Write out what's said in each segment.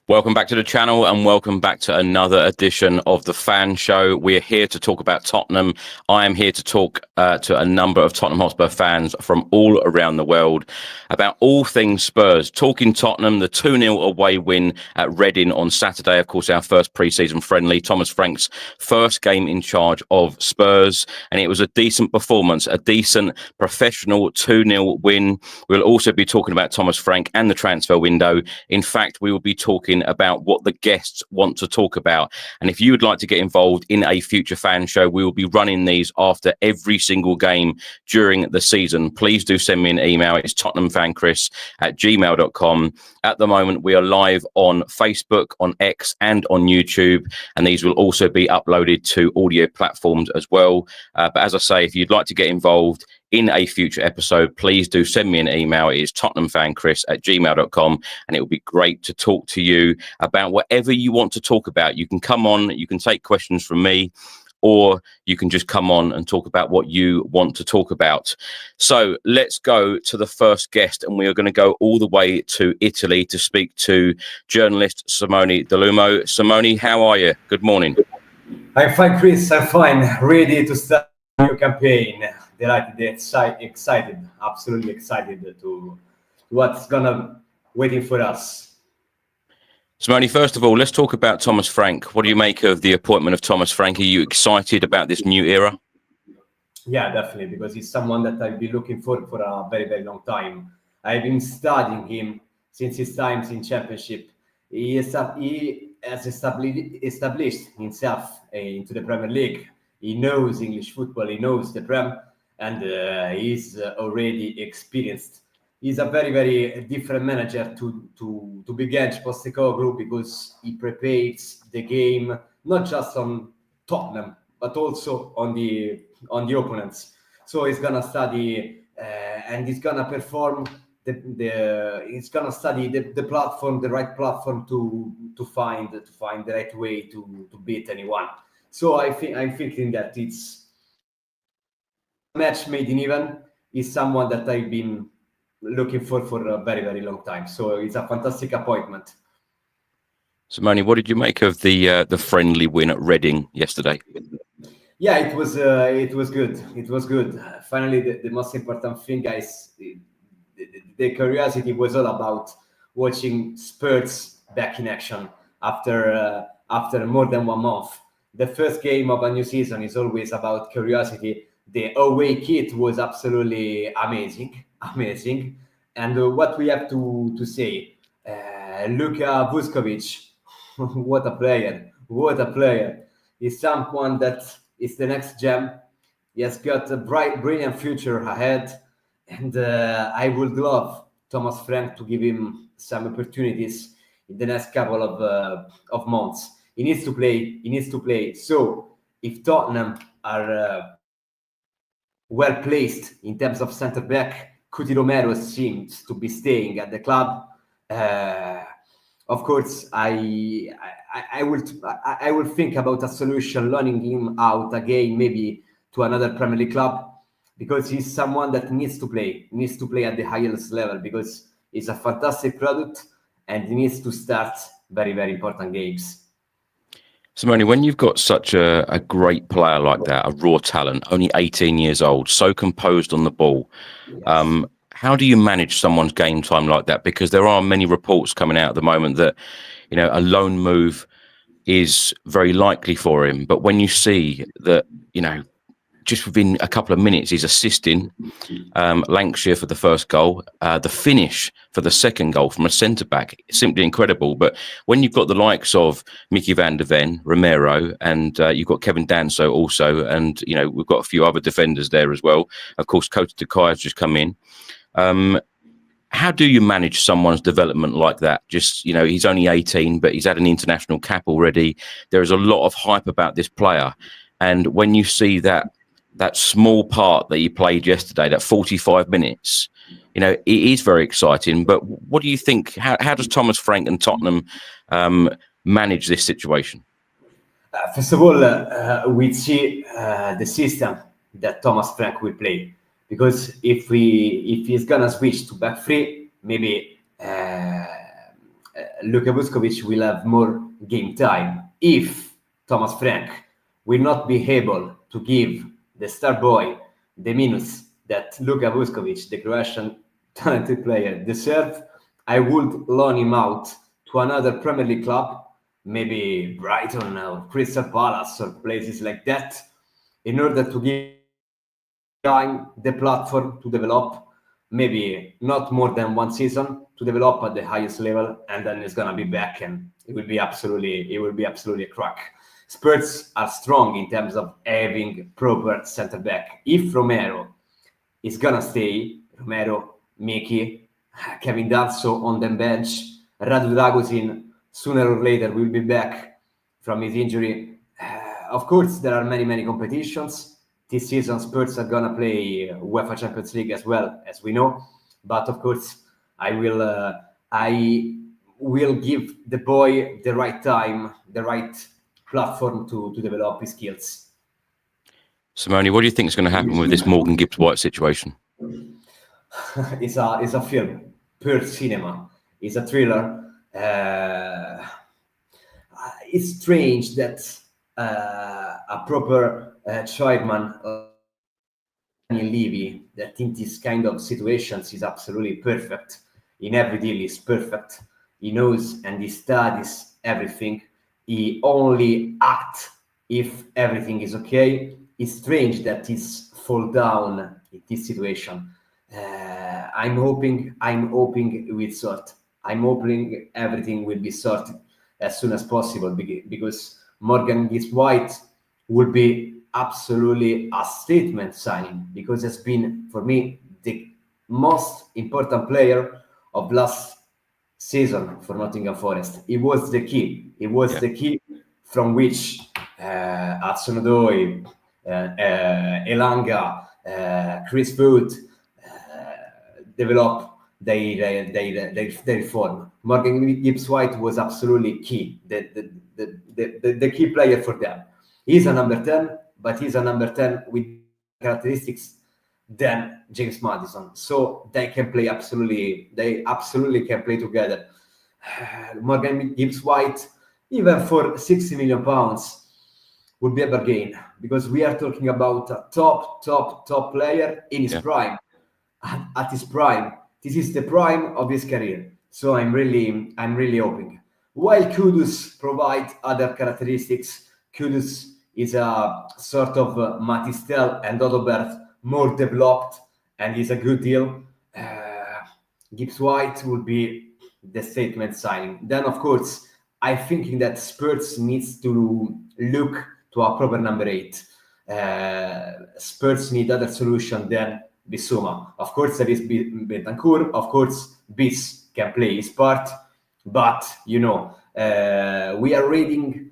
Welcome back to the channel and welcome back to another edition of The Fan Show. We're here to talk about Tottenham. I am here to talk to a number of Tottenham Hotspur fans from all around the world about all things Spurs. Talking Tottenham, the 2-0 away win at Reading on Saturday. Of course, our first pre-season friendly. Thomas Frank's first game in charge of Spurs. And it was a decent performance, a decent professional 2-0 win. We'll also be talking about Thomas Frank and the transfer window. In fact, we will be talking about what the guests want to talk about. And if you would like to get involved in a future fan show, we will be running these after every single game during the season. Please do send me an email. It's tottenhamfanchris@gmail.com. At the moment, we are live on Facebook, on X and on YouTube. And these will also be uploaded to audio platforms as well. But as I say, if you'd like to get involved in a future episode, please do send me an email. It is tottenhamfanchris@gmail.com, and it will be great to talk to you about whatever you want to talk about. You can come on, you can take questions from me, or you can just come on and talk about what you want to talk about. So let's go to the first guest, and we are going to go all the way to Italy to speak to journalist Simone Delumo. Simone, how are you? Good morning. I'm fine, Chris. I'm fine. Ready to start a new campaign. Delighted, excited, absolutely excited to what's gonna waiting for us. Simone, first of all, let's talk about Thomas Frank. What do you make of the appointment of Thomas Frank? Are you excited about this new era? Yeah, definitely, because he's someone that I've been looking for a very, very long time. I've been studying him since his times in Championship. He has established himself into the Premier League. He knows English football. He knows the Prem. And he's already experienced. He's a very, very different manager to begin Postecoglou, because he prepares the game not just on Tottenham but also on the opponents. So he's gonna study and he's gonna perform. He's gonna study the platform, the right platform to find the right way to beat anyone. So I'm thinking that it's match made in heaven. Is someone that I've been looking for a very, very long time. So it's a fantastic appointment. Simone, what did you make of the friendly win at Reading yesterday? Yeah, it was good. It was good. Finally, the most important thing, guys, the curiosity was all about watching Spurs back in action after more than 1 month. The first game of a new season is always about curiosity. The away kit was absolutely amazing. And what we have to say, Luka Vuskovic, what a player. He's someone that is the next gem. He has got a brilliant future ahead. And I would love Thomas Frank to give him some opportunities in the next couple of months. He needs to play. So if Tottenham are well placed in terms of centre back, Cuti Romero seems to be staying at the club. Of course, I will think about a solution, loaning him out again, maybe to another Premier League club, because he's someone that needs to play at the highest level, because he's a fantastic product and he needs to start very, very important games. Simone, when you've got such a great player like that, a raw talent, only 18 years old, so composed on the ball, yes. How do you manage someone's game time like that? Because there are many reports coming out at the moment that, you know, a loan move is very likely for him. But when you see that, you know, just within a couple of minutes, he's assisting Lancashire for the first goal, the finish for the second goal from a centre-back, simply incredible. But when you've got the likes of Mickey van der Ven, Romero, and you've got Kevin Danso also, and, you know, we've got a few other defenders there as well. Of course, Kota Takai has just come in. How do you manage someone's development like that? Just, you know, he's only 18, but he's had an international cap already. There is a lot of hype about this player. And when you see that small part that he played yesterday, that 45 minutes, you know, it is very exciting. But what do you think? How does Thomas Frank and Tottenham manage this situation? First of all, we see the system that Thomas Frank will play. Because if he's gonna switch to back three, maybe Luka Vuskovic will have more game time. If Thomas Frank will not be able to give the star boy the minutes that Luka Vuskovic, the Croatian talented player, deserves, I would loan him out to another Premier League club, maybe Brighton or Crystal Palace or places like that, in order to give time the platform to develop, maybe not more than one season, to develop at the highest level, and then it's gonna be back, and it will be absolutely a crack. Spurs are strong in terms of having proper center back. If Romero is gonna stay, Romero, Miki, Kevin Danso on the bench, Radu Dragusin sooner or later will be back from his injury. Of course, there are many competitions. This season, Spurs are gonna play UEFA Champions League as well, as we know. But of course, I will give the boy the right time, the right platform to develop his skills. Simone, what do you think is going to happen with this Morgan Gibbs-White situation? It's a film, pure cinema. It's a thriller. It's strange that a proper chairman, Daniel Levy, that in this kind of situations is absolutely perfect. In every deal, is perfect. He knows and he studies everything. He only acts if everything is okay. It's strange that he's fall down in this situation. I'm hoping with sort. I'm hoping everything will be sorted as soon as possible, because Morgan Gibbs-White would be absolutely a statement signing, because it's been, for me, the most important player of last season for Nottingham Forest. It was the key. It was the key from which Hudson-Odoi, Elanga, Chris Wood develop their form. Morgan Gibbs-White was absolutely key, the key player for them. He's a number 10, but he's a number 10 with characteristics than James Maddison. So they absolutely can play together. Morgan Gibbs-White, even for £60 million, would be a bargain, because we are talking about a top player in his prime. At his prime, this is the prime of his career. So I'm really hoping. While Kudus provide other characteristics, Kudus is a sort of Matistel and Odobert, more developed, and is a good deal. Gibbs-White will be the statement signing. Then, of course, I'm thinking that Spurs needs to look to a proper number 8. Spurs need other solution than Bissouma. Of course, there is Bentancur. Of course, Bis can play his part. But, we are reading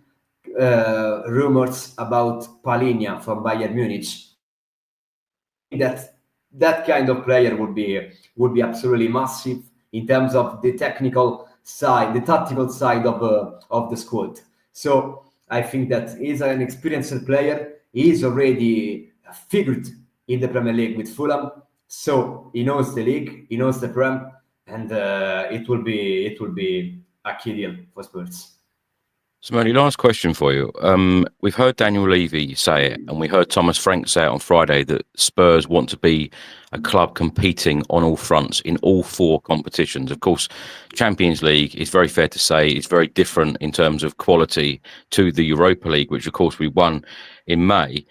rumors about Palhinha from Bayern Munich. That kind of player would be absolutely massive in terms of the technical side, the tactical side of the squad. So I think that he's an experienced player. He is already figured in the Premier League with Fulham, so he knows the league, he knows the Prem, and it will be a key deal for Spurs. Simone, last question for you. We've heard Daniel Levy say it, and we heard Thomas Frank say it on Friday, that Spurs want to be a club competing on all fronts in all 4 competitions. Of course, Champions League is very fair to say it's very different in terms of quality to the Europa League, which of course we won in May.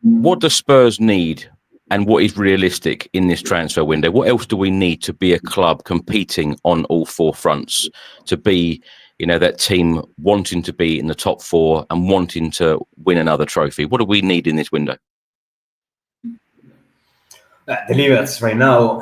What does Spurs need, and what is realistic in this transfer window? What else do we need to be a club competing on all 4 fronts, to be, that team wanting to be in the top 4 and wanting to win another trophy? What do we need in this window? The levers right now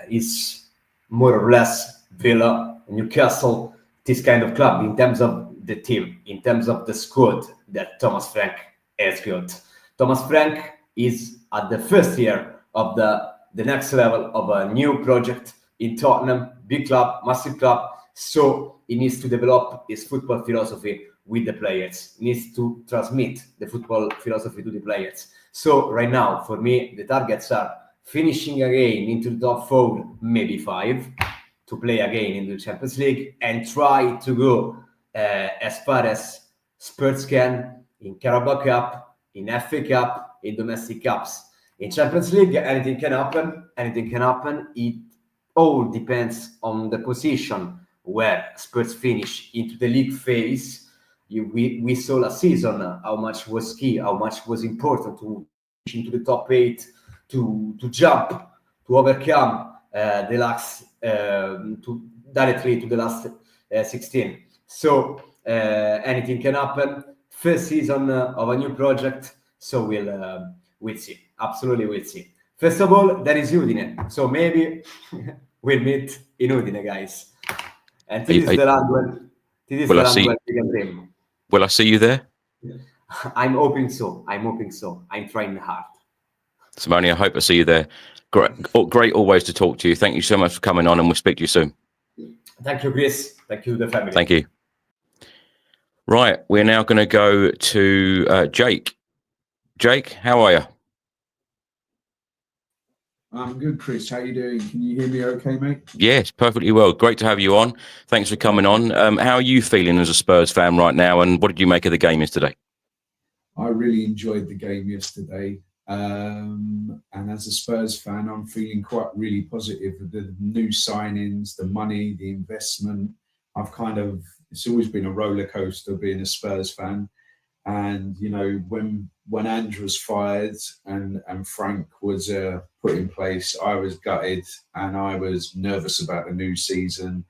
is more or less Villa, Newcastle, this kind of club in terms of the team, in terms of the squad that Thomas Frank has got. Thomas Frank is at the first year of the next level of a new project in Tottenham, big club, massive club. So he needs to develop his football philosophy with the players. He needs to transmit the football philosophy to the players. So right now, for me, the targets are finishing again into the top 4, maybe 5, to play again in the Champions League and try to go as far as Spurs can in Carabao Cup, in FA Cup, in domestic cups. In Champions League, anything can happen. Anything can happen. It all depends on the position where Spurs finish into the league phase. We saw last season how much was key, how much was important to finish into the top 8, to jump, to overcome the last, directly to the last 16. So anything can happen. First season of a new project, so we'll see. Absolutely, we'll see. First of all, there is Udine, so maybe we'll meet in Udine, guys. And this is the land where we can dream. Will I see you there? I'm hoping so. I'm trying hard. Simone, I hope I see you there. Great always to talk to you. Thank you so much for coming on, and we'll speak to you soon. Thank you, Chris. Thank you, the family. Thank you. Right, we're now going to go to Jake. Jake, how are you? I'm good, Chris. How you doing? Can you hear me okay, mate? Yes, perfectly well. Great to have you on. Thanks for coming on. How are you feeling as a Spurs fan right now, and what did you make of the game yesterday? I really enjoyed the game yesterday. And as a Spurs fan, I'm feeling really positive with the new signings, the money, the investment. It's always been a roller coaster being a Spurs fan. And, you know, when Ange was fired and Frank was put in place, I was gutted and I was nervous about the new season.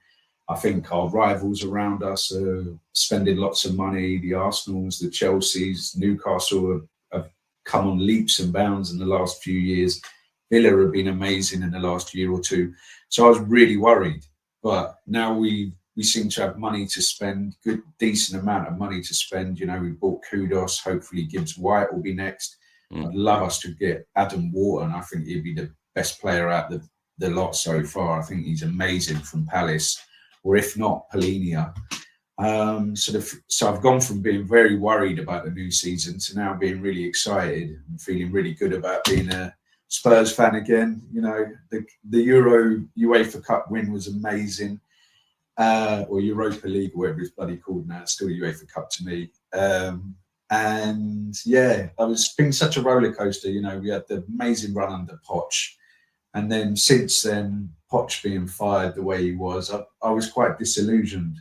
I think our rivals around us are spending lots of money. The Arsenals, the Chelseas, Newcastle have come on leaps and bounds in the last few years. Villa have been amazing in the last year or two. So I was really worried. But now we seem to have money to spend, decent amount of money to spend. You know, we bought Kudos. Hopefully Gibbs White will be next. I'd love us to get Adam Wharton. I think he'd be the best player out the lot so far. I think he's amazing from Palace, or if not, Polinia. So I've gone from being very worried about the new season to now being really excited and feeling really good about being a Spurs fan again. You know, the UEFA Cup win was amazing. Or Europa League, whatever it's bloody called now, it's still UEFA Cup to me. And yeah, it's been such a roller coaster. You know, we had the amazing run under Poch, and then since then, Poch being fired the way he was, I was quite disillusioned.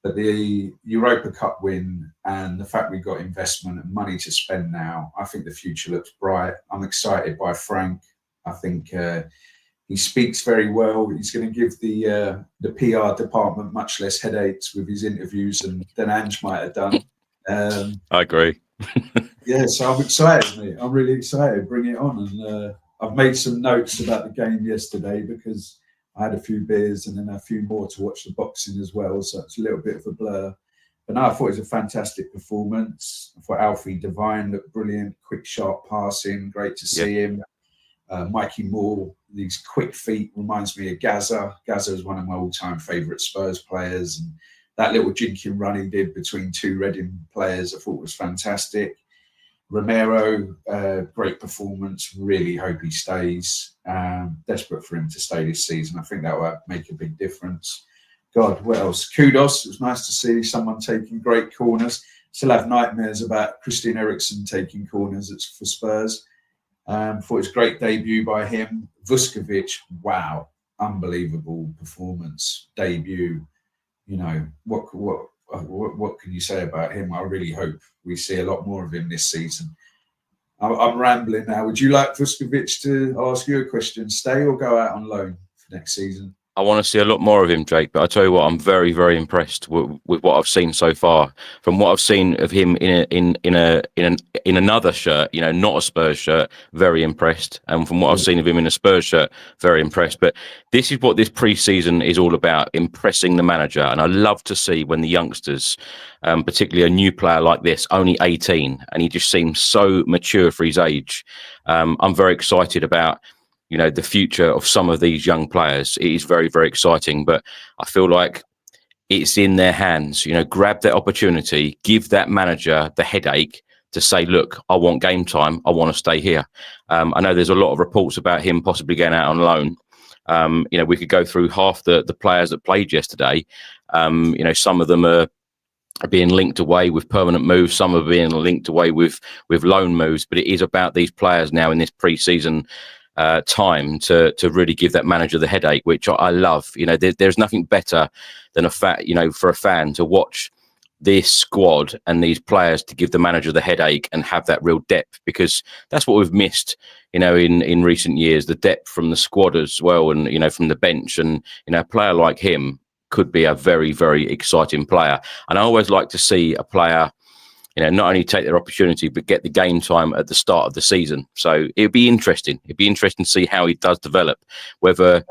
But the Europa Cup win and the fact we got investment and money to spend now, I think the future looks bright. I'm excited by Frank. I think he speaks very well. He's going to give the PR department much less headaches with his interviews than Ange might have done. I agree. Yeah, so I'm excited, mate. I'm really excited. Bring it on. And I've made some notes about the game yesterday because I had a few beers and then a few more to watch the boxing as well. So it's a little bit of a blur. But no, I thought it was a fantastic performance. I thought Alfie Devine looked brilliant. Quick, sharp passing. Great to see him. Mikey Moore, these quick feet, reminds me of Gaza. Gaza is one of my all-time favourite Spurs players. And that little jinking run he did between two Reading players, I thought was fantastic. Romero, great performance. Really hope he stays. Desperate for him to stay this season. I think that will make a big difference. God, what else? Kudos. It was nice to see someone taking great corners. Still have nightmares about Christian Eriksen taking corners for Spurs. Thought it was a great debut by him. Vuskovic, wow, unbelievable performance, debut. You know, what can you say about him? I really hope we see a lot more of him this season. I'm rambling now. Would you like Vuskovic to ask you a question? Stay or go out on loan for next season? I want to see a lot more of him, Jake. But I tell you what, I'm very, very impressed with what I've seen so far. From what I've seen of him in another shirt, you know, not a Spurs shirt, very impressed. And from what I've seen of him in a Spurs shirt, very impressed. But this is what this pre-season is all about: impressing the manager. And I love to see when the youngsters, particularly a new player like this, only 18, and he just seems so mature for his age. I'm very excited about, you know, the future of some of these young players. It is very, very exciting, but I feel like it's in their hands. You know, grab that opportunity, give that manager the headache to say, look, I want game time. I want to stay here. I know there's a lot of reports about him possibly going out on loan. We could go through half the players that played yesterday. Some of them are being linked away with permanent moves. Some are being linked away with loan moves. But it is about these players now in this pre-season time to really give that manager the headache, which I love. There's nothing better than for a fan to watch this squad and these players to give the manager the headache and have that real depth, because that's what we've missed, in recent years, the depth from the squad as well, and, from the bench. And, a player like him could be a very, very exciting player. And I always like to see a player, not only take their opportunity, but get the game time at the start of the season. So it'd be interesting. It'd be interesting to see how he does develop, whether,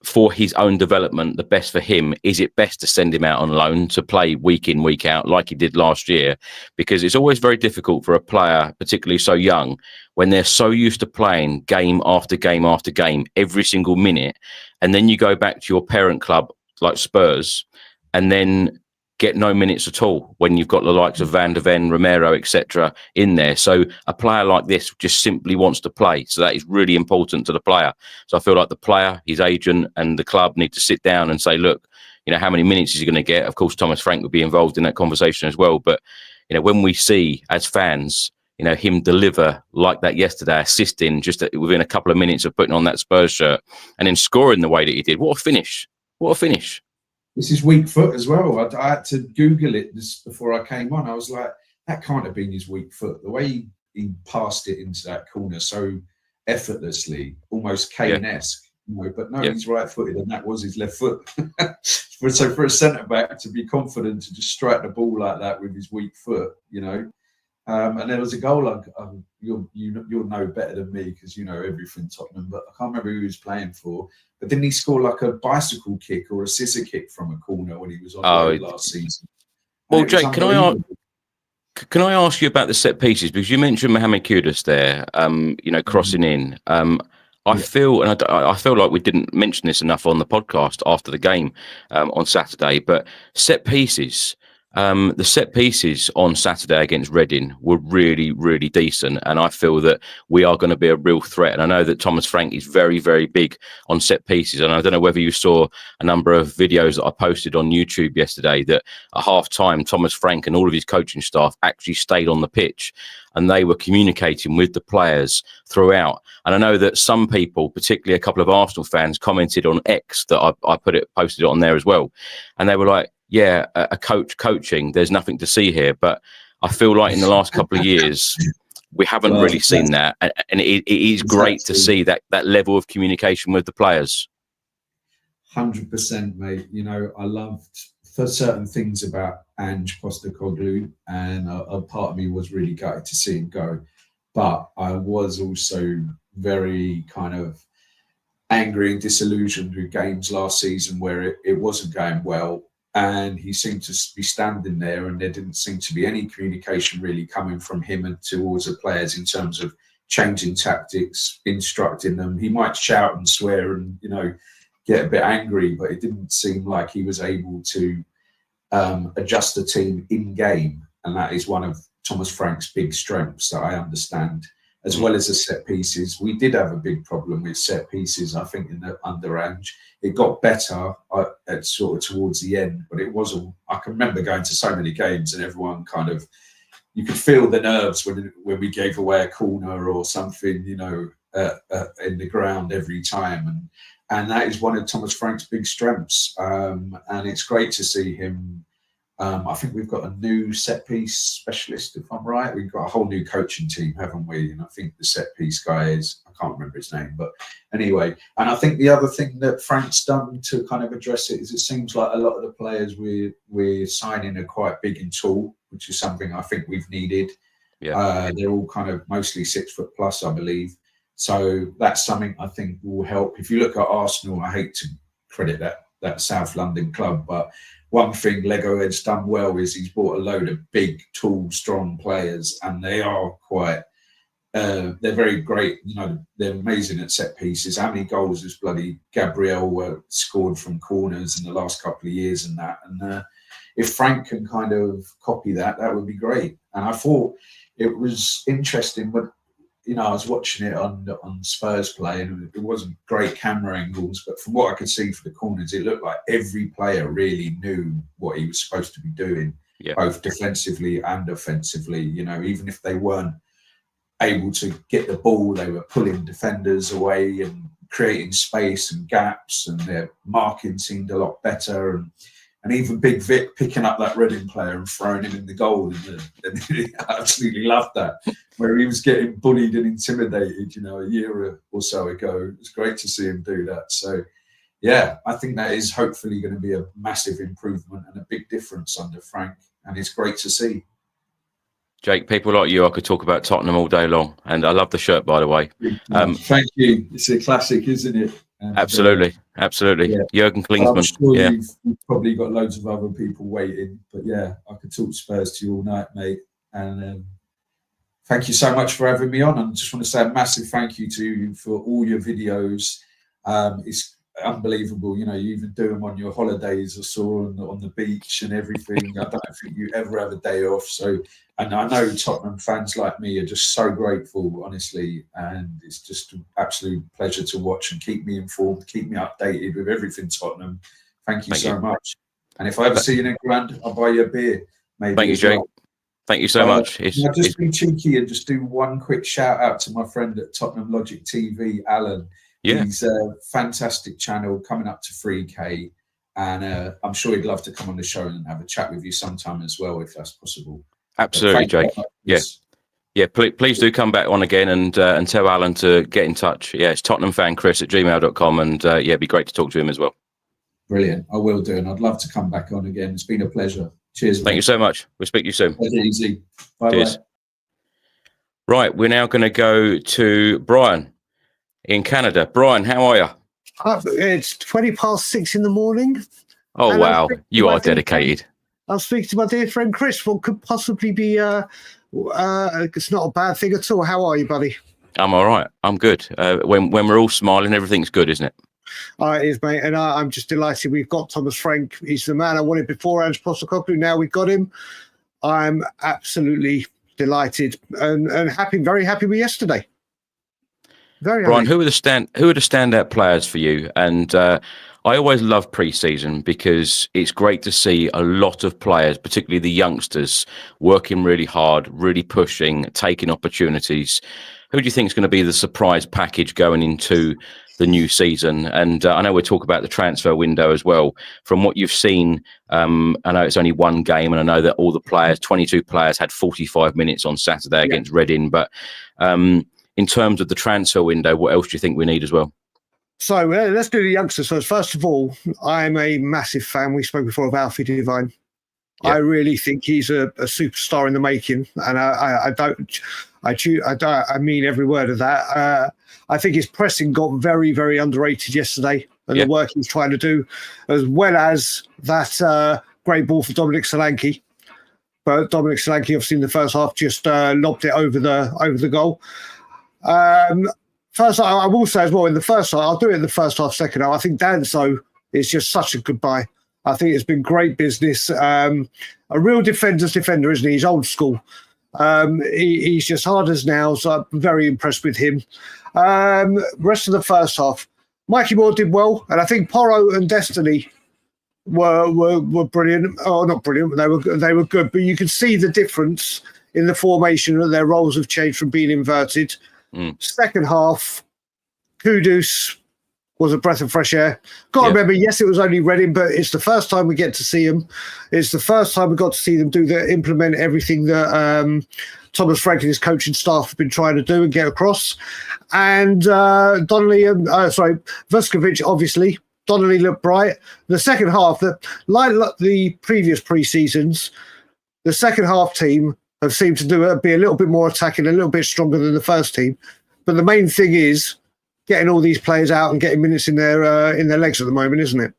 for his own development, the best for him, is it best to send him out on loan to play week in, week out, like he did last year? Because it's always very difficult for a player, particularly so young, when they're so used to playing game after game after game, every single minute. And then you go back to your parent club like Spurs and then get no minutes at all when you've got the likes of Van der Ven, Romero, etc. in there. So a player like this just simply wants to play. So that is really important to the player. So I feel like the player, his agent and the club need to sit down and say, look, how many minutes is he going to get? Of course, Thomas Frank would be involved in that conversation as well. But, when we see as fans, him deliver like that yesterday, assisting just within a couple of minutes of putting on that Spurs shirt and then scoring the way that he did. What a finish. What a finish. This is weak foot as well. I had to Google it before I came on. I was like, that can't have been his weak foot. The way he passed it into that corner so effortlessly, almost Kane-esque. But no, he's right-footed, and that was his left foot. So for a centre-back to be confident to just strike the ball like that with his weak foot, and there was a goal. You'll know better than me because you know everything Tottenham. But I can't remember who he was playing for. But didn't he score like a bicycle kick or a scissor kick from a corner when he was on last season? Well, Jake, can I ask you about the set pieces, because you mentioned Mohamed Kudus there, crossing in. I feel like we didn't mention this enough on the podcast after the game on Saturday, but set pieces. The set pieces on Saturday against Reading were really, really decent. And I feel that we are going to be a real threat. And I know that Thomas Frank is very, very big on set pieces. And I don't know whether you saw a number of videos that I posted on YouTube yesterday that at half time, Thomas Frank and all of his coaching staff actually stayed on the pitch and they were communicating with the players throughout. And I know that some people, particularly a couple of Arsenal fans, commented on X that I posted it on there as well. And they were like, yeah, a coach coaching, there's nothing to see here. But I feel like in the last couple of years, we haven't really seen that. And it is great to see that level of communication with the players. 100%, mate. I loved for certain things about Ange Postecoglou, and a part of me was really gutted to see him go. But I was also very kind of angry and disillusioned with games last season where it wasn't going well. And he seemed to be standing there and there didn't seem to be any communication really coming from him and towards the players in terms of changing tactics, instructing them. He might shout and swear and, get a bit angry, but it didn't seem like he was able to adjust the team in game. And that is one of Thomas Frank's big strengths that I understand, as well as the set pieces. We did have a big problem with set pieces, I think, under Ange. It got better at sort of towards the end, but it wasn't. I can remember going to so many games and everyone kind of, you could feel the nerves when we gave away a corner or something, in the ground every time. And that is one of Thomas Frank's big strengths. And it's great to see him. I think we've got a new set piece specialist, if I'm right. We've got a whole new coaching team, haven't we? And I think the set piece guy is, I can't remember his name, but anyway. And I think the other thing that Frank's done to kind of address it is it seems like a lot of the players we're signing are quite big and tall, which is something I think we've needed. Yeah. They're all kind of mostly 6 foot plus, I believe. So that's something I think will help. If you look at Arsenal, I hate to credit that South London club, but one thing Lego has done well is he's bought a load of big, tall, strong players, and they are quite, they're very great. They're amazing at set pieces. How many goals has bloody Gabriel scored from corners in the last couple of years and that? And if Frank can kind of copy that, that would be great. And I thought it was interesting, but I was watching it on Spurs play, and it wasn't great camera angles, but from what I could see from the corners, it looked like every player really knew what he was supposed to be doing, both defensively and offensively. Even if they weren't able to get the ball, they were pulling defenders away and creating space and gaps, and their marking seemed a lot better. And even Big Vic picking up that Reading player and throwing him in the goal. And I absolutely loved that, where he was getting bullied and intimidated, a year or so ago. It was great to see him do that. So, yeah, I think that is hopefully going to be a massive improvement and a big difference under Frank. And it's great to see. Jake, people like you, I could talk about Tottenham all day long. And I love the shirt, by the way. Thank you. It's a classic, isn't it? And, absolutely. Yeah. Jurgen Klinsmann. I'm sure you've probably got loads of other people waiting, but yeah, I could talk Spurs to you all night, mate. And thank you so much for having me on. And I just want to say a massive thank you to you for all your videos. It's unbelievable. You even do them on your holidays. I saw on the beach and everything. I don't think you ever have a day off. So, and I know Tottenham fans like me are just so grateful, honestly. And it's just an absolute pleasure to watch and keep me informed, keep me updated with everything Tottenham. Thank you so much. And if I ever see you in England, I'll buy you a beer. Maybe. Thank you, Jake. Thank you so much. I'll just be cheeky and just do one quick shout out to my friend at Tottenham Logic TV, Alan. Yeah. He's a fantastic channel coming up to 3K. And I'm sure he'd love to come on the show and have a chat with you sometime as well, if that's possible. Absolutely, Jake. Yeah. Please do come back on again and tell Alan to get in touch. Yeah, it's tottenhamfanchris@gmail.com, and it'd be great to talk to him as well. Brilliant. I will do, and I'd love to come back on again. It's been a pleasure. Cheers. Thank you so much. We'll speak to you soon. Take it easy. Bye. Cheers. Right, we're now going to go to Brian in Canada. Brian, how are you? It's 6:20 in the morning. Oh, wow. You are dedicated. I'm speaking to my dear friend Chris. What could possibly be, it's not a bad thing at all. How are you, buddy? I'm all right. I'm good. When we're all smiling, everything's good, isn't it? It is, mate. And I'm just delighted we've got Thomas Frank. He's the man I wanted before Ange Postecoglou. Now we've got him. I'm absolutely delighted and happy, very happy with yesterday. Very happy. Brian, who are the standout players for you? And I always love pre-season because it's great to see a lot of players, particularly the youngsters, working really hard, really pushing, taking opportunities. Who do you think is going to be the surprise package going into the new season? And I know we'll talk about the transfer window as well. From what you've seen, I know it's only one game, and I know that all the players, 22 players, had 45 minutes on Saturday against Reading. But in terms of the transfer window, what else do you think we need as well? So let's do the youngsters first. First of all, I'm a massive fan. We spoke before of Alfie Devine. Yeah. I really think he's a superstar in the making, and I mean every word of that. I think his pressing got very, very underrated yesterday, and the work he's trying to do, as well as that great ball for Dominic Solanke. But Dominic Solanke, obviously in the first half, just lobbed it over the goal. First, I will say as well, in the first half, I'll do it in the first half, second half. I think Danso is just such a good buy. I think it's been great business. A real defender's defender, isn't he? He's old school. He's just hard as nails. So I'm very impressed with him. Rest of the first half, Mikey Moore did well, and I think Porro and Destiny were brilliant. Oh, not brilliant, but they were good. But you can see the difference in the formation, that their roles have changed from being inverted. Second half, Kudus was a breath of fresh air. Got to remember, yes, it was only Reading, but it's the first time we get to see them. It's the first time we got to see them implement everything that Thomas Frank and his coaching staff have been trying to do and get across. And Vuskovic, obviously, Donnelly looked bright. The second half, like the previous pre-seasons, the second half team have seemed to be a little bit more attacking, a little bit stronger than the first team. But the main thing is getting all these players out and getting minutes in their legs at the moment, isn't it?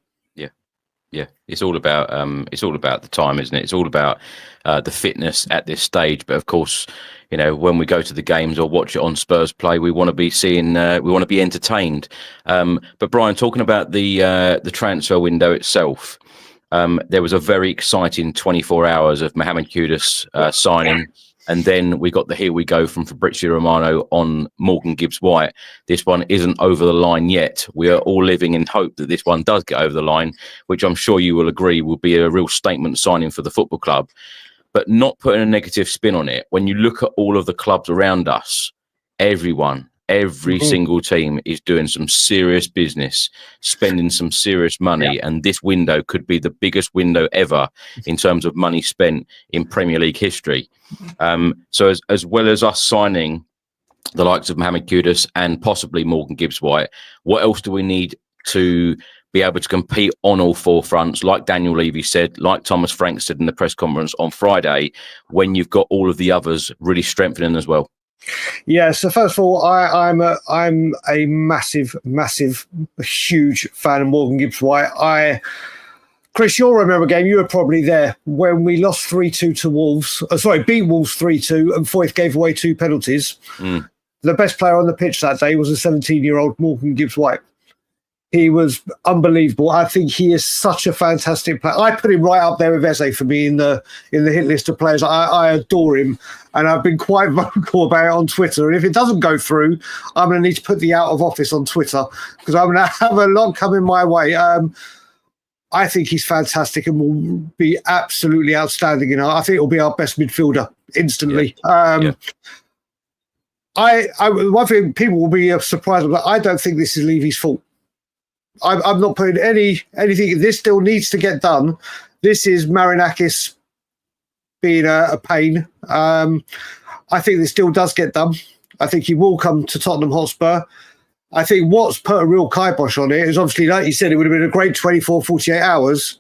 Yeah. It's all about the time, isn't it? It's all about the fitness at this stage. But of course, when we go to the games or watch it on Spurs play, we want to be entertained. But Brian, talking about the transfer window itself. There was a very exciting 24 hours of Mohamed Kudus signing. And then we got the here we go from Fabrizio Romano on Morgan Gibbs-White. This one isn't over the line yet. We are all living in hope that this one does get over the line, which I'm sure you will agree will be a real statement signing for the football club. But not putting a negative spin on it. When you look at all of the clubs around us, every single team is doing some serious business, spending some serious money, and this window could be the biggest window ever in terms of money spent in Premier League history. So as well as us signing the likes of Mohamed Kudus and possibly Morgan Gibbs-White, what else do we need to be able to compete on all four fronts, like Daniel Levy said, like Thomas Frank said in the press conference on Friday, when you've got all of the others really strengthening as well? Yeah, so first of all, I'm a massive, huge fan of Morgan Gibbs-White. Chris, you'll remember a game, you were probably there, when we lost 3-2 to Wolves. Beat Wolves 3-2, and Foyth gave away 2 penalties. The best player on the pitch that day was a 17-year-old Morgan Gibbs-White. He was unbelievable. I think he is such a fantastic player. I put him right up there with Eze for me in the hit list of players. I adore him, and I've been quite vocal about it on Twitter. And if it doesn't go through, I'm going to need to put the out of office on Twitter because I'm going to have a lot coming my way. I think he's fantastic and will be absolutely outstanding. I think he'll be our best midfielder instantly. One thing people will be surprised about, I don't think this is Levy's fault. I'm not putting anything. This still needs to get done. This is Marinakis being a pain. I think this still does get done. I think he will come to Tottenham Hotspur. I think what's put a real kibosh on it is obviously, like you said, it would have been a great 24, 48 hours.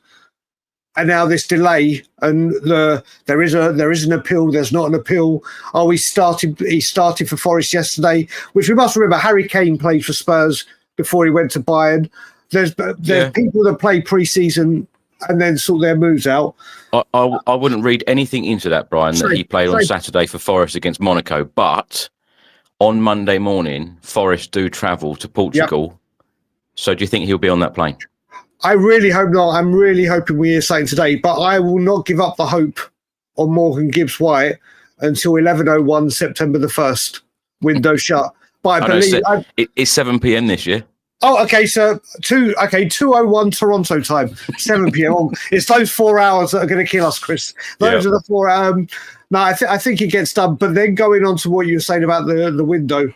And now this delay, and there is an appeal. There's not an appeal. He started for Forest yesterday, which we must remember. Harry Kane played for Spurs before he went to Bayern. There's people that play pre-season and then sort their moves out. I wouldn't read anything into that, Brian, that he played on Saturday for Forest against Monaco. But on Monday morning, Forest do travel to Portugal. Yep. So do you think he'll be on that plane? I really hope not. I'm really hoping we hear something today. But I will not give up the hope on Morgan Gibbs-White until 11:01 September the 1st. Window shut. But I believe it's 7 p.m. this year. Oh, okay. So 2:01 Toronto time, 7 p.m. It's those 4 hours that are going to kill us, Chris. Those are the 4 hours. No, I think it gets done. But then going on to what you were saying about the window,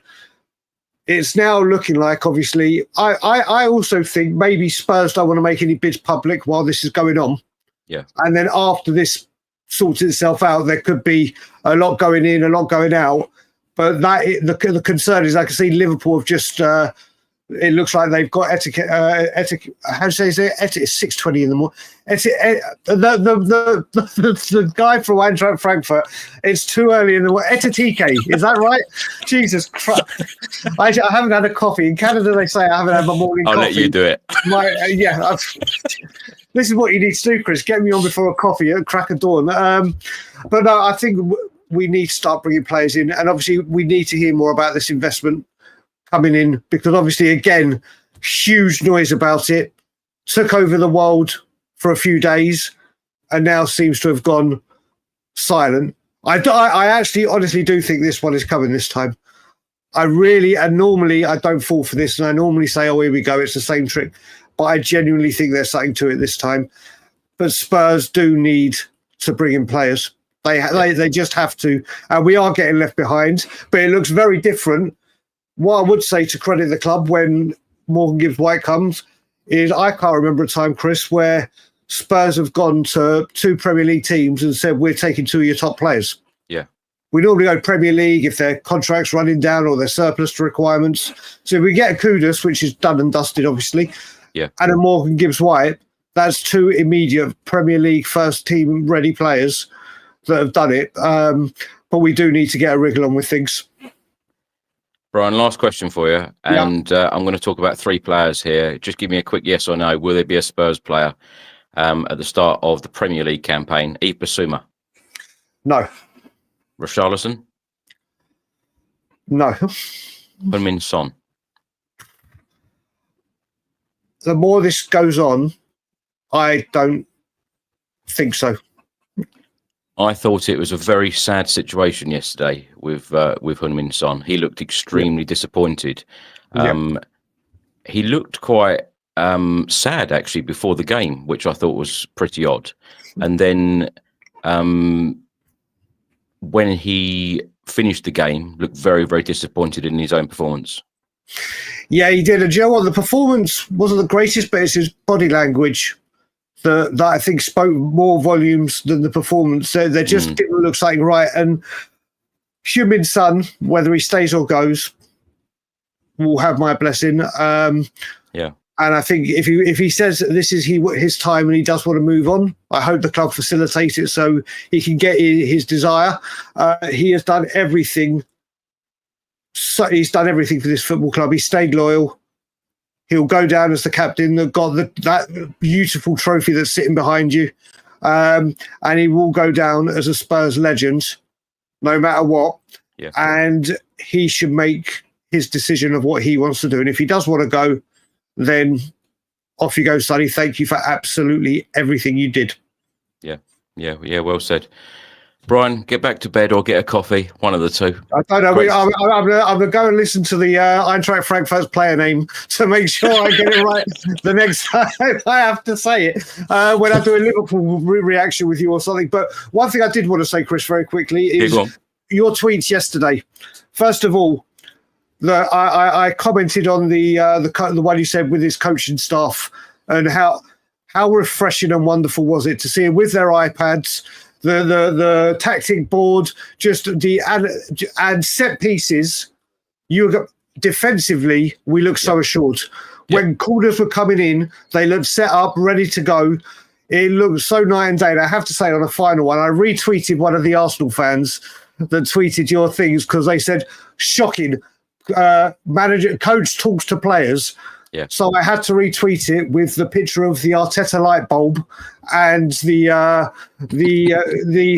it's now looking like, obviously, I also think maybe Spurs don't want to make any bids public while this is going on. Yeah. And then after this sorts itself out, there could be a lot going in, a lot going out. But the concern is, I can see Liverpool have just. It looks like they've got etiquette. How do you say it? It's 6:20 in the morning. The guy from Eintracht Frankfurt. It's too early in the morning. Etetike, is that right? Jesus Christ! I haven't had a coffee in Canada. They say I haven't had my morning coffee. I'll let you do it. This is what you need to do, Chris. Get me on before a coffee at crack of dawn. But no, I think we need to start bringing players in, and obviously we need to hear more about this investment coming in, because obviously, again, huge noise about it, took over the world for a few days and now seems to have gone silent. I actually honestly do think this one is coming this time. And normally I don't fall for this, and I normally say, oh, here we go, it's the same trick. But I genuinely think there's something to it this time. But Spurs do need to bring in players. They just have to. And we are getting left behind, but it looks very different. What I would say to credit the club when Morgan Gibbs-White comes is I can't remember a time, Chris, where Spurs have gone to 2 Premier League teams and said, we're taking 2 of your top players. Yeah. We normally go Premier League if their contract's running down or they're surplus to requirements. So if we get a Kudus, which is done and dusted, obviously, and a Morgan Gibbs-White, that's 2 immediate Premier League first team ready players that have done it. But we do need to get a wriggle on with things. Brian, last question for you, and I'm going to talk about 3 players here. Just give me a quick yes or no. Will there be a Spurs player at the start of the Premier League campaign? Yves Bissouma? No. Richarlison? No. Heung-min Son? The more this goes on, I don't think so. I thought it was a very sad situation yesterday with Heung-min Son. He looked extremely disappointed. He looked quite sad actually before the game, which I thought was pretty odd. And then when he finished the game, looked very, very disappointed in his own performance. Yeah, he did. And you know what? The performance wasn't the greatest, but it's his body language that I think spoke more volumes than the performance. They just didn't look something right. And Heung-min Son, whether he stays or goes, will have my blessing. And I think if he says this is his time and he does want to move on, I hope the club facilitates it so he can get his desire. He has done everything. So he's done everything for this football club. He stayed loyal. He'll go down as the captain that got that beautiful trophy that's sitting behind you. And he will go down as a Spurs legend, no matter what. Yeah. And he should make his decision of what he wants to do. And if he does want to go, then off you go, Sonny. Thank you for absolutely everything you did. Yeah, well said. Brian, get back to bed or get a coffee, one of the two. I don't know. I'm going to go and listen to the Eintracht Frankfurt's player name to make sure I get it right the next time I have to say it when I do a Liverpool reaction with you or something. But one thing I did want to say, Chris, very quickly is your tweets yesterday. First of all, I commented on the one you said with his coaching staff and how refreshing and wonderful was it to see him with their iPads, the tactic board, just and set pieces. Defensively, we look so assured. When corners were coming in, they looked set up, ready to go. It looked so night and day. And I have to say, on the final one, I retweeted one of the Arsenal fans that tweeted your things because they said, shocking. Coach talks to players. Yeah. So I had to retweet it with the picture of the Arteta light bulb and the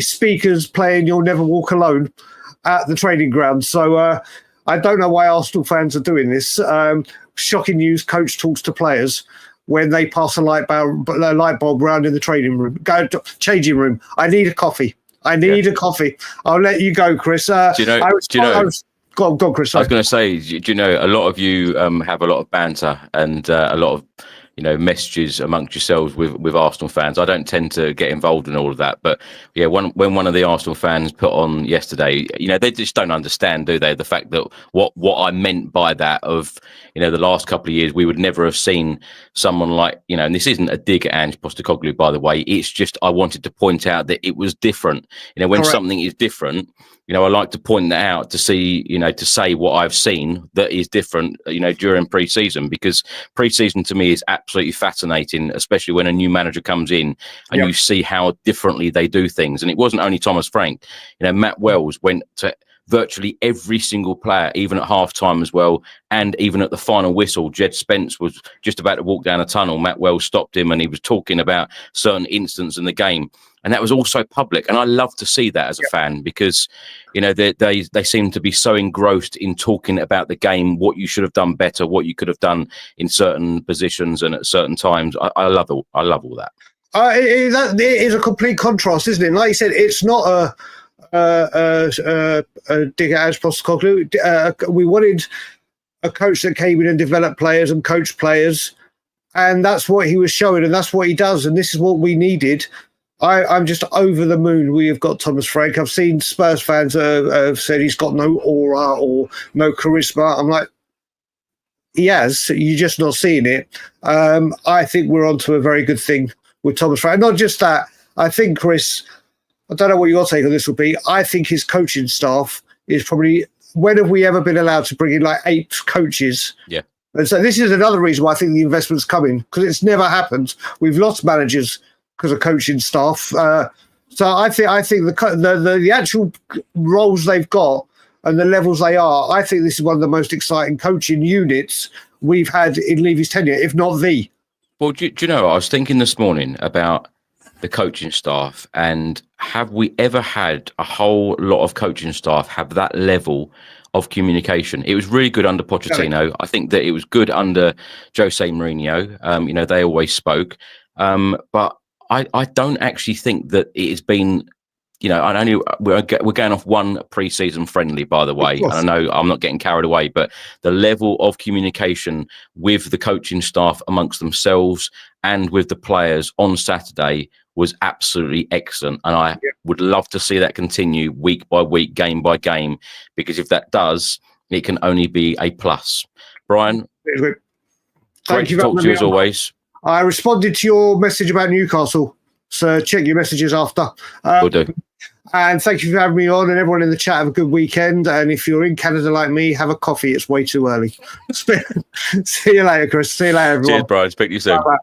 speakers playing "You'll Never Walk Alone" at the training ground. So I don't know why Arsenal fans are doing this. Shocking news: coach talks to players when they pass a light bulb around in the training room, changing room. I need a coffee. A coffee. I'll let you go, Chris. Do you know? Go on, Chris. I was going to say, do you know, a lot of you have a lot of banter and a lot of, messages amongst yourselves with Arsenal fans. I don't tend to get involved in all of that, but yeah, when one of the Arsenal fans put on yesterday, they just don't understand, do they? The fact that what I meant by that of, the last couple of years, we would never have seen someone like, and this isn't a dig at Ange Postecoglou, by the way. It's just I wanted to point out that it was different. When something is different, I like to point that out to see, to say what I've seen that is different, during pre-season, because pre-season to me is absolutely fascinating, especially when a new manager comes in and you see how differently they do things. And it wasn't only Thomas Frank, Matt Wells went to virtually every single player, even at half-time as well, and even at the final whistle. Jed Spence was just about to walk down a tunnel. Matt Wells stopped him and he was talking about certain incidents in the game. And that was also public. And I love to see that as a fan because, they seem to be so engrossed in talking about the game, what you should have done better, what you could have done in certain positions and at certain times. I love all that. It is a complete contrast, isn't it? Like you said, it's not a dig at Ange Postecoglou. We wanted a coach that came in and developed players and coached players. And that's what he was showing. And that's what he does. And this is what we needed. I'm just over the moon. We have got Thomas Frank. I've seen Spurs fans have said he's got no aura or no charisma. I'm like, he has. You're just not seeing it. I think we're onto a very good thing with Thomas Frank. Not just that. I think, Chris, I don't know what your take on this will be. I think his coaching staff is probably, when have we ever been allowed to bring in like 8 coaches? Yeah. And so this is another reason why I think the investment's coming, because it's never happened. We've lost managers because of coaching staff. So I think the actual roles they've got and the levels they are, I think this is one of the most exciting coaching units we've had in Levy's tenure, if not the. Well, do you know, I was thinking this morning about the coaching staff, and have we ever had a whole lot of coaching staff have that level of communication? It was really good under Pochettino. I think that it was good under Jose Mourinho. They always spoke. But I don't actually think that it has been, I know we're going off one pre-season friendly, by the way, and I know I'm not getting carried away, but the level of communication with the coaching staff amongst themselves and with the players on Saturday was absolutely excellent, and I would love to see that continue week by week, game by game, because if that does, it can only be a plus. Brian, thank you to talk to you as always. I responded to your message about Newcastle, so check your messages after. Will do. And thank you for having me on, and everyone in the chat, have a good weekend. And if you're in Canada like me, have a coffee. It's way too early. See you later, Chris. See you later, everyone. Cheers, Brian. Speak to you soon. Bye-bye.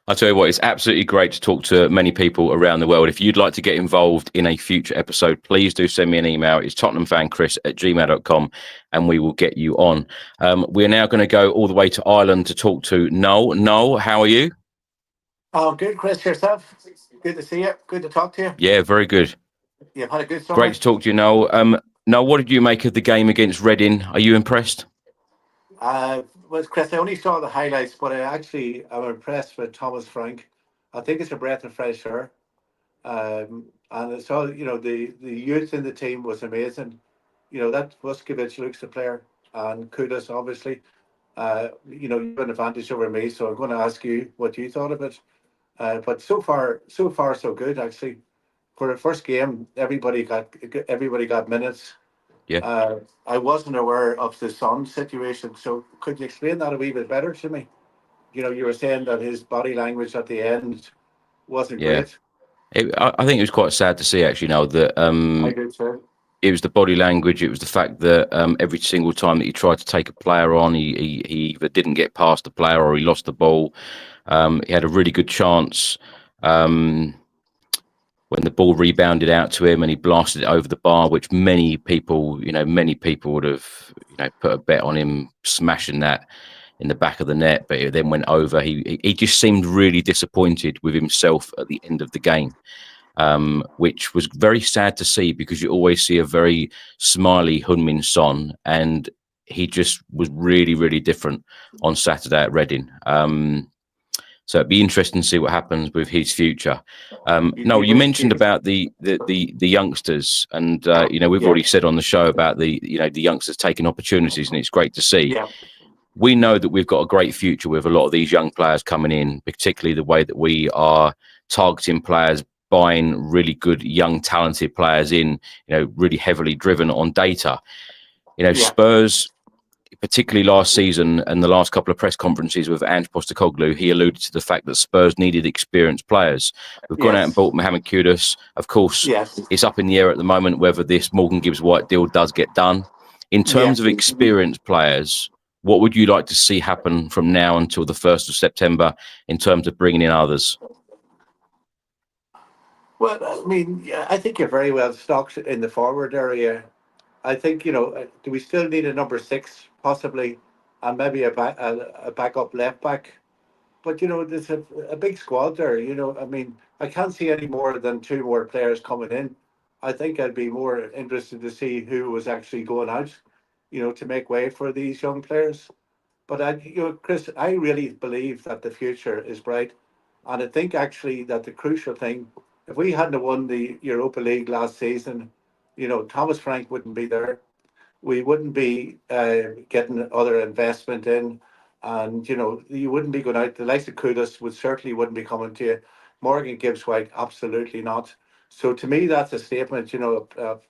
I'll tell you what, it's absolutely great to talk to many people around the world. If you'd like to get involved in a future episode, please do send me an email. It's tottenhamfanchris@gmail.com, and we will get you on. We're now going to go all the way to Ireland to talk to Noel. Noel, how are you? Oh, good, Chris. Yourself? Good to see you. Good to talk to you. Yeah, very good. You've had a good summer. Great to talk to you, Noel. Noel, what did you make of the game against Reading? Are you impressed? Well, Chris, I only saw the highlights, but I'm impressed with Thomas Frank. I think it's a breath of fresh air. And it's all, the youth in the team was amazing. That Vuskovic looks the player, and Kudus, obviously. You have an advantage over me, so I'm going to ask you what you thought of it. But so far, so good, actually. For the first game, everybody got minutes. Yeah. I wasn't aware of the Son situation, so could you explain that a wee bit better to me? You were saying that his body language at the end wasn't great. I think it was quite sad to see, actually, that I did too. It was the body language. It was the fact that every single time that he tried to take a player on, he either didn't get past the player or he lost the ball. He had a really good chance when the ball rebounded out to him and he blasted it over the bar, which many people would have, put a bet on him smashing that in the back of the net, but it then went over. He just seemed really disappointed with himself at the end of the game, which was very sad to see, because you always see a very smiley Heung-min Son, and he just was really, really different on Saturday at Reading. So it'd be interesting to see what happens with his future. No, you mentioned about the youngsters, and we've already said on the show about the youngsters taking opportunities, and it's great to see. Yeah. We know that we've got a great future with a lot of these young players coming in, particularly the way that we are targeting players, buying really good, young, talented players in, really heavily driven on data. Spurs, particularly last season and the last couple of press conferences with Ange Postecoglou, he alluded to the fact that Spurs needed experienced players. We've gone out and bought Mohamed Kudus. Of course, it's up in the air at the moment whether this Morgan Gibbs-White deal does get done. In terms of experienced players, what would you like to see happen from now until the 1st of September in terms of bringing in others? Well, I think you're very well stocked in the forward area. I think, do we still need a number 6, possibly, and maybe a backup left back? But, there's a big squad there, I can't see any more than 2 more players coming in. I think I'd be more interested to see who was actually going out, to make way for these young players. But, Chris, I really believe that the future is bright. And I think, actually, that the crucial thing, if we hadn't won the Europa League last season, Thomas Frank wouldn't be there. We wouldn't be getting other investment in, and you wouldn't be going out. The likes of Kudus wouldn't be coming to you. Morgan Gibbs-White, absolutely not. So to me, that's a statement, of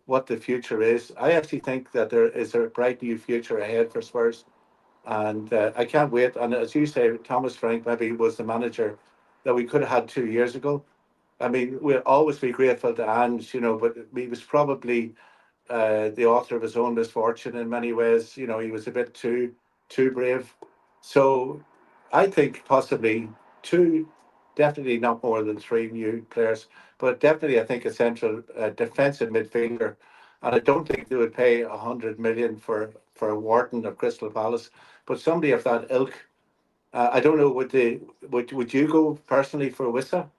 what the future is. I actually think that there is a bright new future ahead for Spurs, and I can't wait. And as you say, Thomas Frank maybe was the manager that we could have had 2 years ago. We'll always be grateful to Ange, but he was probably the author of his own misfortune in many ways. He was a bit too brave. So I think possibly 2, definitely not more than 3 new players, but definitely I think a central defensive midfielder. And I don't think they would pay 100 million for Wharton of Crystal Palace, but somebody of that ilk. I don't know, would you go personally for Wissa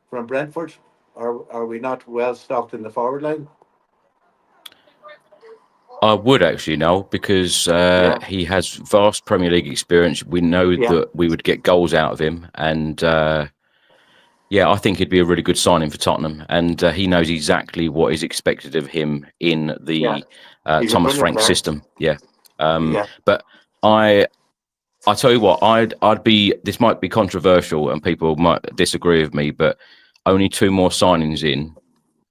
from Brentford? Or are we not well stocked in the forward line? I would actually, because he has vast Premier League experience. We know that we would get goals out of him, and Yeah, I think he'd be a really good signing for Tottenham, and he knows exactly what is expected of him in Yeah, the he's a Thomas brilliant Frank player. system. Yeah, Yeah, but I tell you what, I'd be. This might be controversial, and people might disagree with me, but only two more signings in.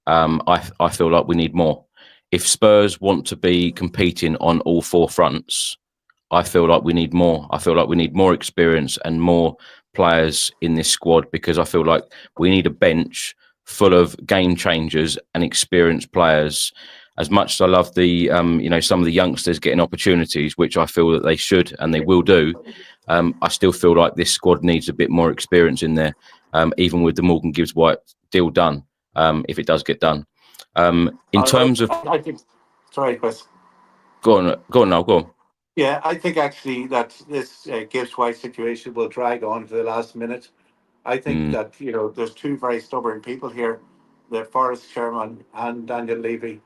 I feel like we need more. If Spurs want to be competing on all four fronts, I feel like we need more. I feel like we need more experience and more players in this squad, because I feel like we need a bench full of game changers and experienced players. As much as I love the, some of the youngsters getting opportunities, which I feel that they should and they will do, I still feel like this squad needs a bit more experience in there, even with the Morgan Gibbs White deal done, if it does get done. In terms of, I think. Sorry, Chris. go on now, go on. Yeah, I think actually that this Gibbs White situation will drag on to the last minute. I think Mm, that there's two very stubborn people here, the Forest chairman and Daniel Levy,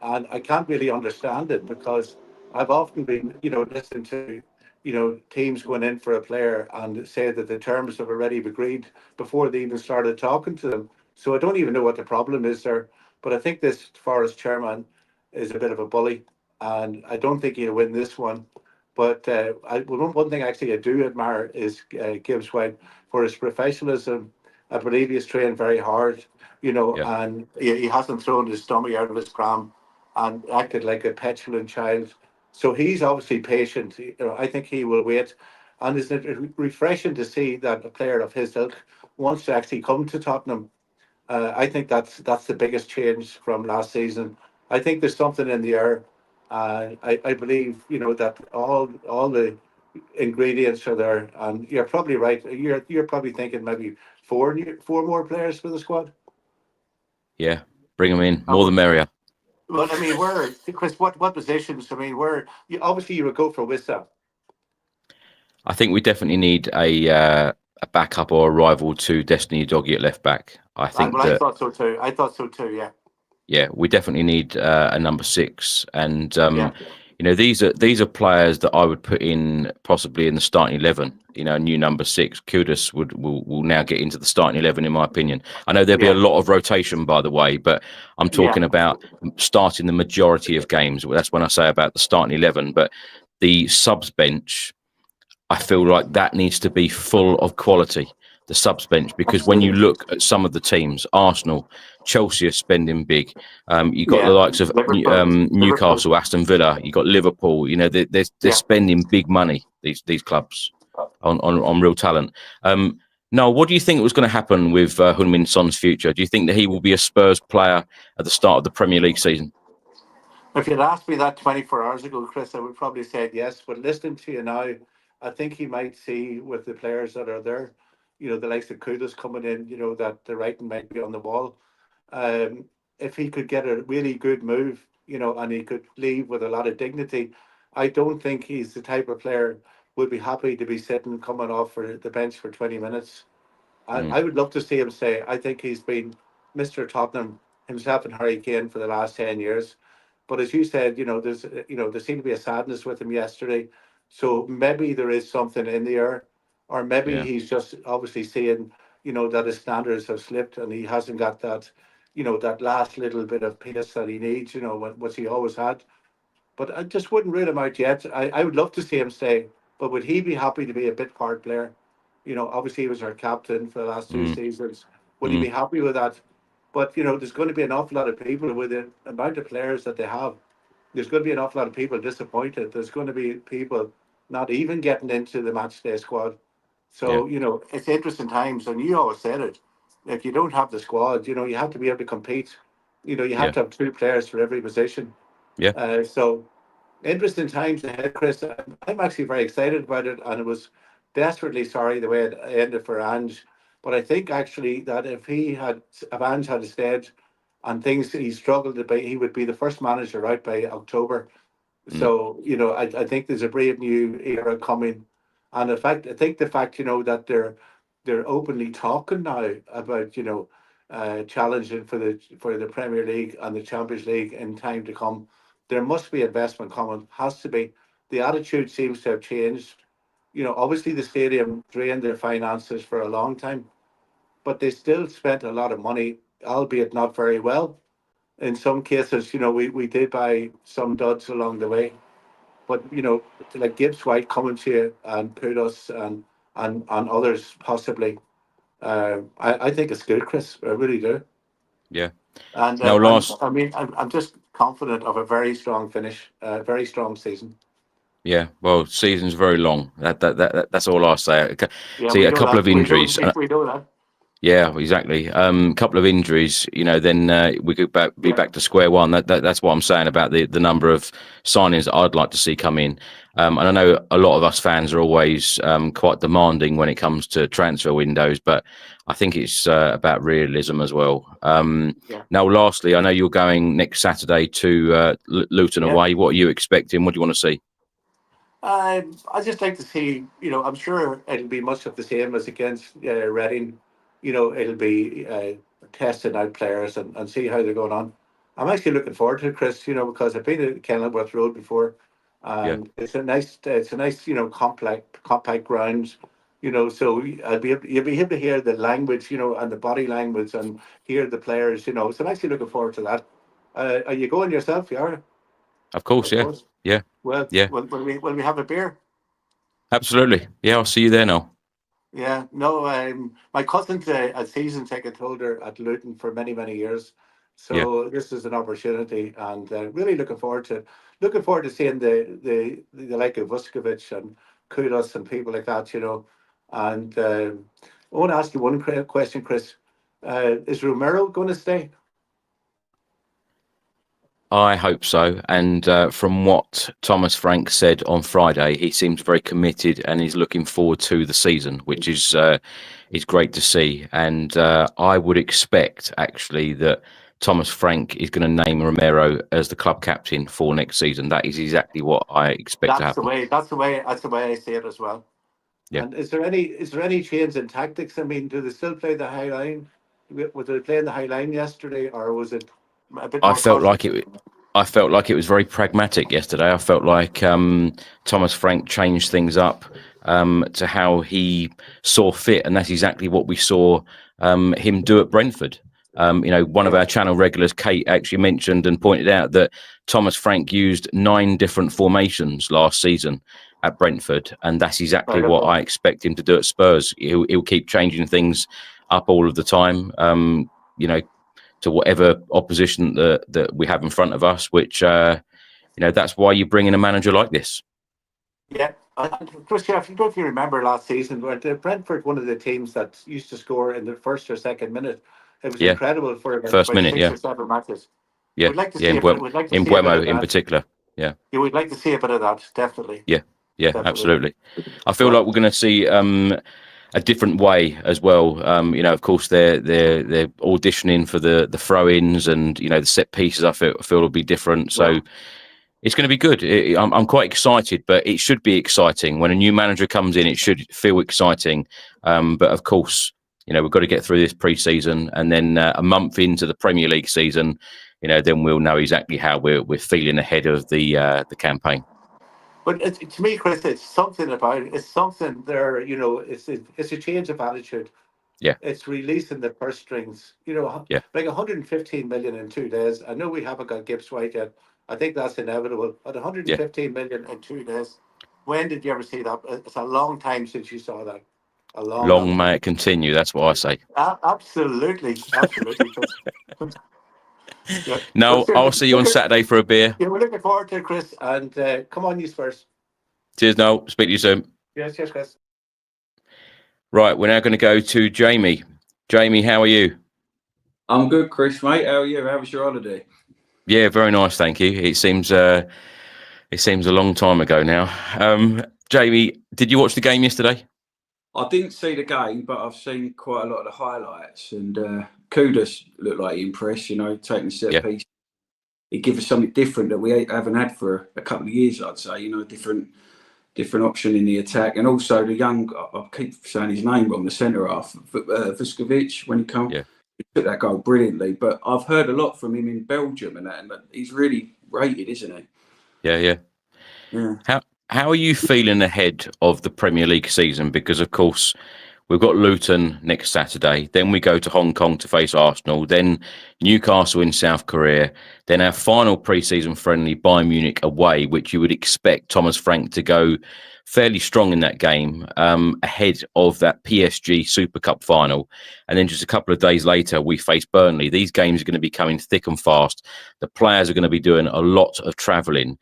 and I can't really understand it because I've often been, listening to, teams going in for a player and say that the terms have already been agreed before they even started talking to them. So I don't even know what the problem is there. But I think this Forest chairman is a bit of a bully, and I don't think he'll win this one. But one thing actually I do admire is Gibbs White for his professionalism. I believe he's trained very hard, yeah, and he hasn't thrown his stomach out of his pram and acted like a petulant child. So he's obviously patient. I think he will wait. And isn't it refreshing to see that a player of his ilk wants to actually come to Tottenham? I think that's the biggest change from last season. I think there's something in the air. I believe that all the ingredients are there, and you're probably right. You're probably thinking maybe four more players for the squad. yeah. Bring them in, more the Um, merrier. Well, I mean, where, Chris? What positions? I mean, where obviously you would go for Wissa. I think we definitely need a backup or a rival to Destiny Doggy at left back. I think I that, thought so too. I thought so too. Yeah, yeah, we definitely need a number six, and yeah, these are players that I would put in possibly in the starting 11. A new number six. Kudus will now get into the starting 11, in my opinion. I know there'll be a yeah, lot of rotation, by the way, but I'm yeah, talking about starting the majority of games. Well, that's when I say about the starting 11, but the subs bench, I feel like that needs to be full of quality, the subs bench, because when you look at some of the teams, Arsenal, Chelsea are spending big. You've got the yeah. likes of Liverpool. Newcastle, Aston Villa. You've got Liverpool. They're Yeah. spending big money. These clubs on real talent. Noel, what do you think was going to happen with Heung-min Son's future? Do you think that he will be a Spurs player at the start of the Premier League season? If you'd asked me that 24 hours ago, Chris, I would probably say yes. But listening to you now, I think he might see with the players that are there, the likes of Kudus coming in, that the writing might be on the wall. Um, if he could get a really good move, and he could leave with a lot of dignity, I don't think he's the type of player would be happy to be sitting coming off for the bench for 20 minutes. Mm, I would love to see him say, I think he's been Mr. Tottenham himself and Harry Kane for the last 10 years. But as you said, there seemed to be a sadness with him yesterday. So maybe there is something in the air, or maybe yeah, he's just obviously seeing, that his standards have slipped and he hasn't got that, that last little bit of pace that he needs, what he always had. But I just wouldn't rule him out yet. I would love to see him stay, but would he be happy to be a bit part player? Obviously he was our captain for the last two mm, seasons. Would he be mm, happy with that? But there's going to be an awful lot of people with the amount of players that they have. There's going to be an awful lot of people disappointed. There's going to be people not even getting into the match day squad. yeah, So it's interesting times, and you always said it. If you don't have the squad, you have to be able to compete. You have yeah, to have two players for every position. yeah. So interesting times ahead, Chris. I'm actually very excited about it, and it was desperately sorry the way it ended for Ange. But I think actually that if Ange had stayed and things he struggled a bit, he would be the first manager out by October. Mm, So I think there's a brave new era coming, and in fact, I think the fact that they're openly talking now about challenging for the Premier League and the Champions League in time to come. There must be investment coming. Has to be. The attitude seems to have changed. Obviously the stadium drained their finances for a long time, but they still spent a lot of money, albeit not very well. In some cases, we did buy some duds along the way, but like Gibbs White coming to you and Kudos and others possibly. I think it's good, Chris. I really do. Yeah. And Now, I'm just confident of a very strong finish, a very strong season. yeah, well, season's very long. That's all I'll say. Yeah, See, we a know couple that. of injuries. We know that. Yeah, exactly. A couple of injuries, then we could be back to square one. That's what I'm saying about the number of signings that I'd like to see come in. And I know a lot of us fans are always quite demanding when it comes to transfer windows, but I think it's about realism as well. Now, lastly, I know you're going next Saturday to Luton away. What are you expecting? What do you want to see? I just like to see, I'm sure it'll be much of the same as against Reading. It'll be testing out players and see how they're going on. I'm actually looking forward to it, Chris, because I've been to Kenilworth Road before, and it's a nice, compact ground, so you'll be able to hear the language, and the body language and hear the players, so I'm actually looking forward to that. Are you going yourself? Yeah. Of course, Of yeah. course. Yeah. Well, Yeah. Will we have a beer? Absolutely. Yeah, I'll see you there now. Yeah, no, my cousin's a season ticket holder at Luton for many, many years. So this is an opportunity, and really looking forward to seeing the like of Vuskovic and Kudos and people like that, And I want to ask you one question, Chris. Is Romero going to stay? I hope so. And from what Thomas Frank said on Friday, he seems very committed and he's looking forward to the season, which is great to see. And I would expect actually that Thomas Frank is going to name Romero as the club captain for next season. That is exactly what I expect to happen. That's the way I see it as well. Yeah. And is there any change in tactics? I mean, do they still play the high line? Was they playing the high line yesterday, or was it a bit more I felt cautious? like it was very pragmatic yesterday. I felt like Thomas Frank changed things up to how he saw fit, and that's exactly what we saw him do at Brentford. One of our channel regulars, Kate, actually mentioned and pointed out that Thomas Frank used 9 different formations last season at Brentford, and that's exactly what I expect him to do at Spurs. He'll keep changing things up all of the time. To whatever opposition that we have in front of us, which that's why you bring in a manager like this. Yeah, Chris, I don't know if you remember last season, where Brentford, one of the teams that used to score in the first or second minute. It was incredible for about first minute, 6 or 7 matches. Yeah, we'd like to see in Buemo in particular. Yeah, we'd like to see a bit of that, definitely. Yeah, definitely. Absolutely. I feel Yeah. like we're going to see a different way as well. Of course, they're auditioning for the throw-ins and the set pieces. I feel will be different. So it's going to be good. I'm quite excited, but it should be exciting when a new manager comes in. It should feel exciting. But of course, we've got to get through this pre-season, and then a month into the Premier League season, then we'll know exactly how we're feeling ahead of the campaign. But to me, Chris, it's something there. It's a change of attitude. Yeah, it's releasing the purse strings. Like 115 million in 2 days. I know we haven't got Gibbs White yet. I think that's inevitable. But 115 million in 2 days. When did you ever see that? It's a long time since you saw that. A long may it continue. That's what I say. Absolutely. Yeah. No, I'll see you on Saturday for a beer. Yeah, we're looking forward to it, Chris. And come on, you Spurs. Cheers, Noel. Speak to you soon. Yes, Chris. Right, we're now going to go to Jamie. Jamie, how are you? I'm good, Chris, mate. How are you? How was your holiday? Yeah, very nice, thank you. It seems a long time ago now. Jamie, did you watch the game yesterday? I didn't see the game, but I've seen quite a lot of the highlights. And Kudos looked like he impressed, taking the set piece. He gave us something different that we haven't had for a couple of years, I'd say. Different option in the attack, and also the young, I keep saying his name wrong, the centre half, Vuskovic, when he came, he took that goal brilliantly. But I've heard a lot from him in Belgium and he's really rated, isn't he? Yeah. How are you feeling ahead of the Premier League season? Because of course We've got Luton next Saturday. Then we go to Hong Kong to face Arsenal. Then Newcastle in South Korea. Then our final pre-season friendly, Bayern Munich away, which you would expect Thomas Frank to go fairly strong in that game, ahead of that PSG Super Cup final. And then just a couple of days later, we face Burnley. These games are going to be coming thick and fast. The players are going to be doing a lot of travelling.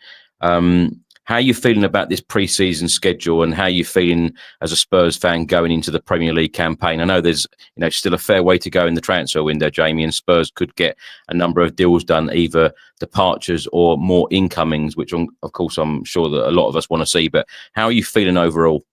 How are you feeling about this pre-season schedule, and how are you feeling as a Spurs fan going into the Premier League campaign? I know there's still a fair way to go in the transfer window, Jamie, and Spurs could get a number of deals done, either departures or more incomings, which of course I'm sure that a lot of us want to see. But how are you feeling overall?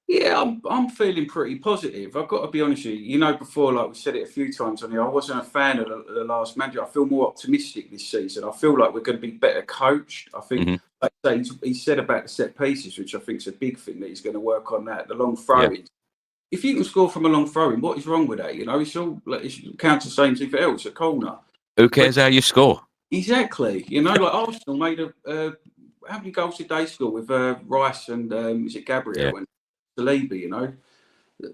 Yeah, I'm feeling pretty positive. I've got to be honest with you. You know, before, like we said it a few times on here, I wasn't a fan of the last manager. I feel more optimistic this season. I feel like we're going to be better coached. I think, like I say, he said about the set pieces, which I think is a big thing, that he's going to work on that. The long throw-ins. Yeah. If you can score from a long throw-in, what is wrong with that? You know, it's all like, it counts the same thing for else, a corner. Who cares how you score? Exactly. You know, like Arsenal made how many goals did they score with Rice and is it Gabriel? Yeah. And Saliba, you know,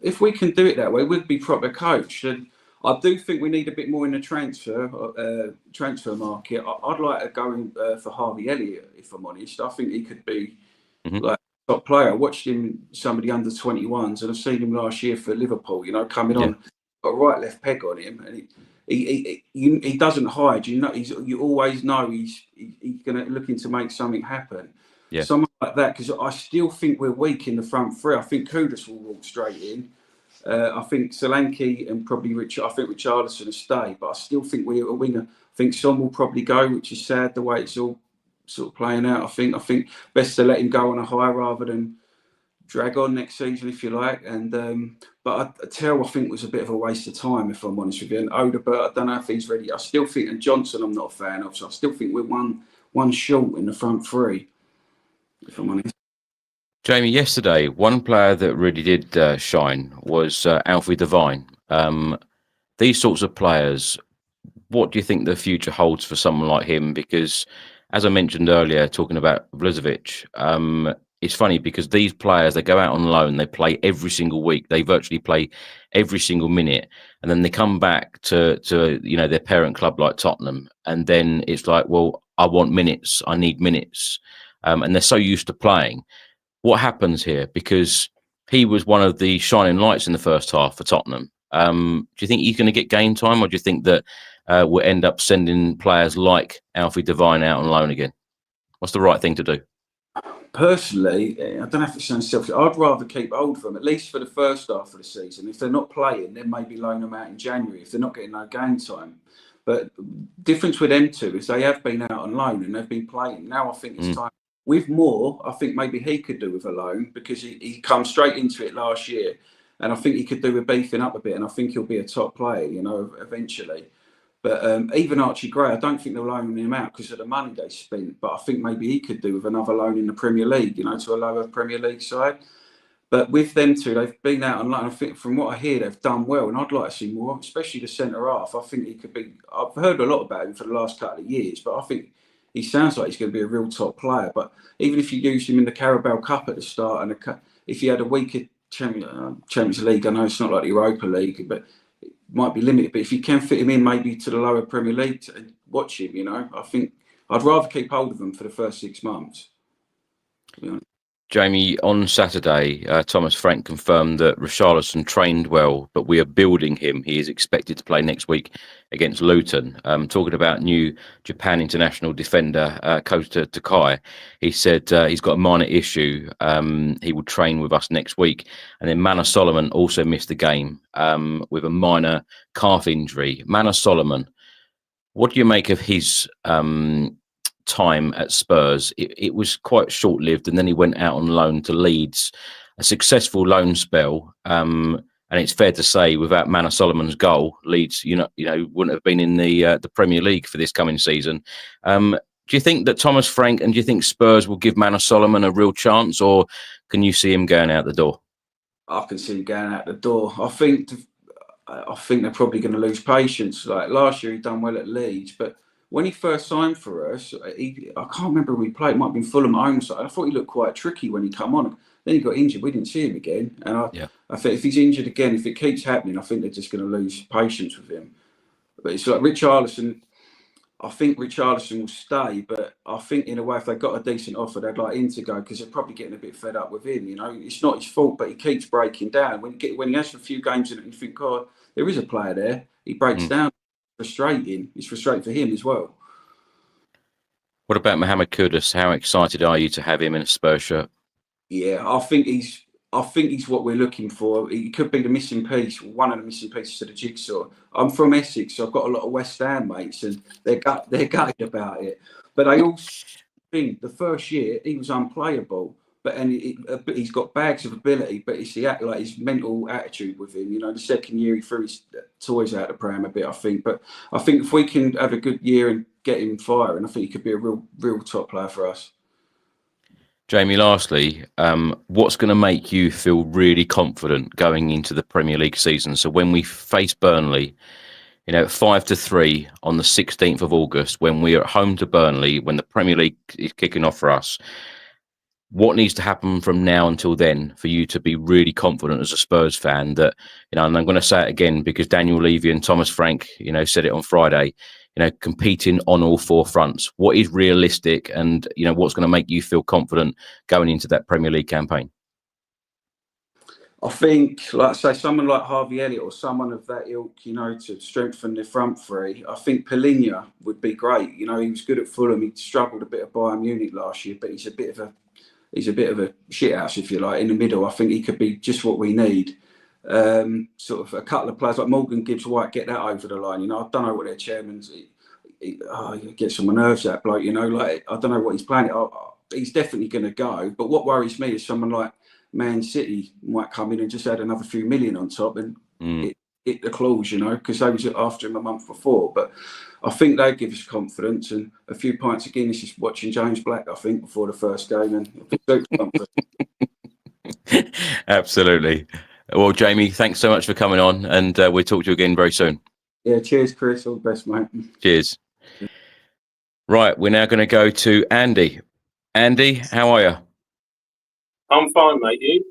if we can do it that way, we'd be proper coached. And I do think we need a bit more in the transfer market. I'd like to go in for Harvey Elliott, if I'm honest. I think he could be like a top player. I watched him, some of the under 21s, and I've seen him last year for Liverpool. You know, coming on, got a right left peg on him, and he doesn't hide. You know, you always know he's going to looking to make something happen. Yeah. Something like that, because I still think we're weak in the front three. I think Kudus will walk straight in. I think Solanke and probably Richarlison will stay, but I still think we're a winger. I think Son will probably go, which is sad the way it's all sort of playing out. I think best to let him go on a high rather than drag on next season, if you like. And but I think was a bit of a waste of time, if I'm honest with you. And Odegaard, I don't know if he's ready. I still think, and Johnson, I'm not a fan of. So I still think we're one short in the front three, if I'm honest. Jamie, yesterday, one player that really did shine was Alfie Devine. These sorts of players, what do you think the future holds for someone like him? Because, as I mentioned earlier, talking about Vlozovic, it's funny because these players, they go out on loan, they play every single week, they virtually play every single minute, and then they come back to their parent club like Tottenham, and then it's like, well, I want minutes, I need minutes, and they're so used to playing. What happens here? Because he was one of the shining lights in the first half for Tottenham. Do you think he's going to get game time, or do you think that we'll end up sending players like Alfie Devine out on loan again? What's the right thing to do? Personally, I don't know if it sounds selfish. I'd rather keep hold of them, at least for the first half of the season. If they're not playing, then maybe loan them out in January if they're not getting no game time. But difference with them two is they have been out on loan and they've been playing. Now I think it's time. With Moore, I think maybe he could do with a loan because he come straight into it last year. And I think he could do with beefing up a bit. And I think he'll be a top player, eventually. But even Archie Gray, I don't think they'll loan him out because of the money they spent. But I think maybe he could do with another loan in the Premier League, to a lower Premier League side. But with them two, they've been out on loan. I think from what I hear, they've done well. And I'd like to see more, especially the centre-half. I think he could be... I've heard a lot about him for the last couple of years, but I think... he sounds like he's going to be a real top player, but even if you use him in the Carabao Cup at the start, and if he had a weaker Champions League, I know it's not like the Europa League, but it might be limited. But if you can fit him in maybe to the lower Premier League, to watch him, I think I'd rather keep hold of him for the first 6 months. Jamie, on Saturday, Thomas Frank confirmed that Richarlison trained well, but we are building him. He is expected to play next week against Luton. Talking about new Japan international defender Kota Takai, he said he's got a minor issue. He will train with us next week. And then Manor Solomon also missed the game with a minor calf injury. Manor Solomon, what do you make of his time at Spurs? It was quite short-lived, and then he went out on loan to Leeds, a successful loan spell, and it's fair to say without Manor Solomon's goal, Leeds wouldn't have been in the Premier League for this coming season. Do you think that Thomas Frank, and do you think Spurs will give Manor Solomon a real chance, or can you see him going out the door? I can see him going out the door. I think they're probably going to lose patience. Like last year he done well at Leeds, but when he first signed for us, I can't remember who we played. It might have been Fulham home side. I thought he looked quite tricky when he come on. Then he got injured. We didn't see him again. And I think if he's injured again, if it keeps happening, I think they're just going to lose patience with him. But it's like Richarlison. I think Richarlison will stay, but I think in a way, if they got a decent offer, they'd like him to go because they're probably getting a bit fed up with him. You know, it's not his fault, but he keeps breaking down. When he has a few games in it, and you think, God, there is a player there. He breaks down. Frustrating. It's frustrating for him as well. What about Mohamed Kudus? How excited are you to have him in a Spurs shirt? Yeah, I think he's what we're looking for. He could be the missing piece, one of the missing pieces to the jigsaw. I'm from Essex, so I've got a lot of West Ham mates, and they're gutted about it. But I also think the first year he was unplayable. But he's got bags of ability, but it's his mental attitude with him. You know, the second year he threw his toys out the pram a bit, I think. But I think if we can have a good year and get him firing, I think he could be a real top player for us. Jamie, lastly, what's going to make you feel really confident going into the Premier League season? So when we face Burnley, 5-3 on the 16th of August, when we're at home to Burnley, when the Premier League is kicking off for us, what needs to happen from now until then for you to be really confident as a Spurs fan that, and I'm going to say it again because Daniel Levy and Thomas Frank, said it on Friday, competing on all four fronts. What is realistic and, what's going to make you feel confident going into that Premier League campaign? I think, like I say, someone like Harvey Elliott or someone of that ilk, to strengthen the front three. I think Palhinha would be great. He was good at Fulham. He struggled a bit at Bayern Munich last year, but he's a bit of a shithouse, if you like, in the middle. I think he could be just what we need. Sort of a couple of players like Morgan Gibbs-White, get that over the line. I don't know what their chairman's. He gets on my nerves, that bloke. I don't know what he's planning. He's definitely going to go. But what worries me is someone like Man City might come in and just add another few million on top and hit the claws, because they was after him a month before. But I think they give us confidence and a few pints of Guinness just watching James Black, I think, before the first game. And Absolutely. Well, Jamie, thanks so much for coming on, and we'll talk to you again very soon. Yeah, cheers, Chris. All the best, mate. Cheers. Right, we're now going to go to Andy. Andy, how are you? I'm fine, mate. You?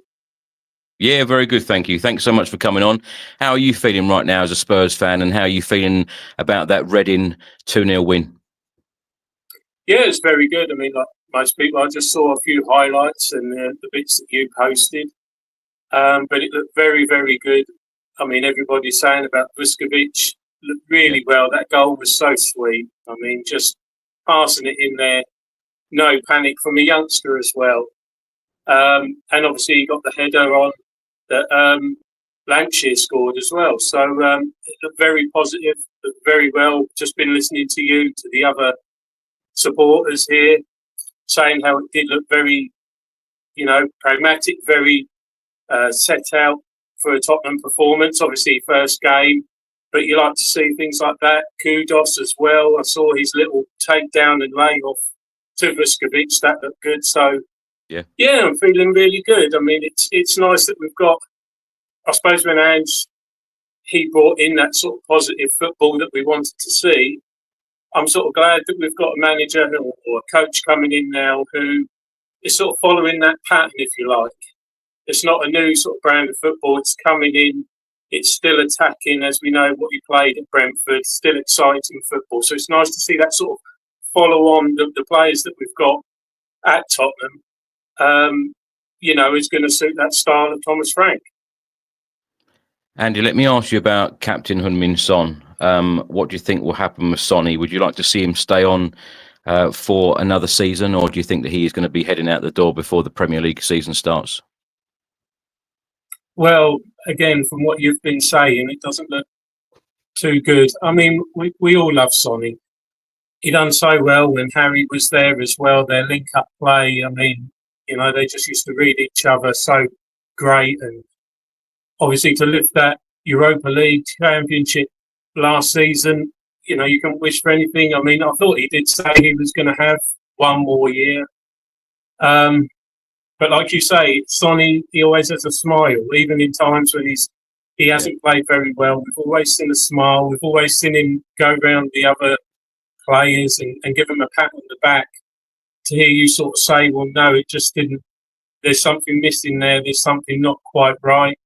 Yeah, very good, thank you. Thanks so much for coming on. How are you feeling right now as a Spurs fan, and how are you feeling about that Reading 2-0 win? Yeah, it's very good. I mean, like most people, I just saw a few highlights and the bits that you posted. But it looked very, very good. I mean, everybody's saying about Vuskovic looked really well. That goal was so sweet. I mean, just passing it in there, no panic from a youngster as well. And obviously, he got the header on that Lancashire scored as well. So it looked very positive, looked very well. Just been listening to you, to the other supporters here, saying how it did look very, pragmatic, very set out for a Tottenham performance. Obviously, first game, but you like to see things like that. Kudos as well. I saw his little takedown and layoff to Vuskovic. That looked good. So, yeah, I'm feeling really good. I mean, it's nice that we've got, I suppose when Ange, he brought in that sort of positive football that we wanted to see. I'm sort of glad that we've got a manager or a coach coming in now who is sort of following that pattern, if you like. It's not a new sort of brand of football. It's coming in. It's still attacking, as we know what he played at Brentford. Still exciting football. So it's nice to see that sort of follow on the players that we've got at Tottenham. Is going to suit that style of Thomas Frank. Andy, let me ask you about Captain Heung-min Son. What do you think will happen with Sonny? Would you like to see him stay on for another season, or do you think that he is going to be heading out the door before the Premier League season starts? Well, again, from what you've been saying, it doesn't look too good. I mean, we all love Sonny. He done so well when Harry was there as well. Their link-up play, I mean, they just used to read each other so great. And obviously to lift that Europa League Championship last season, you can wish for anything. I mean, I thought he did say he was going to have one more year. But like you say, Sonny, he always has a smile, even in times when he hasn't played very well. We've always seen a smile. We've always seen him go around the other players and give them a pat on the back. To hear you sort of say, well, no, it just didn't there's something missing there. There's something not quite right.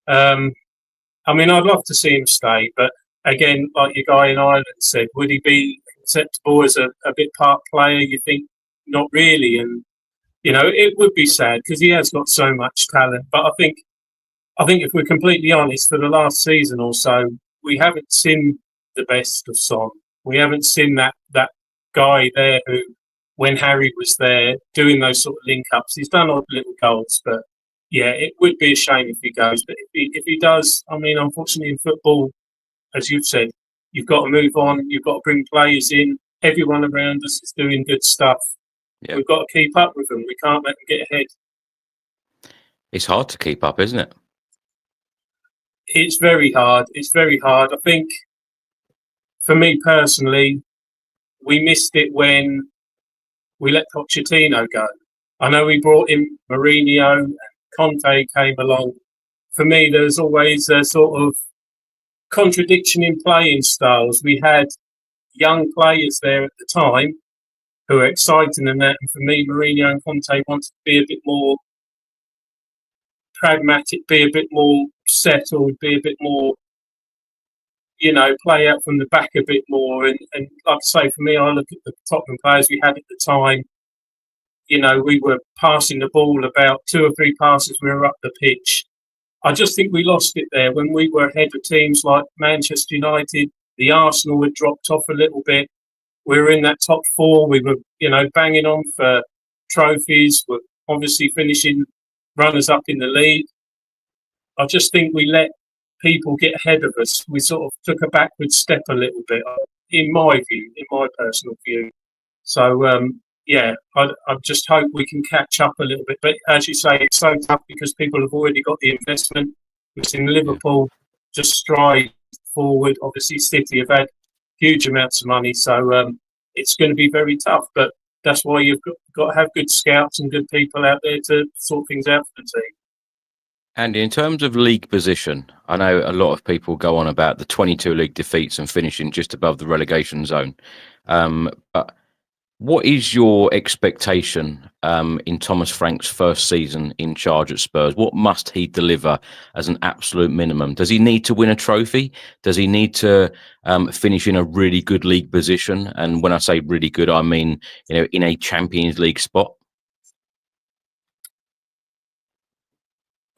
I mean, I'd love to see him stay, but again, like your guy in Ireland said, would he be acceptable as a bit part player? You think not really, and you know it would be sad because he has got so much talent. But I think if we're completely honest, for the last season or so, we haven't seen the best of Son. We haven't seen that guy there who, when Harry was there, doing those sort of link-ups, he's done odd little goals, but yeah, it would be a shame if he goes. But if he does, I mean, unfortunately in football, as you've said, you've got to move on. You've got to bring players in. Everyone around us is doing good stuff. Yeah. We've got to keep up with them. We can't let them get ahead. It's hard to keep up, isn't it? It's very hard. It's very hard. I think, for me personally, we missed it when we let Pochettino go. I know we brought in Mourinho and Conte came along. For me, there's always a sort of contradiction in playing styles. We had young players there at the time who were exciting and that. And for me, Mourinho and Conte wanted to be a bit more pragmatic, be a bit more settled, be a bit more, you know, play out from the back a bit more. And like I say, for me, I look at the Tottenham players we had at the time. You know, we were passing the ball about 2 or 3 passes, we were up the pitch. I just think we lost it there when we were ahead of teams like Manchester United. The Arsenal had dropped off a little bit. We were in that top 4. We were, you know, banging on for trophies. We're obviously finishing runners up in the league. I just think we let people get ahead of us. We sort of took a backward step a little bit, in my view, in my personal view. So, yeah, I just hope we can catch up a little bit. But as you say, it's so tough because people have already got the investment. We've seen Liverpool just stride forward. Obviously, City have had huge amounts of money. So it's going to be very tough. But that's why you've got to have good scouts and good people out there to sort things out for the team. And in terms of league position, I know a lot of people go on about the 22 league defeats and finishing just above the relegation zone. But what is your expectation in Thomas Frank's first season in charge at Spurs? What must he deliver as an absolute minimum? Does he need to win a trophy? Does he need to finish in a really good league position? And when I say really good, I mean, you know, in a Champions League spot.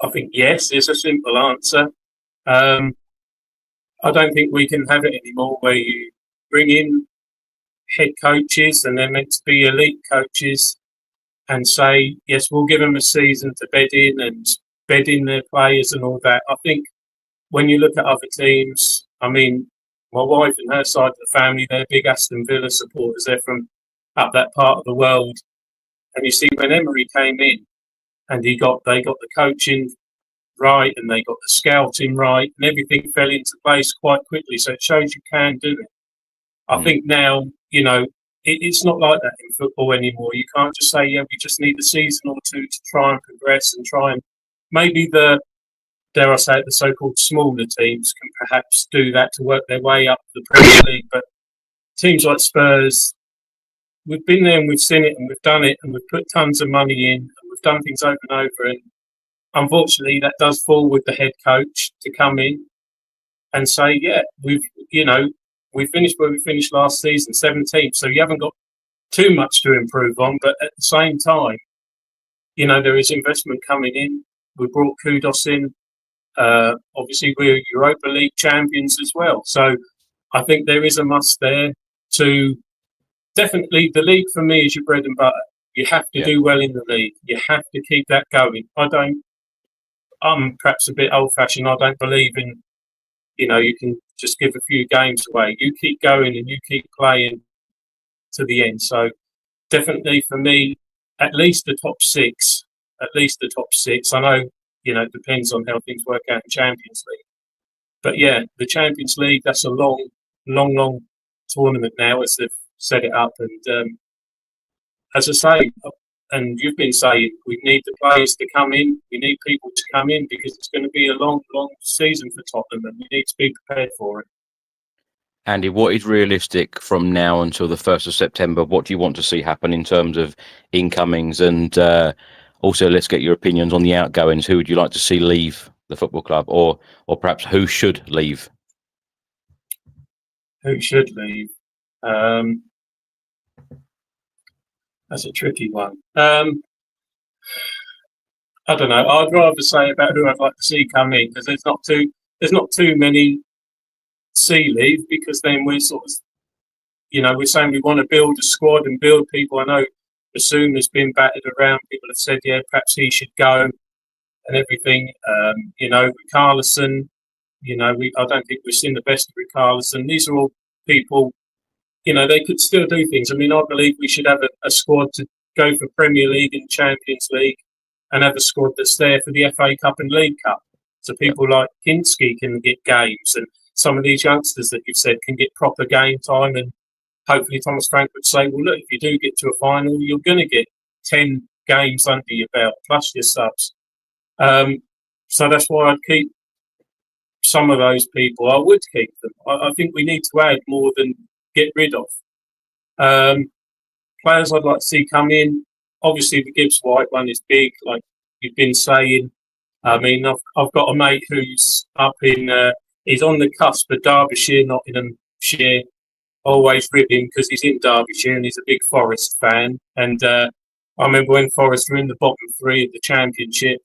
I think yes is a simple answer. I don't think we can have it anymore where you bring in head coaches and they're meant to be elite coaches and say, yes, we'll give them a season to bed in their players and all that. I think when you look at other teams, I mean, my wife and her side of the family, they're big Aston Villa supporters. They're from up that part of the world. And you see when Emery came in and they got the coaching right and they got the scouting right and everything fell into place quite quickly. So it shows you can do it. I think now, you know, it's not like that in football anymore. You can't just say, yeah, we just need a season or two to try and progress and try and maybe dare I say it, the so-called smaller teams can perhaps do that to work their way up the Premier League. But teams like Spurs, we've been there and we've seen it and we've done it and we've put tons of money in and we've done things over and over. And unfortunately, that does fall with the head coach to come in and say, yeah, we finished where we finished last season, 17th. So you haven't got too much to improve on. But at the same time, you know, there is investment coming in. We brought Kudos in. Obviously, we're Europa League champions as well. So I think there is a must there to definitely the league for me is your bread and butter. You have to do well in the league. You have to keep that going. I'm perhaps a bit old fashioned. I don't believe in, you know, you can just give a few games away. You keep going and you keep playing to the end. So definitely for me, at least the top six. I know, you know, it depends on how things work out in Champions League. But yeah, the Champions League, that's a long tournament now as they've set it up. And as I say, and you've been saying, we need the players to come in. We need people to come in because it's going to be a long season for Tottenham and we need to be prepared for it. Andy, what is realistic from now until the 1st of September? What do you want to see happen in terms of incomings? And Also, let's get your opinions on the outgoings. Who would you like to see leave the football club, or perhaps who should leave? Who should leave? That's a tricky one. I don't know. I'd rather say about who I'd like to see come in, because there's not too many see leave, because then we're sort of, we're saying we want to build a squad and build people. I know Basuma's been battered around. People have said, yeah, perhaps he should go and everything. Carlson, I don't think we've seen the best of Carlson. These are all people, they could still do things. I mean, I believe we should have a squad to go for Premier League and Champions League, and have a squad that's there for the FA Cup and League Cup. So people like Kinski can get games, and some of these youngsters that you've said can get proper game time. And hopefully Thomas Frank would say, well, look, if you do get to a final, you're going to get 10 games under your belt, plus your subs. So that's why I'd keep some of those people. I would keep them. I think we need to add more than get rid of. Players I'd like to see come in. Obviously, the Gibbs White one is big, like you've been saying. I mean, I've got a mate who's up in, he's on the cusp of Derbyshire, Nottinghamshire. Always rib him because he's in Derbyshire and he's a big Forest fan. And I remember when Forest were in the bottom three of the Championship,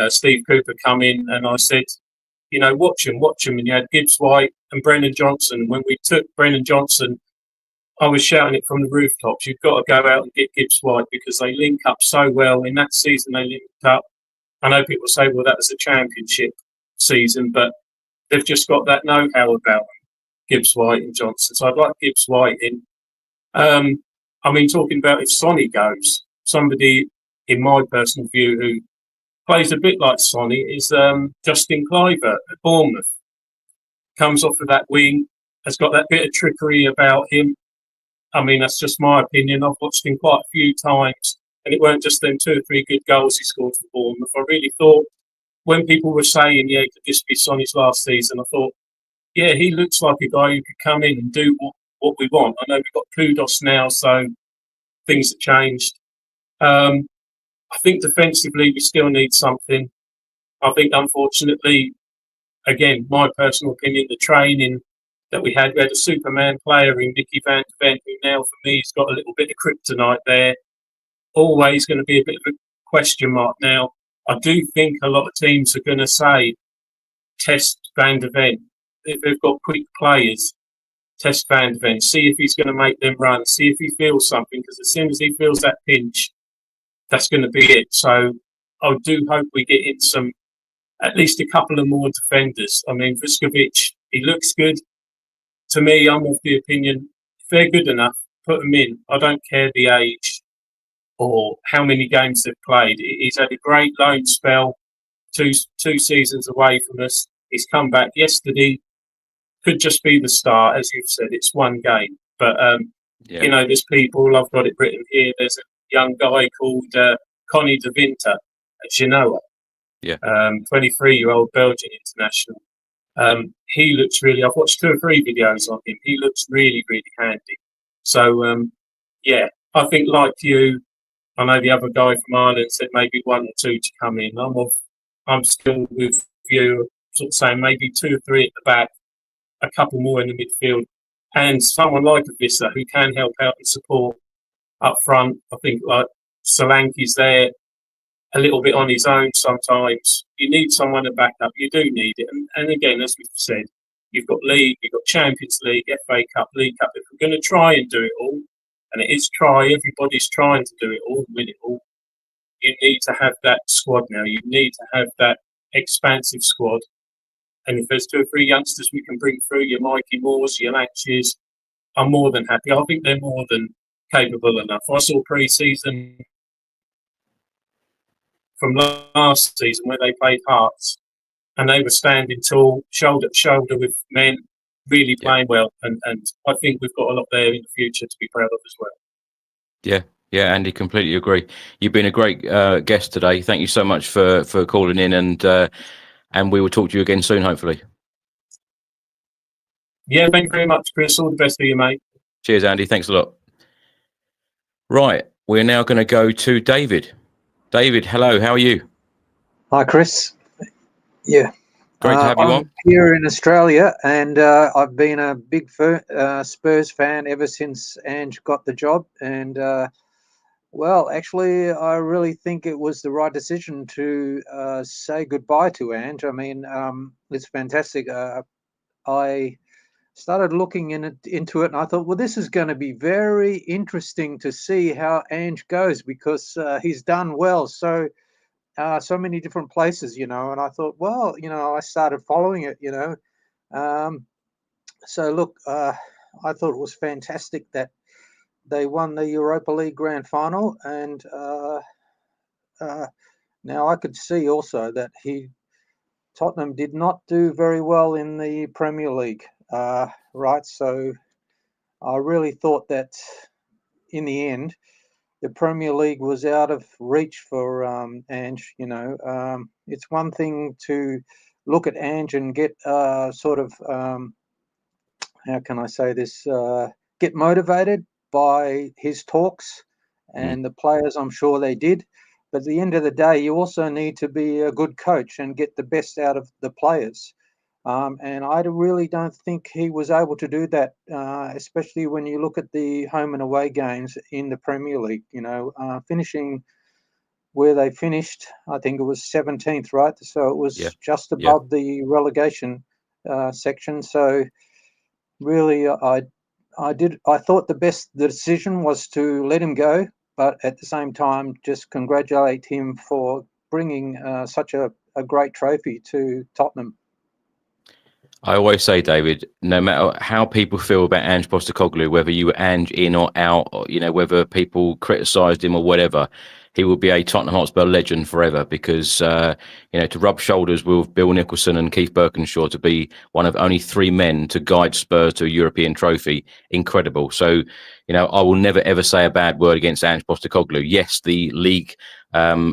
Steve Cooper come in and I said, watch him. And you had Gibbs White and Brennan Johnson. When we took Brennan Johnson, I was shouting it from the rooftops, you've got to go out and get Gibbs White, because they link up so well. In that season, they linked up. I know people say, well, that was a Championship season, but they've just got that know-how about them, Gibbs White and Johnson. So I'd like Gibbs White in. Talking about if Sonny goes, somebody, in my personal view, who plays a bit like Sonny is Justin Cliver at Bournemouth. Comes off of that wing, has got that bit of trickery about him. I mean, that's just my opinion. I've watched him quite a few times, and it weren't just them 2 or 3 good goals he scored for Bournemouth. I really thought, when people were saying, yeah, could this be Sonny's last season, I thought, yeah, he looks like a guy who could come in and do what we want. I know we've got Kudos now, so things have changed. I think defensively we still need something. I think, unfortunately, again, my personal opinion, the training that we had a Superman player in Nicky van de Ven, who now for me has got a little bit of kryptonite there. Always going to be a bit of a question mark now. I do think a lot of teams are going to say, test Van de Ven. If they've got quick players, test Van de Ven. See if he's going to make them run. See if he feels something, because as soon as he feels that pinch, that's going to be it. So I do hope we get in at least a couple of more defenders. I mean, Vuskovic, he looks good. To me, I'm of the opinion, if they're good enough, put them in. I don't care the age or how many games they've played. He's had a great loan spell, two seasons away from us. He's come back yesterday. Could just be the start, as you've said. It's one game. But, there's people, I've got it written here, there's a young guy called Connie de Winter at Genoa. Yeah. 23-year-old Belgian international. He looks really, I've watched 2 or 3 videos on him. He looks really, really handy. So, I think like you, I know the other guy from Ireland said maybe 1 or 2 to come in. I'm still with you, sort of saying maybe 2 or 3 at the back, a couple more in the midfield, and someone like a Visser who can help out and support up front. I think like Solanke's there a little bit on his own sometimes. You need someone to back up. You do need it. And again, as we've said, you've got League, you've got Champions League, FA Cup, League Cup. If we're going to try and do it all, and it is everybody's trying to do it all, win it all, you need to have that squad now. You need to have that expansive squad. And if there's 2 or 3 youngsters we can bring through, your Mikey Moores, your Latches, I'm more than happy. I think they're more than capable enough. I saw pre-season from last season where they played Hearts, and they were standing tall, shoulder to shoulder with men, really playing well. And I think we've got a lot there in the future to be proud of as well. Yeah, Andy, completely agree. You've been a great guest today. Thank you so much for calling in, and we will talk to you again soon, hopefully. Yeah, thank you very much, Chris. All the best for you, mate. Cheers, Andy. Thanks a lot. Right, we're now going to go to David. David, hello. How are you? Hi, Chris. Yeah. Great to have you I'm on. here in Australia, and I've been a big Spurs fan ever since Ange got the job. And, well, actually, I really think it was the right decision to say goodbye to Ange. I mean, it's fantastic. I started looking into it, and I thought, well, this is going to be very interesting to see how Ange goes, because he's done well so many different places, and I thought, well, I started following it, so look, I thought it was fantastic that they won the Europa League grand final, and now I could see also that Tottenham did not do very well in the Premier League, right? So I really thought that in the end, the Premier League was out of reach for Ange. It's one thing to look at Ange and get sort of, how can I say this, get motivated by his talks and the players. I'm sure they did. But at the end of the day, you also need to be a good coach and get the best out of the players. And I really don't think he was able to do that, especially when you look at the home and away games in the Premier League, finishing where they finished. I think it was 17th, right? So it was just above the relegation section. So really, I thought the decision was to let him go, but at the same time, just congratulate him for bringing such a great trophy to Tottenham. I always say, David, no matter how people feel about Ange Postecoglou, whether you were Ange in or out, or, whether people criticised him or whatever, he will be a Tottenham Hotspur legend forever, because, to rub shoulders with Bill Nicholson and Keith Birkinshaw, to be one of only 3 men to guide Spurs to a European trophy, incredible. So, I will never, ever say a bad word against Ange Postecoglou. Yes, the league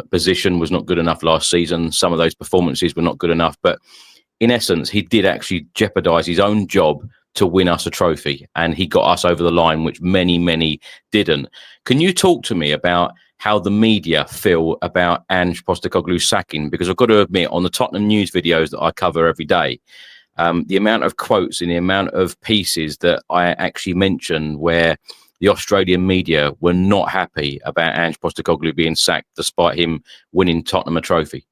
position was not good enough last season. Some of those performances were not good enough, but in essence, he did actually jeopardise his own job to win us a trophy, and he got us over the line, which many, many didn't. Can you talk to me about how the media feel about Ange Postecoglou's sacking? Because I've got to admit, on the Tottenham news videos that I cover every day, the amount of quotes and the amount of pieces that I actually mention where the Australian media were not happy about Ange Postecoglou being sacked despite him winning Tottenham a trophy.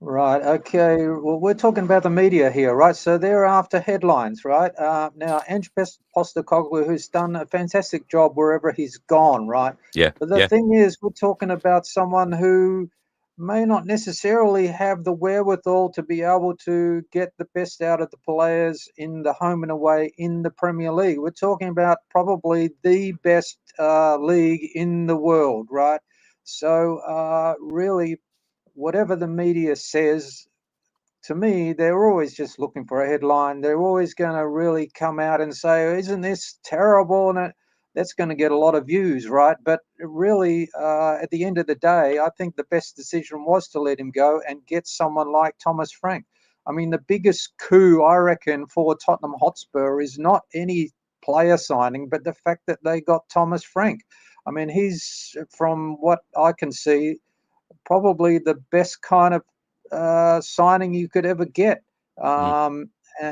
Right. Okay. Well, we're talking about the media here, right? So they're after headlines, right? Now, Ange Postecoglou, who's done a fantastic job wherever he's gone, right? Yeah. But the thing is, we're talking about someone who may not necessarily have the wherewithal to be able to get the best out of the players in the home and away in the Premier League. We're talking about probably the best league in the world, right? So really, whatever the media says, to me, they're always just looking for a headline. They're always going to really come out and say, isn't this terrible? And that's going to get a lot of views, right? But really, at the end of the day, I think the best decision was to let him go and get someone like Thomas Frank. I mean, the biggest coup, I reckon, for Tottenham Hotspur is not any player signing, but the fact that they got Thomas Frank. I mean, he's, from what I can see, probably the best kind of signing you could ever get.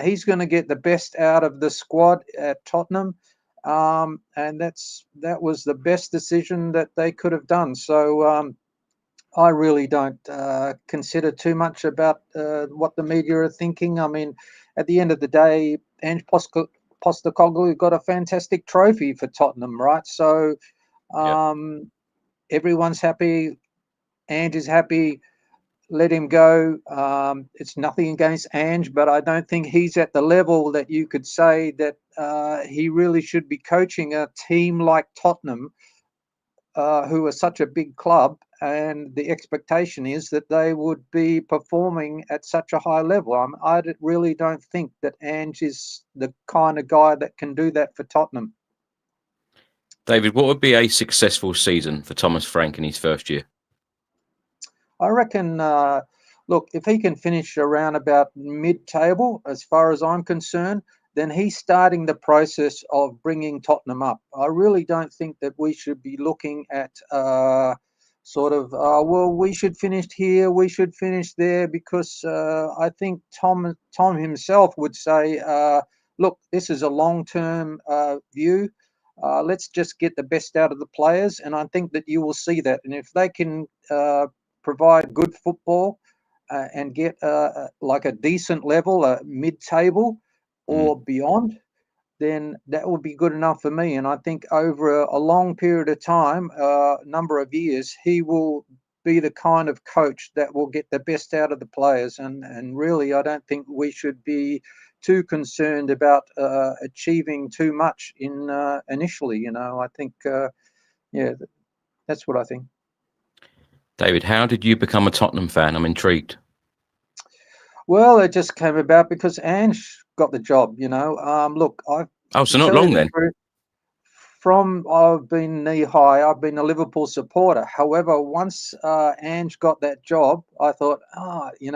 He's going to get the best out of the squad at Tottenham, and that was the best decision that they could have done. So I really don't consider too much about what the media are thinking. I mean, at the end of the day, Ange Postecoglou got a fantastic trophy for Tottenham, right? So everyone's happy. Ange is happy. Let him go. It's nothing against Ange, but I don't think he's at the level that you could say that he really should be coaching a team like Tottenham, who are such a big club, and the expectation is that they would be performing at such a high level. I really don't think that Ange is the kind of guy that can do that for Tottenham. David, what would be a successful season for Thomas Frank in his first year? I reckon, look, if he can finish around about mid-table, as far as I'm concerned, then he's starting the process of bringing Tottenham up. I really don't think that we should be looking at well, we should finish here, we should finish there, because I think Tom himself would say, look, this is a long-term view. Let's just get the best out of the players, and I think that you will see that. And if they can provide good football and get like a decent level, a mid-table or beyond, then that will be good enough for me. And I think over a long period of time, number of years, he will be the kind of coach that will get the best out of the players. And really, I don't think we should be too concerned about achieving too much initially. I think, that's what I think. David, how did you become a Tottenham fan? I'm intrigued. Well, it just came about because Ange got the job. Look, So not long then. From I've been knee high, I've been a Liverpool supporter. However, once Ange got that job, I thought, and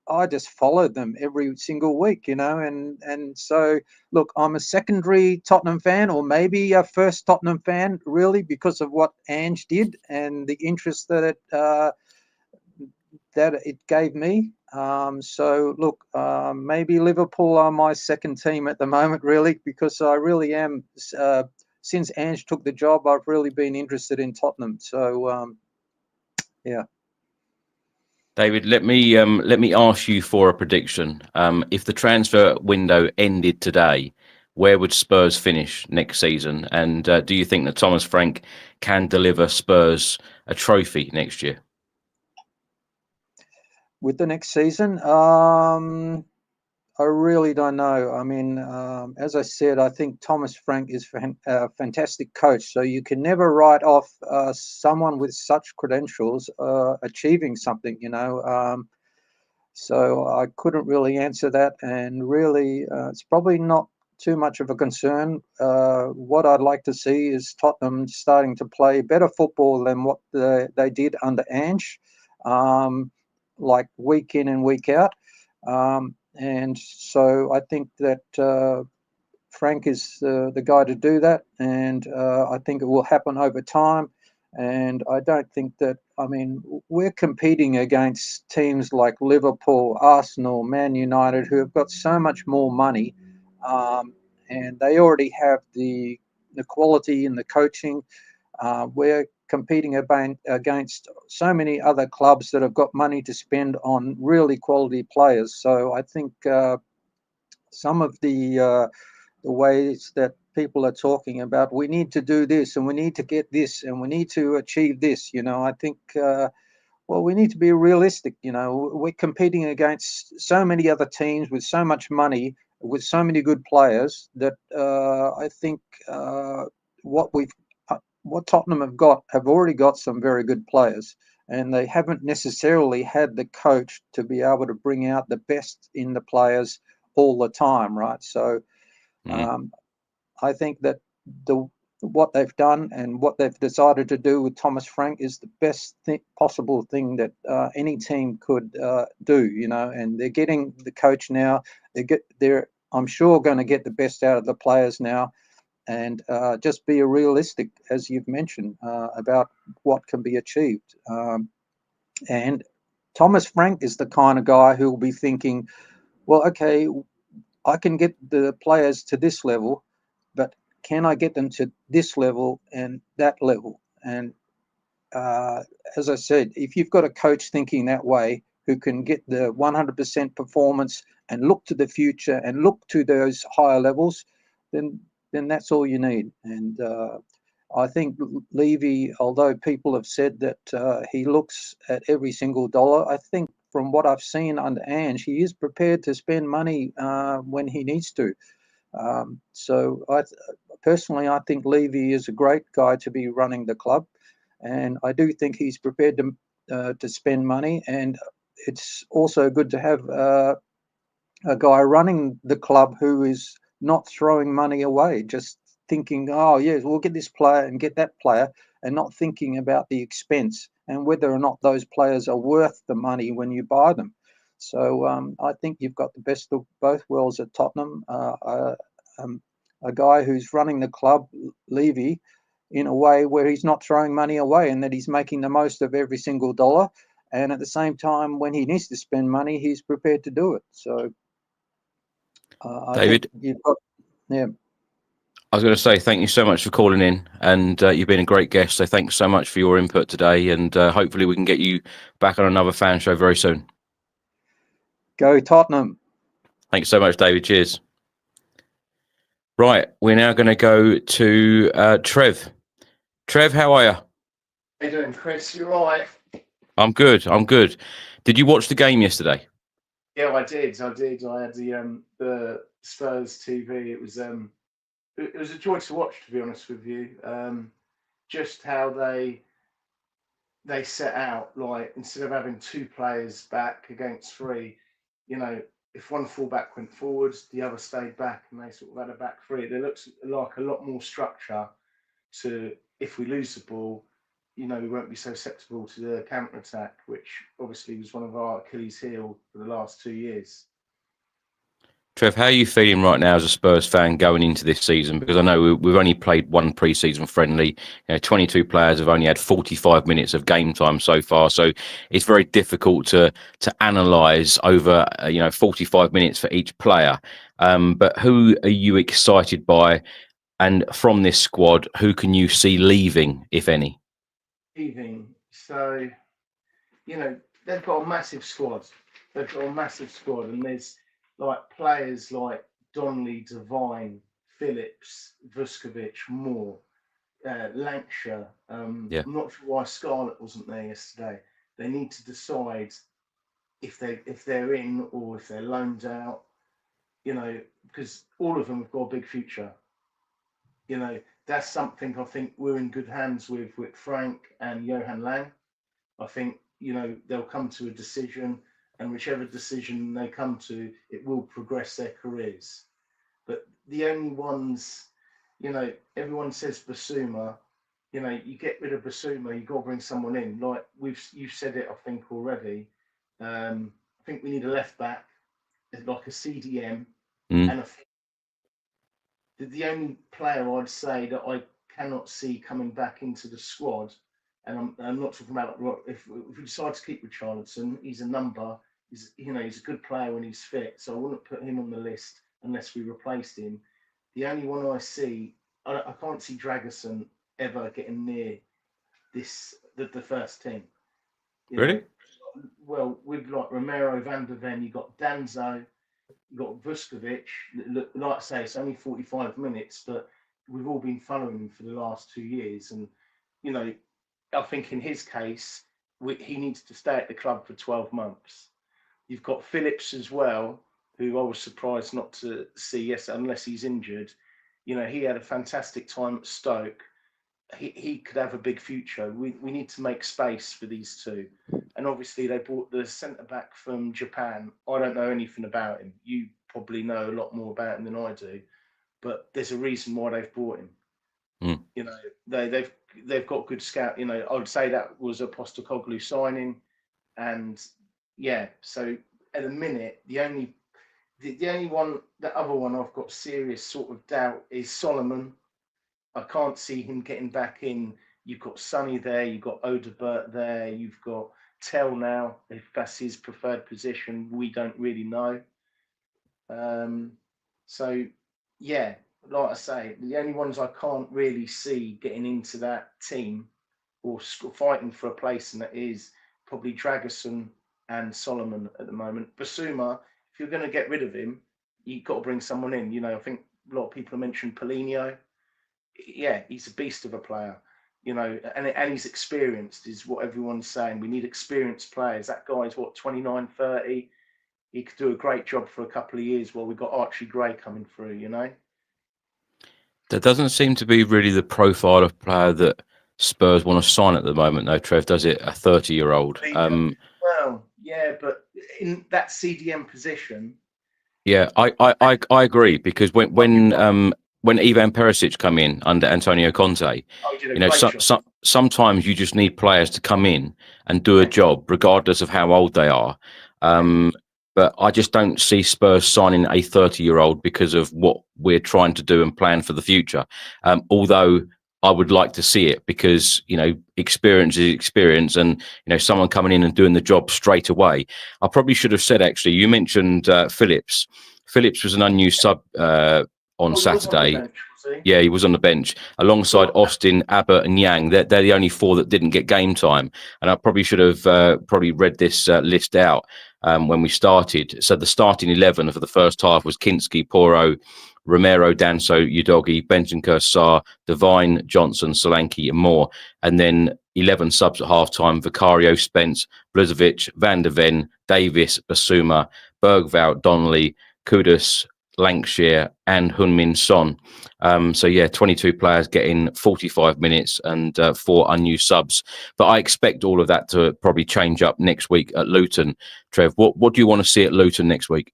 I just followed them every single week, and so look, I'm a secondary Tottenham fan, or maybe a first Tottenham fan, really, because of what Ange did and the interest that it gave me. So look, maybe Liverpool are my second team at the moment, really, because I really am. Since Ange took the job, I've really been interested in Tottenham. So yeah. David, let me ask you for a prediction. If the transfer window ended today, where would Spurs finish next season? And do you think that Thomas Frank can deliver Spurs a trophy next year? With the next season, I really don't know. I mean, as I said, I think Thomas Frank is a fantastic coach. So you can never write off someone with such credentials achieving something, So I couldn't really answer that. And really, it's probably not too much of a concern. What I'd like to see is Tottenham starting to play better football than what they did under Ange, like week in and week out. And so I think that Frank is the guy to do that. And I think it will happen over time. And I don't think that, we're competing against teams like Liverpool, Arsenal, Man United, who have got so much more money. And they already have the quality and the coaching. We're competing against so many other clubs that have got money to spend on really quality players. So I think some of the ways that people are talking about, we need to do this and we need to get this and we need to achieve this, I think, we need to be realistic. We're competing against so many other teams with so much money, with so many good players that I think what Tottenham have already got some very good players, and they haven't necessarily had the coach to be able to bring out the best in the players all the time, right? So I think that what they've done and what they've decided to do with Thomas Frank is the best possible thing that any team could do, and they're getting the coach now. They're I'm sure going to get the best out of the players now. And just be realistic, as you've mentioned, about what can be achieved. And Thomas Frank is the kind of guy who will be thinking, well, okay, I can get the players to this level, but can I get them to this level and that level? And as I said, if you've got a coach thinking that way, who can get the 100% performance and look to the future and look to those higher levels, then that's all you need. And I think Levy, although people have said that he looks at every single dollar, I think from what I've seen under Ange, he is prepared to spend money when he needs to. So personally, I think Levy is a great guy to be running the club, and I do think he's prepared to spend money. And it's also good to have a guy running the club who is not throwing money away, just thinking, oh, yes, we'll get this player and get that player, and not thinking about the expense and whether or not those players are worth the money when you buy them. So I think you've got the best of both worlds at Tottenham. A guy who's running the club, Levy, in a way where he's not throwing money away and that he's making the most of every single dollar. And at the same time, when he needs to spend money, he's prepared to do it. So, David, you've got, yeah. I was going to say thank you so much for calling in, and you've been a great guest. So thanks so much for your input today, and hopefully we can get you back on another fan show very soon. Go Tottenham. Thanks so much, David. Cheers. Right, we're now going to go to Trev. Trev, how are you? How you doing, Chris? You all right? I'm good. Did you watch the game yesterday? Yeah, I did. I had the Spurs TV. It was a joy to watch, to be honest with you. Just how they set out, like, instead of having two players back against three, if one fullback went forwards, the other stayed back, and they sort of had a back three. There looks like a lot more structure to, if we lose the ball, we won't be so susceptible to the counter attack, which obviously was one of our Achilles' heel for the last 2 years. Trev, how are you feeling right now as a Spurs fan going into this season? Because I know we've only played one pre-season friendly. 22 players have only had 45 minutes of game time so far, so it's very difficult to analyse over 45 minutes for each player. But who are you excited by? And from this squad, who can you see leaving, if any? Leaving. So, they've got a massive squad. And there's like players like Donnelly, Devine, Phillips, Vuskovic, Moore, Lancashire. I'm not sure why Scarlett wasn't there yesterday. They need to decide if they're in or if they're loaned out. Because all of them have got a big future. That's something I think we're in good hands with Frank and Johan Lang. I think, they'll come to a decision, and whichever decision they come to, it will progress their careers. But the only ones, everyone says Basuma, you get rid of Basuma, you've got to bring someone in. Like you've said it, I think, already. I think we need a left back, like a CDM, and the only player I'd say that I cannot see coming back into the squad, and I'm not talking about if we decide to keep Richarlison, he's a number. He's a good player when he's fit, so I wouldn't put him on the list unless we replaced him. The only one I see, I can't see Dragerson ever getting near the first team. Really? Well, with like Romero, Van der Ven, you got Danzo, you got Vuskovic. Like I say, it's only 45 minutes, but we've all been following him for the last 2 years, and I think in his case, he needs to stay at the club for 12 months. You've got Phillips as well, who I was surprised not to see unless he's injured. He had a fantastic time at Stoke. He could have a big future. We need to make space for these two. And obviously they bought the centre-back from Japan. I don't know anything about him. You probably know a lot more about him than I do. But there's a reason why they've bought him. They've got good scout. I would say that was a Postecoglou signing. And yeah, so at the minute, the only one, the other one I've got serious sort of doubt is Solomon. I can't see him getting back in. You've got Sonny there, you've got Odebert there, you've got Tell now. If that's his preferred position, we don't really know. So yeah, like I say, the only ones I can't really see getting into that team or fighting for a place in that is probably Dragerson and Solomon at the moment. Basuma, if you're going to get rid of him, you've got to bring someone in. I think a lot of people have mentioned Paulinho. Yeah, he's a beast of a player, and he's experienced, is what everyone's saying. We need experienced players. That guy's 29, 30. He could do a great job for a couple of years while we've got Archie Gray coming through, That doesn't seem to be really the profile of player that Spurs want to sign at the moment, though, Trev, does it? A 30-year-old. Well, yeah, but in that CDM position. Yeah, I agree, because when Ivan Perisic come in under Antonio Conte, sometimes you just need players to come in and do a job, regardless of how old they are. but I just don't see Spurs signing a 30-year-old because of what we're trying to do and plan for the future. Although I would like to see it, because, you know, experience is experience, and, you know, someone coming in and doing the job straight away. I probably should have said, actually, you mentioned Phillips. Phillips was an unused sub on Saturday. Yeah, he was on the bench alongside Austin, Abbott, and Yang. They're the only four that didn't get game time. And I probably should have probably read this list out when we started. So the starting 11 for the first half was Kinski, Poro, Romero, Danso, Udogi, Bentancur, Sarr, Devine, Johnson, Solanke, and more. And then 11 subs at half-time: Vicario, Spence, Blizovic, Van der Ven, Davis, Basuma, Bergvout, Donnelly, Kudus, Lancashire, and Heung-min Son. So yeah, 22 players getting 45 minutes and 4 unused subs. But I expect all of that to probably change up next week at Luton. Trev, what do you want to see at Luton next week?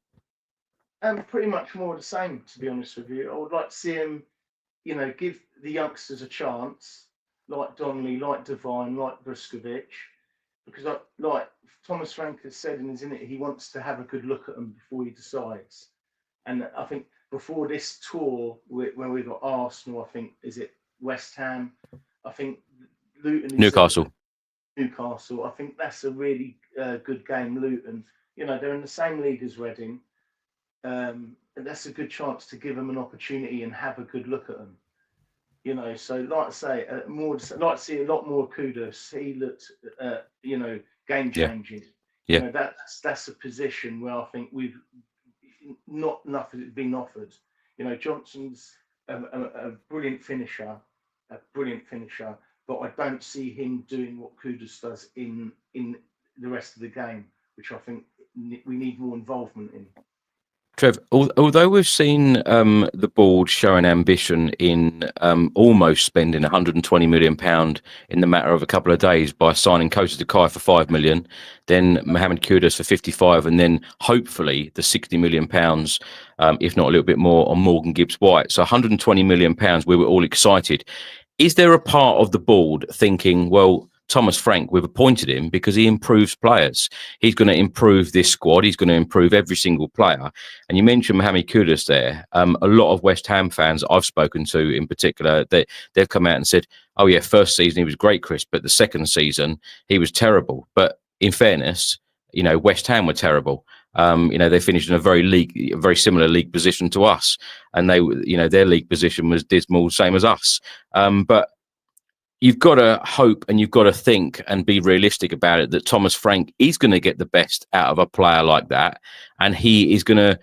Pretty much more of the same, to be honest with you. I would like to see him, you know, give the youngsters a chance, like Donnelly, like Devine, like Bruskovic, because like Thomas Frank has said in his interview, he wants to have a good look at them before he decides. And I think before this tour, when we got Arsenal, I think, is it West Ham? I think Luton. Newcastle. I think that's a really good game, Luton. You know, they're in the same league as Reading. And that's a good chance to give them an opportunity and have a good look at them. You know, so like I say, like to see a lot more Kudus. He looked, you know, game changing. Yeah. You know, that's a position where I think we've not enough has been offered. You know, Johnson's a brilliant finisher, but I don't see him doing what Kudus does in the rest of the game, which I think we need more involvement in. Trev, although we've seen the board showing ambition in almost spending £120 million in the matter of a couple of days by signing Kota Takai for £5 million, then Mohamed Kudus for 55, and then hopefully the £60 million, if not a little bit more, on Morgan Gibbs-White. So £120 million, we were all excited. Is there a part of the board thinking, well, Thomas Frank, we've appointed him because he improves players. He's going to improve this squad. He's going to improve every single player. And you mentioned Mohamed Kudus there. A lot of West Ham fans I've spoken to in particular, they've come out and said, oh yeah, first season he was great, Chris, but the second season he was terrible. But in fairness, you know, West Ham were terrible. You know, they finished in a very similar league position to us. And they, you know, their league position was dismal, same as us. But you've got to hope and you've got to think and be realistic about it that Thomas Frank is going to get the best out of a player like that. And he is going to,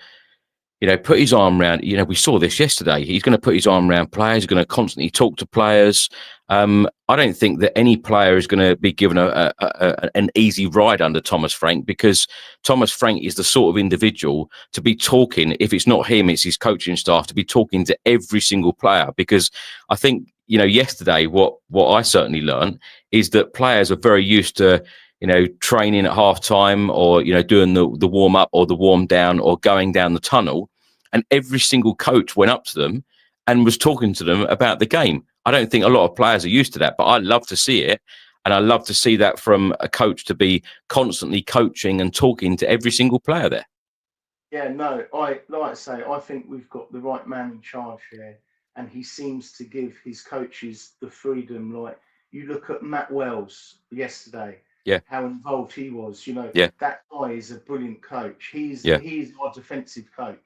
you know, put his arm around, you know, we saw this yesterday. He's going to put his arm around players. He's going to constantly talk to players. I don't think that any player is going to be given an easy ride under Thomas Frank, because Thomas Frank is the sort of individual to be talking, if it's not him, it's his coaching staff, to be talking to every single player. Because I think, you know, yesterday, what I certainly learned is that players are very used to, you know, training at half time, or, you know, doing the warm up or the warm down or going down the tunnel. And every single coach went up to them and was talking to them about the game. I don't think a lot of players are used to that, but I love to see it. And I love to see that from a coach, to be constantly coaching and talking to every single player there. Yeah, no, like I say, I think we've got the right man in charge here. And he seems to give his coaches the freedom. Like, you look at Matt Wells yesterday, how involved he was. You know, that guy is a brilliant coach. He's our defensive coach.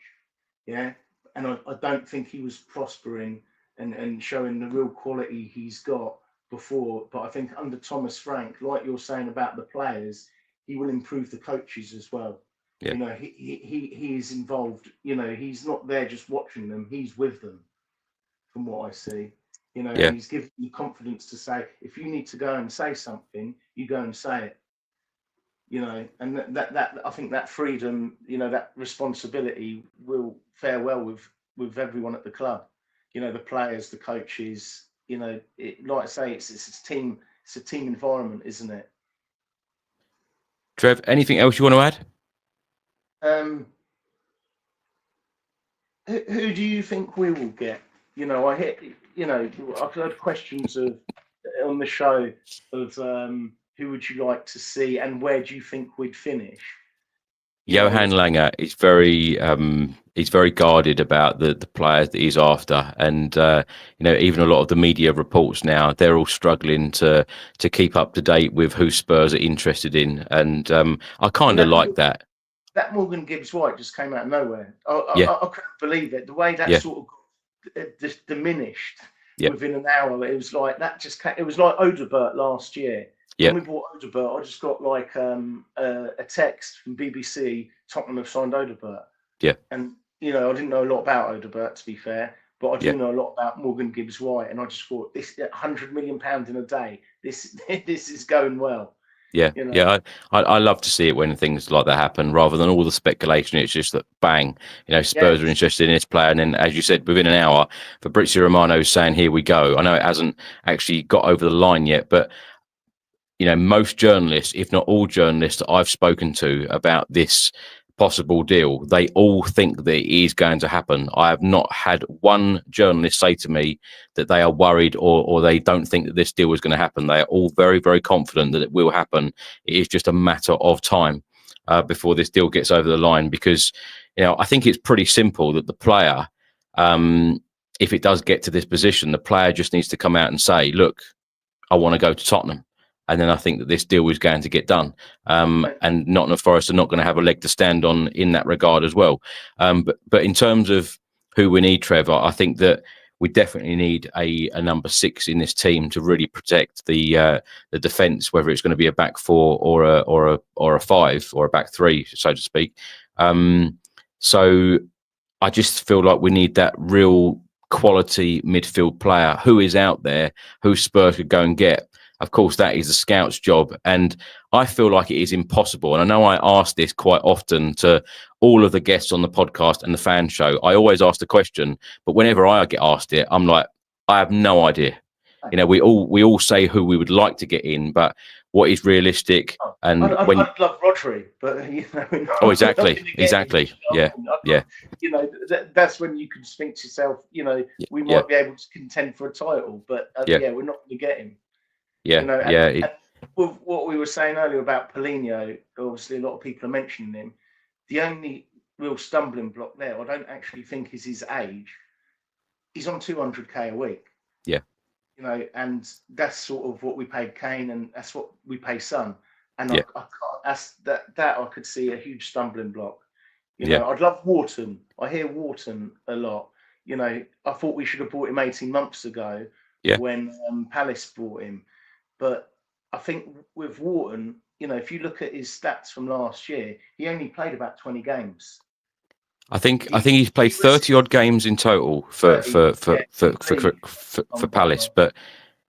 Yeah, and I don't think he was prospering and showing the real quality he's got before. But I think under Thomas Frank, like you're saying about the players, he will improve the coaches as well. Yeah. You know, he is involved. You know, he's not there just watching them. He's with them, from what I see. You know, and he's giving you confidence to say, if you need to go and say something, you go and say it. You know, and that I think that freedom, you know, that responsibility will fare well with everyone at the club. You know, the players, the coaches. You know, like I say, it's a team environment, isn't it? Trev, anything else you want to add? Who do you think we will get? You know, I've heard questions on the show of who would you like to see and where do you think we'd finish? Johan Langer is he's very guarded about the players that he's after, and even a lot of the media reports now, they're all struggling to keep up to date with who Spurs are interested in, and I kind of like that. That Morgan Gibbs-White just came out of nowhere. I couldn't believe it. The way that sort of just diminished within an hour. It was like that just came, it was like Odegaard last year. When we bought Odegaard, I just got like a text from BBC, Tottenham have signed Odegaard. Yeah. And, I didn't know a lot about Odegaard, to be fair, but I do know a lot about Morgan Gibbs-White. And I just thought, this £100 million in a day, this is going well. Yeah, I love to see it when things like that happen, rather than all the speculation. It's just that bang, Spurs are interested in this player, and then, as you said, within an hour, Fabrizio Romano's saying, "Here we go." I know it hasn't actually got over the line yet, but most journalists, if not all journalists that I've spoken to about this possible deal, they all think that it is going to happen. I have not had one journalist say to me that they are worried or they don't think that this deal is going to happen. They are all very, very confident that it will happen. It is just a matter of time before this deal gets over the line, because I think it's pretty simple that the player, if it does get to this position, the player just needs to come out and say, look, I want to go to Tottenham. And then I think that this deal is going to get done. And Nottingham Forest are not going to have a leg to stand on in that regard as well. But in terms of who we need, Trevor, I think that we definitely need a number 6 in this team to really protect the defence, whether it's going to be a back 4 or a 5 or a back 3, so to speak. So I just feel like we need that real quality midfield player who is out there, who Spurs could go and get. Of course, that is the scout's job. And I feel like it is impossible. And I know I ask this quite often to all of the guests on the podcast and the fan show. I always ask the question, but whenever I get asked it, I'm like, I have no idea. We all say who we would like to get in, but what is realistic? And I'd love Rodri, but exactly. Yeah. That's when you can think to yourself, we might be able to contend for a title, but we're not going to get him. And with what we were saying earlier about Paulinho, obviously a lot of people are mentioning him. The only real stumbling block there, I don't actually think, is his age. He's on 200k a week. Yeah. And that's sort of what we paid Kane, and that's what we pay Son. And I can't, I could see a huge stumbling block. I'd love Wharton. I hear Wharton a lot. I thought we should have bought him 18 months ago when Palace bought him. But I think with Wharton, if you look at his stats from last year, he only played about 20 games. I think he's played 30 odd games in total for Palace, but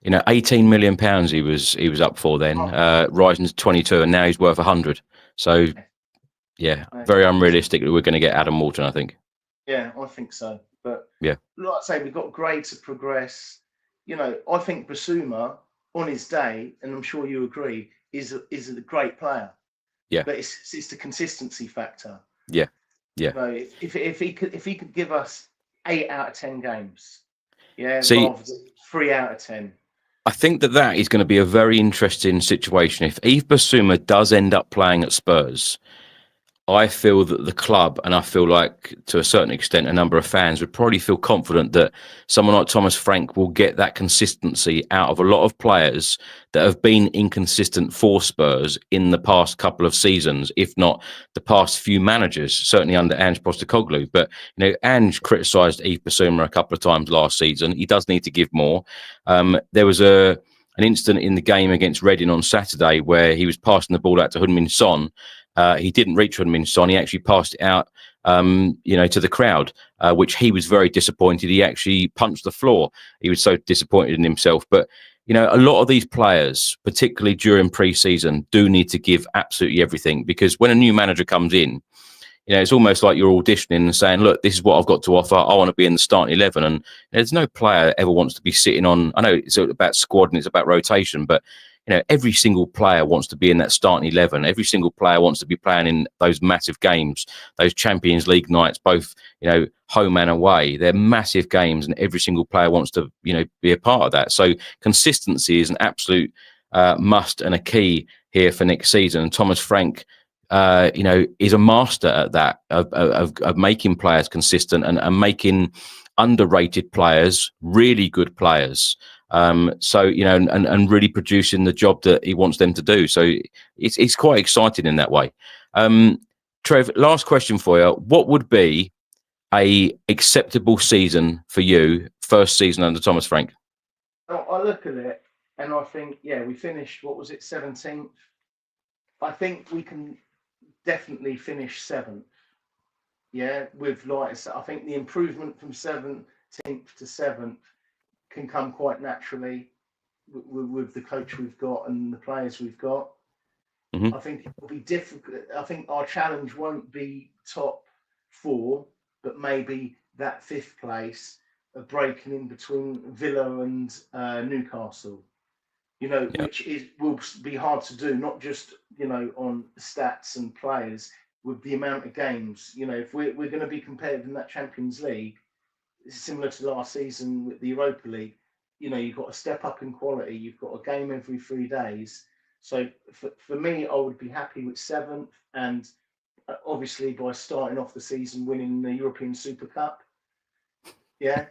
18 million pounds he was up for then, rising to 22, and now he's worth 100. So very unrealistic that we're going to get Adam Wharton, I think. Yeah, I think so. But like I say, we've got grades to progress. I think Basuma on his day, and I'm sure you agree, is a great player. Yeah. But it's the consistency factor. Yeah. Yeah. If he could give us 8 out of 10 games, See, 3 out of 10. I think that is going to be a very interesting situation. If Yves Basuma does end up playing at Spurs, I feel that the club, and I feel like to a certain extent a number of fans, would probably feel confident that someone like Thomas Frank will get that consistency out of a lot of players that have been inconsistent for Spurs in the past couple of seasons, if not the past few managers, certainly under Ange Postecoglou. But Ange criticised Yves Basuma a couple of times last season. He does need to give more. There was an incident in the game against Reading on Saturday where he was passing the ball out to Heung-min Son. He didn't reach Heung-min Son. He actually passed it out, to the crowd, which he was very disappointed. He actually punched the floor. He was so disappointed in himself. But, a lot of these players, particularly during pre-season, do need to give absolutely everything, because when a new manager comes in, it's almost like you're auditioning and saying, look, this is what I've got to offer. I want to be in the starting 11. And there's no player ever wants to be sitting on, I know it's about squad and it's about rotation, but every single player wants to be in that starting 11. Every single player wants to be playing in those massive games, those Champions League nights, both, home and away. They're massive games, and every single player wants to, be a part of that. So consistency is an absolute must and a key here for next season. And Thomas Frank is a master at that of making players consistent and making underrated players really good players. And really producing the job that he wants them to do. So it's quite exciting in that way. Trev, last question for you. What would be a acceptable season for you, first season under Thomas Frank? I look at it and I think, we finished, what was it, 17th? I think we can definitely finish 7th. Yeah, with I think the improvement from 17th to 7th can come quite naturally with the coach we've got and the players we've got. Mm-hmm. I think it will be difficult. I think our challenge won't be top 4, but maybe that 5th place, breaking in between Villa and Newcastle. Which will be hard to do, not just on stats and players, with the amount of games. If we're going to be competitive in that Champions League, similar to last season with the Europa League, you've got to step up in quality. You've got a game every 3 days. So for me, I would be happy with 7th, and obviously by starting off the season winning the European Super Cup. Yeah.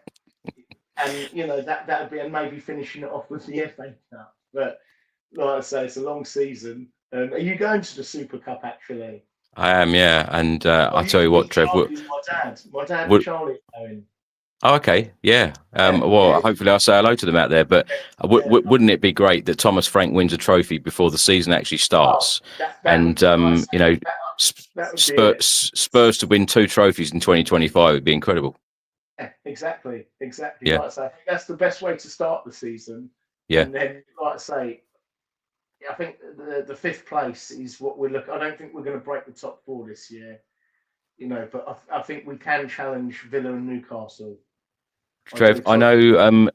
And that would be, and maybe finishing it off with the FA Cup. But like I say, it's a long season. Are you going to the Super Cup actually? I am, yeah. And I'll tell you what, Trev. My dad and Charlie are going. Oh, okay, yeah. Hopefully I'll say hello to them out there. But wouldn't it be great that Thomas Frank wins a trophy before the season actually starts? Spurs to win 2 trophies in 2025 would be incredible. Yeah, exactly. Yeah. Like I say, I think that's the best way to start the season. Yeah. And then, like I say, I think the 5th place is what we're looking. I don't think we're going to break the top 4 this year, but I think we can challenge Villa and Newcastle. Trev, I know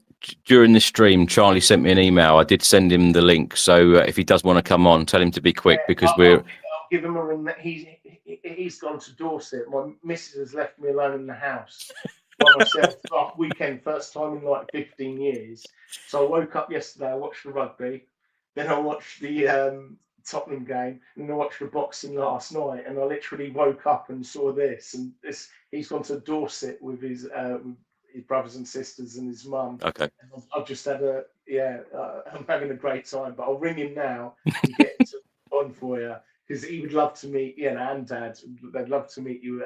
during this stream, Charlie sent me an email. I did send him the link. So if he does want to come on, tell him to be quick because I'll give him a ring. He's gone to Dorset. My missus has left me alone in the house by myself last weekend, first time in like 15 years. So I woke up yesterday, I watched the rugby, then I watched the Tottenham game, and then I watched the boxing last night, and I literally woke up and saw this. And he's gone to Dorset with his brothers and sisters and his mum. Okay. And I've just had I'm having a great time, but I'll ring him now and get him on for you, because he would love to meet, and Dad, they'd love to meet you.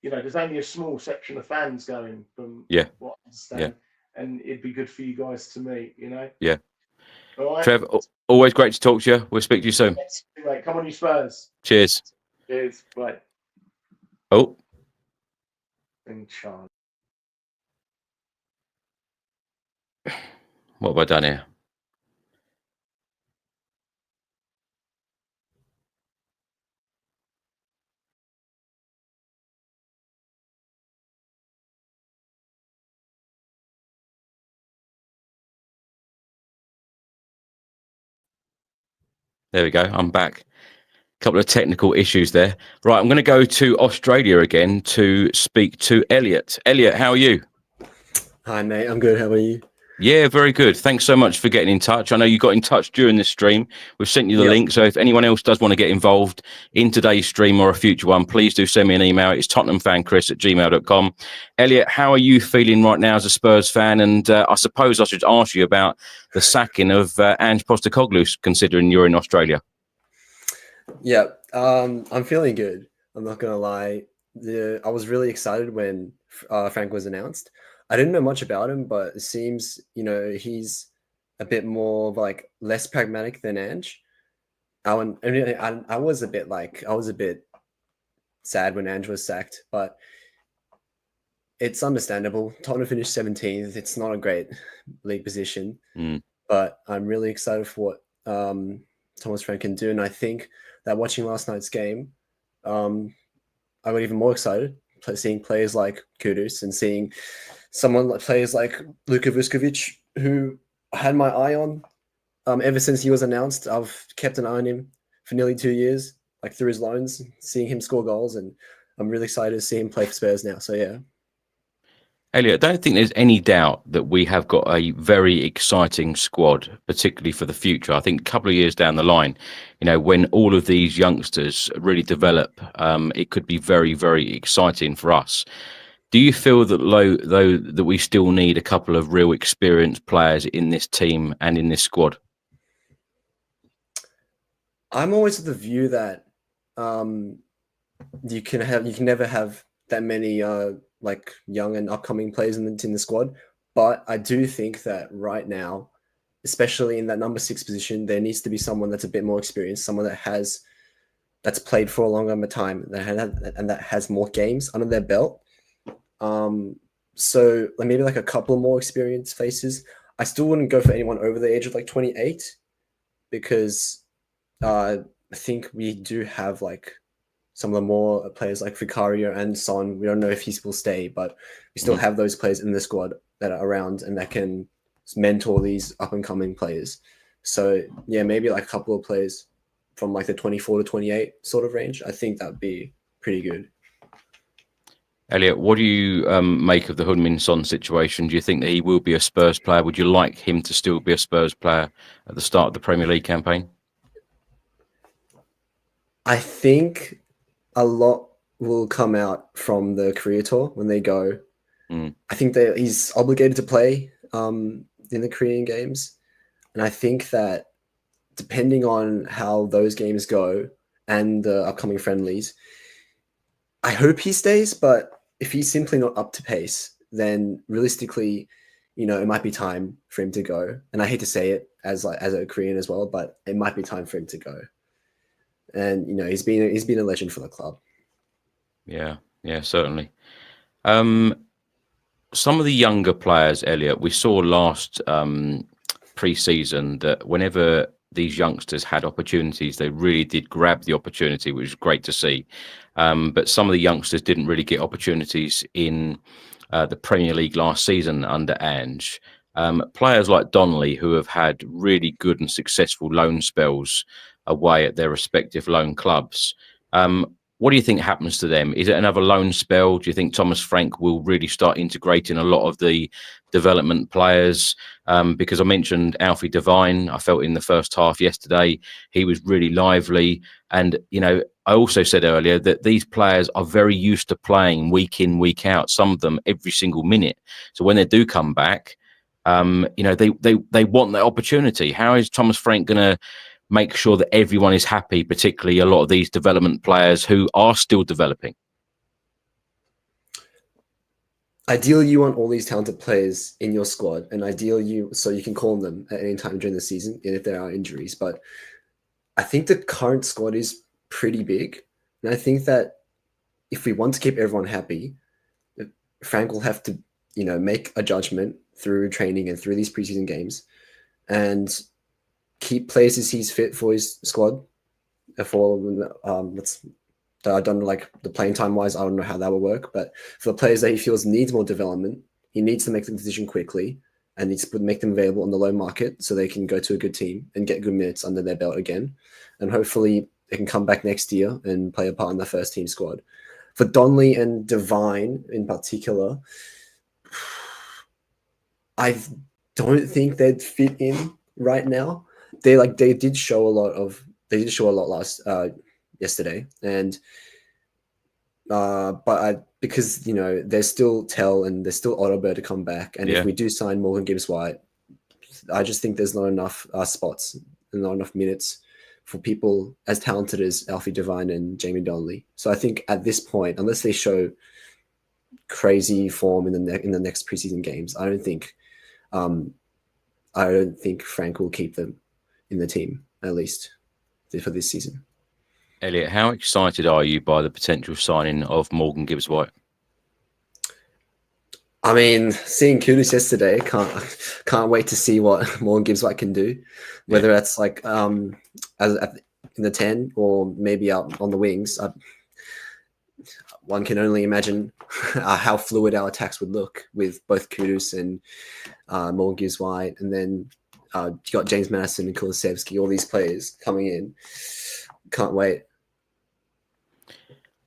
There's only a small section of fans going from what I understand, and it'd be good for you guys to meet, Yeah. All right. Trev, always great to talk to you. We'll speak to you soon. Right, come on, you Spurs. Cheers. Cheers. Bye. Oh. And Charlie. What have I done here? There we go. I'm back. Couple of technical issues there. Right, I'm going to go to Australia again to speak to Elliot. Elliot, how are you? Hi, mate. I'm good. How are you? Yeah, very good. Thanks so much for getting in touch. I know you got in touch during this stream. We've sent you the link. So if anyone else does want to get involved in today's stream or a future one, please do send me an email. It's tottenhamfanchris@gmail.com. Elliot, how are you feeling right now as a Spurs fan? And I suppose I should ask you about the sacking of Ange Postecoglou, considering you're in Australia. Yeah, I'm feeling good. I'm not going to lie. I was really excited when Frank was announced. I didn't know much about him, but it seems, he's a bit more less pragmatic than Ange. I was a bit sad when Ange was sacked, but it's understandable. Tottenham finished 17th. It's not a great league position, but I'm really excited for what Thomas Frank can do. And I think that watching last night's game, I got even more excited seeing players like Kudus and seeing players like Luka Vuskovic, who I had my eye on ever since he was announced. I've kept an eye on him for nearly 2 years, through his loans, seeing him score goals, and I'm really excited to see him play for Spurs now. So yeah. Elliot, I don't think there's any doubt that we have got a very exciting squad, particularly for the future. I think a couple of years down the line, when all of these youngsters really develop, it could be very, very exciting for us. Do you feel that though that we still need a couple of real experienced players in this team and in this squad? I'm always of the view that you can never have that many like young and upcoming players in the squad. But I do think that right now, especially in that number 6 position, there needs to be someone that's a bit more experienced, someone that's played for a longer time and that has more games under their belt. So maybe like a couple more experienced faces. I still wouldn't go for anyone over the age of like 28 because I think we do have like some of the more players like Vicario and Son. We don't know if he will stay, but we still have those players in the squad that are around and that can mentor these up and coming players. So yeah, maybe like a couple of players from like the 24 to 28 sort of range. I think that'd be pretty good. Elliot, what do you make of the Heung-min Son situation? Do you think that he will be a Spurs player? Would you like him to still be a Spurs player at the start of the Premier League campaign? I think a lot will come out from the career tour when they go. I think that he's obligated to play in the Korean games. And I think that depending on how those games go and the upcoming friendlies, I hope he stays, but if he's simply not up to pace, then realistically, it might be time for him to go. And I hate to say it as a Korean as well, but it might be time for him to go. And he's been a legend for the club. Yeah, certainly. Some of the younger players, Elliot, we saw last pre-season that whenever these youngsters had opportunities, they really did grab the opportunity, which is great to see. But some of the youngsters didn't really get opportunities in the Premier League last season under Ange. Players like Donnelly, who have had really good and successful loan spells away at their respective loan clubs. What do you think happens to them? Is it another loan spell? Do you think Thomas Frank will really start integrating a lot of the development players? Because I mentioned Alfie Devine. I felt in the first half yesterday, he was really lively. And, I also said earlier that these players are very used to playing week in, week out, some of them every single minute. So when they do come back, they want that opportunity. How is Thomas Frank going to make sure that everyone is happy, particularly a lot of these development players who are still developing? Ideally, you want all these talented players in your squad, and ideally so you can call them at any time during the season, and if there are injuries. But I think the current squad is pretty big, and I think that if we want to keep everyone happy, Frank will have to, make a judgment through training and through these preseason games, and keep players as he's fit for his squad. I don't know, like the playing time wise, I don't know how that will work. But for the players that he feels needs more development, he needs to make the decision quickly and needs to make them available on the loan market so they can go to a good team and get good minutes under their belt again. And hopefully they can come back next year and play a part in the first team squad. For Donnelly and Devine in particular, I don't think they'd fit in right now. They did show a lot yesterday, and because there's still Tell and there's still Otterberg to come back, and if we do sign Morgan Gibbs-White, I just think there's not enough spots and not enough minutes for people as talented as Alfie Devine and Jamie Donnelly. So I think at this point, unless they show crazy form in the next preseason games, I don't think Frank will keep them in the team, at least for this season. Elliot, how excited are you by the potential signing of Morgan Gibbs-White? I mean, seeing Kudus yesterday, can't wait to see what Morgan Gibbs-White can do. Whether that's like in the 10 or maybe out on the wings. One can only imagine how fluid our attacks would look with both Kudus and Morgan Gibbs-White, and then you got James Madison and Kulusevski, all these players coming in. Can't wait.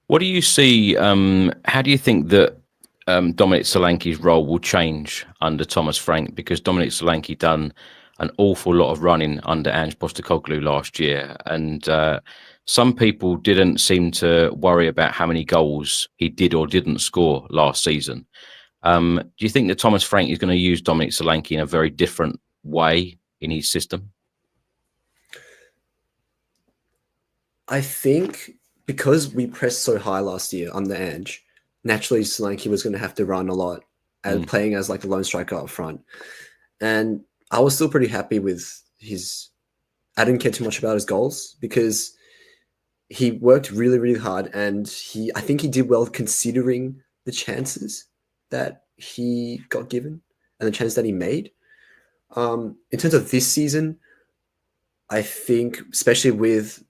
What do you see? How do you think that Dominic Solanke's role will change under Thomas Frank, because Dominic Solanke done an awful lot of running under Ange Postecoglou last year, and some people didn't seem to worry about how many goals he did or didn't score last season. Do you think that Thomas Frank is going to use Dominic Solanke in a very different way in his system? I think because we pressed so high last year under Ange, naturally Solanke was going to have to run a lot and playing as like the lone striker up front. And I was still pretty happy with his. I didn't care too much about his goals because he worked really, really hard, and I think he did well considering the chances that he got given and the chances that he made. In terms of this season, I think, especially with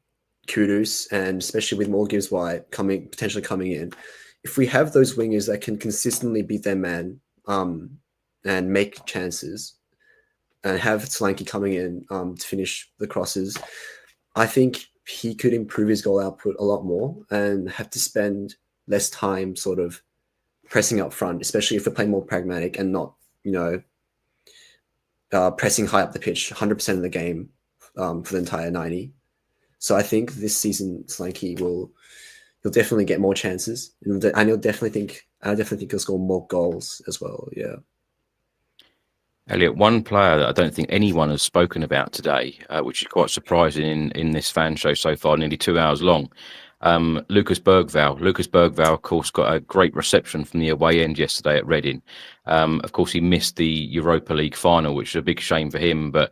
Kudus and especially with Morgan Gibbs-White potentially coming in, if we have those wingers that can consistently beat their man and make chances, and have Solanke coming in to finish the crosses, I think he could improve his goal output a lot more and have to spend less time sort of pressing up front, especially if we're playing more pragmatic and not, pressing high up the pitch 100% of the game for the entire 90. So I think this season Solanke he'll definitely get more chances, and I definitely think he'll score more goals as well. Yeah. Elliot, one player that I don't think anyone has spoken about today, which is quite surprising in this fan show so far, nearly 2 hours long, Lucas Bergvall. Lucas Bergvall, of course, got a great reception from the away end yesterday at Reading. Of course, he missed the Europa League final, which is a big shame for him. But,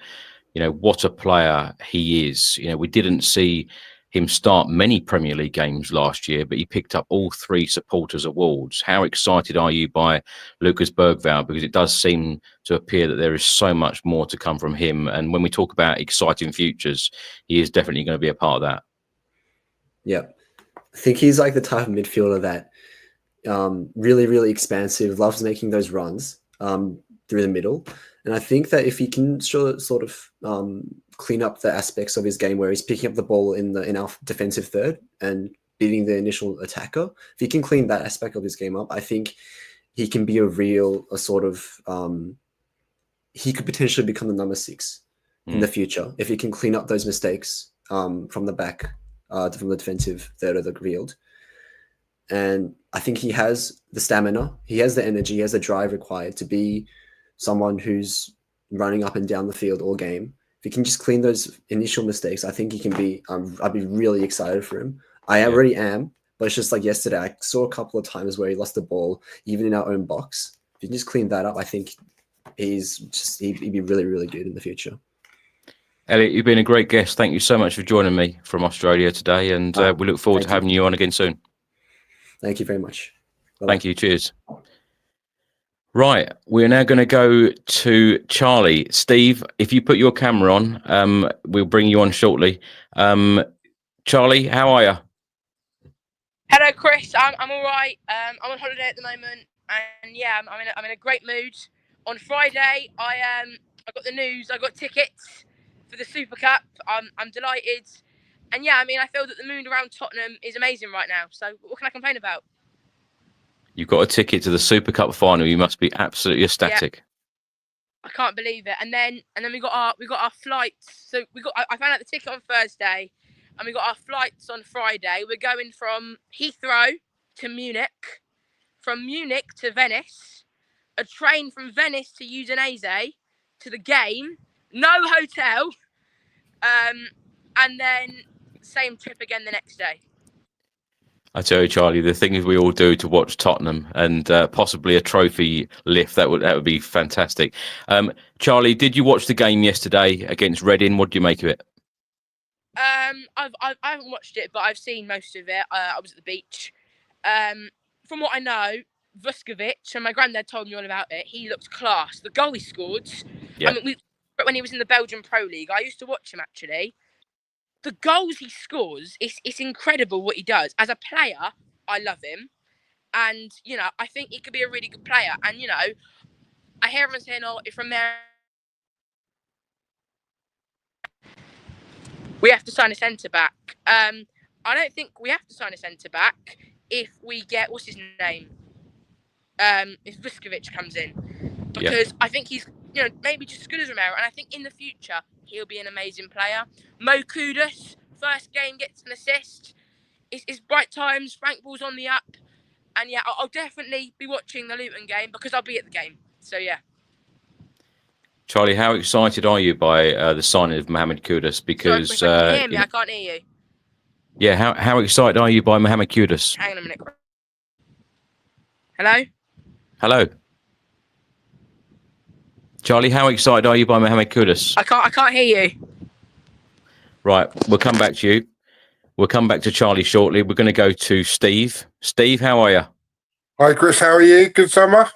what a player he is. We didn't see him start many Premier League games last year, but he picked up all 3 supporters awards. How excited are you by Lucas Bergvall? Because it does seem to appear that there is so much more to come from him. And when we talk about exciting futures, he is definitely going to be a part of that. Yeah. I think he's like the type of midfielder that really, really expansive, loves making those runs through the middle. And I think that if he can sort of clean up the aspects of his game where he's picking up the ball in our defensive third and beating the initial attacker, if he can clean that aspect of his game up, I think he can be he could potentially become the number 6 in the future if he can clean up those mistakes from the back, from the defensive third of the field. And I think he has the stamina, he has the energy, he has the drive required to be someone who's running up and down the field all game. If he can just clean those initial mistakes, I think he can be, I'd be really excited for him. I already am, but it's just like yesterday, I saw a couple of times where he lost the ball, even in our own box. If he can just clean that up, I think he'd be really, really good in the future. Elliot, you've been a great guest. Thank you so much for joining me from Australia today, and we look forward to having you on again soon. Thank you very much. Bye-bye. Thank you. Cheers. Right, we're now going to go to Charlie. Steve, if you put your camera on, we'll bring you on shortly. Charlie, how are you? Hello, Chris. I'm all right. I'm on holiday at the moment, and yeah, I'm in a great mood. On Friday, I got the news. I got tickets for the Super Cup. I'm delighted, and yeah, I feel that the mood around Tottenham is amazing right now. So what can I complain about? You've got a ticket to the Super Cup final. You must be absolutely ecstatic. Yeah. I can't believe it. And then we got our flights. So I found out the ticket on Thursday, and we got our flights on Friday. We're going from Heathrow to Munich, from Munich to Venice, a train from Venice to Udinese, to the game, no hotel, and then same trip again the next day. I tell you, Charlie, the things we all do to watch Tottenham and possibly a trophy lift, that would be fantastic. Charlie, did you watch the game yesterday against Reading? What did you make of it? I haven't watched it, but I've seen most of it. I was at the beach. From what I know, Vuskovic, and my granddad told me all about it, he looked class. The goal he scored, yeah. When he was in the Belgian Pro League, I used to watch him actually. The goals he scores, it's incredible what he does. As a player, I love him. And, I think he could be a really good player. And, I hear everyone saying, if Romero... we have to sign a centre-back. I don't think we have to sign a centre-back if we get... what's his name? if Vuskovic comes in, because I think he's maybe just as good as Romero, and I think in the future he'll be an amazing player. Mo Kudus, first game gets an assist. It's bright times. Frank Ball's on the up, and yeah, I'll definitely be watching the Luton game because I'll be at the game. So yeah. Charlie, how excited are you by the signing of Mohamed Kudus? Because Sorry, can you hear me? I can't hear you. Yeah, how excited are you by Mohamed Kudus? Hang on a minute. Hello? Hello. Charlie, how excited are you by Mohamed Kudus? I can't hear you. Right, we'll come back to you. We'll come back to Charlie shortly. We're going to go to Steve. Steve, how are you? Hi, Chris. How are you? Good summer?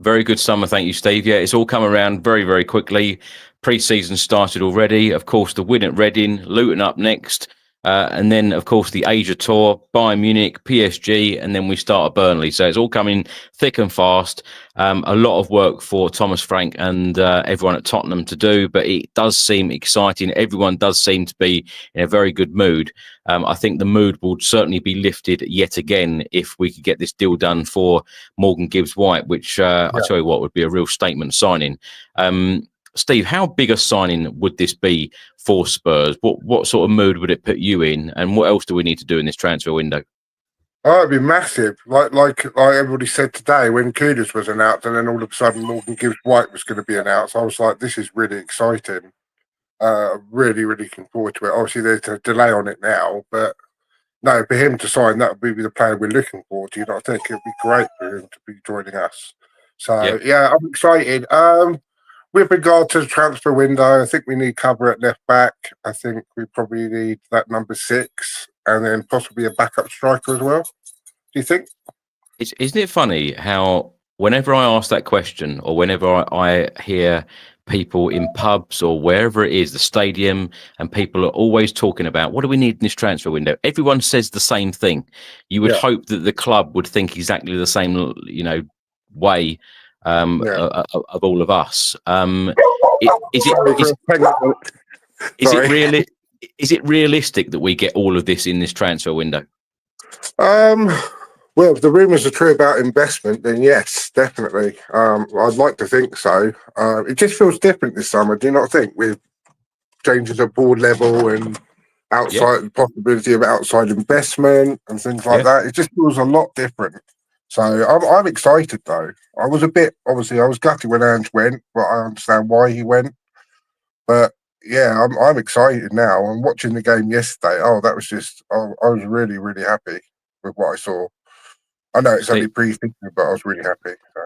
Very good summer, thank you, Steve. Yeah, it's all come around very, very quickly. Pre-season started already. Of course, the win at Reading, Luton up next. And then, of course, the Asia Tour, Bayern Munich, PSG, and then we start at Burnley. So it's all coming thick and fast. A lot of work for Thomas Frank and everyone at Tottenham to do, but it does seem exciting. Everyone does seem to be in a very good mood. I think the mood will certainly be lifted yet again if we could get this deal done for Morgan Gibbs-White, which I tell you what would be a real statement signing. Steve, how big a signing would this be for Spurs? What sort of mood would it put you in, and what else do we need to do in this transfer window? Oh, it'd be massive. Like everybody said today, when Kudus was announced, and then all of a sudden Morgan Gibbs-White was going to be announced, I was like, this is really exciting. Really, really looking forward to it. Obviously, there's a delay on it now, but no, for him to sign, that would be the player we're looking forward to. I think it would be great for him to be joining us. So, yeah I'm excited. With regard to the transfer window, I think we need cover at left back. I think we probably need that number 6 and then possibly a backup striker as well. Do you think? Isn't it funny how whenever I ask that question or whenever I hear people in pubs or wherever it is, the stadium, and people are always talking about what do we need in this transfer window? Everyone says the same thing. You would hope that the club would think exactly the same, way of all of us. Is it realistic that we get all of this in this transfer window? Well, if the rumours are true about investment, then yes, definitely. I'd like to think so. It just feels different this summer, do you not think? With changes at board level and outside possibility of outside investment and things like that, it just feels a lot different. So I'm excited though. I was gutted when Ange went, but I understand why he went. But yeah, I'm excited now. I'm watching the game yesterday. Oh, that was just I was really, really happy with what I saw. I know it's only pre-season, but I was really happy. So.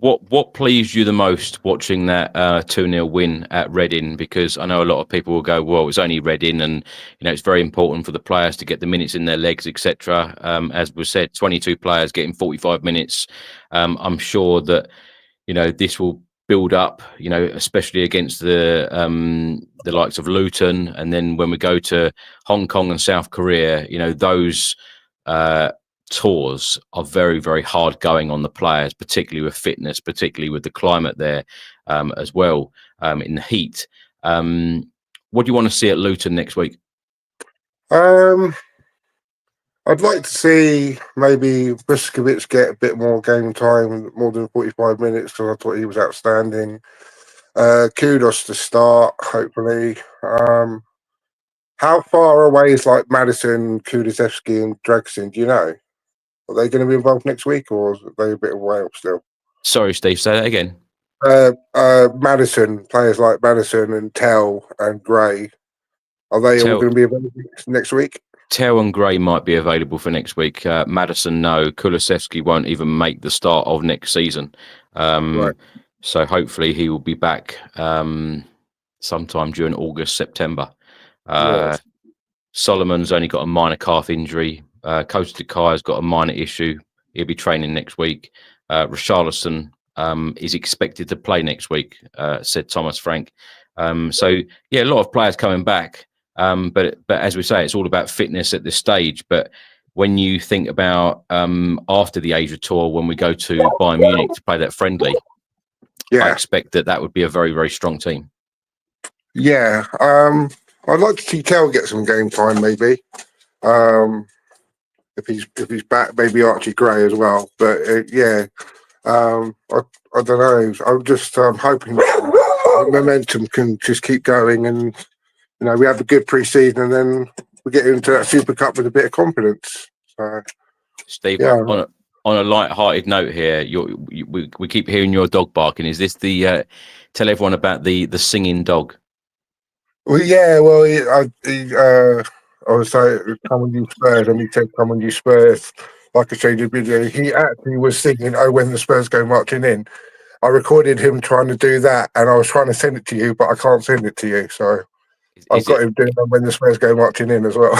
What pleased you the most watching that 2-0 win at Reading? Because I know a lot of people will go, well, it's only Reading, and it's very important for the players to get the minutes in their legs, etc. As was said, 22 players getting 45 minutes. I'm sure that this will build up, especially against the likes of Luton, and then when we go to Hong Kong and South Korea, those tours are very, very hard going on the players, particularly with fitness, particularly with the climate there as well, in the heat. What do you want to see at Luton next week? I'd like to see maybe Vuskovic get a bit more game time, more than 45 minutes, because I thought he was outstanding. Kudos to start, hopefully. How far away is Madison, Kulusevski and Dragsin, do you know? Are they going to be involved next week, or are they a bit away still? Sorry, Steve, say that again. Madison, players like Madison and Tell and Gray, are they all going to be available next week? Tell and Gray might be available for next week. Madison, no. Kulusevski won't even make the start of next season. So hopefully he will be back sometime during August, September. Solomon's only got a minor calf injury. Kota Takai's got a minor issue. He'll be training next week. Richarlison is expected to play next week, said Thomas Frank. So, yeah, a lot of players coming back. But as we say, it's all about fitness at this stage. But when you think about after the Asia Tour, when we go to Bayern Munich to play that friendly, I expect that would be a very, very strong team. Yeah. I'd like to see Kel get some game time, maybe. if he's back, maybe Archie Gray as well. But I don't know. I'm just hoping the momentum can just keep going, and we have a good pre-season, and then we get into that Super Cup with a bit of confidence. So, Steve, on a light-hearted note here, we keep hearing your dog barking. Is this the tell everyone about the singing dog? Well, yeah. Well, I was saying, "Come on, you Spurs," and he said, "Come on, you Spurs." Like I showed you the video, he actually was singing, "Oh, when the Spurs go marching in." I recorded him trying to do that, and I was trying to send it to you, but I can't send it to you. So I've got him doing that when the Spurs go marching in as well.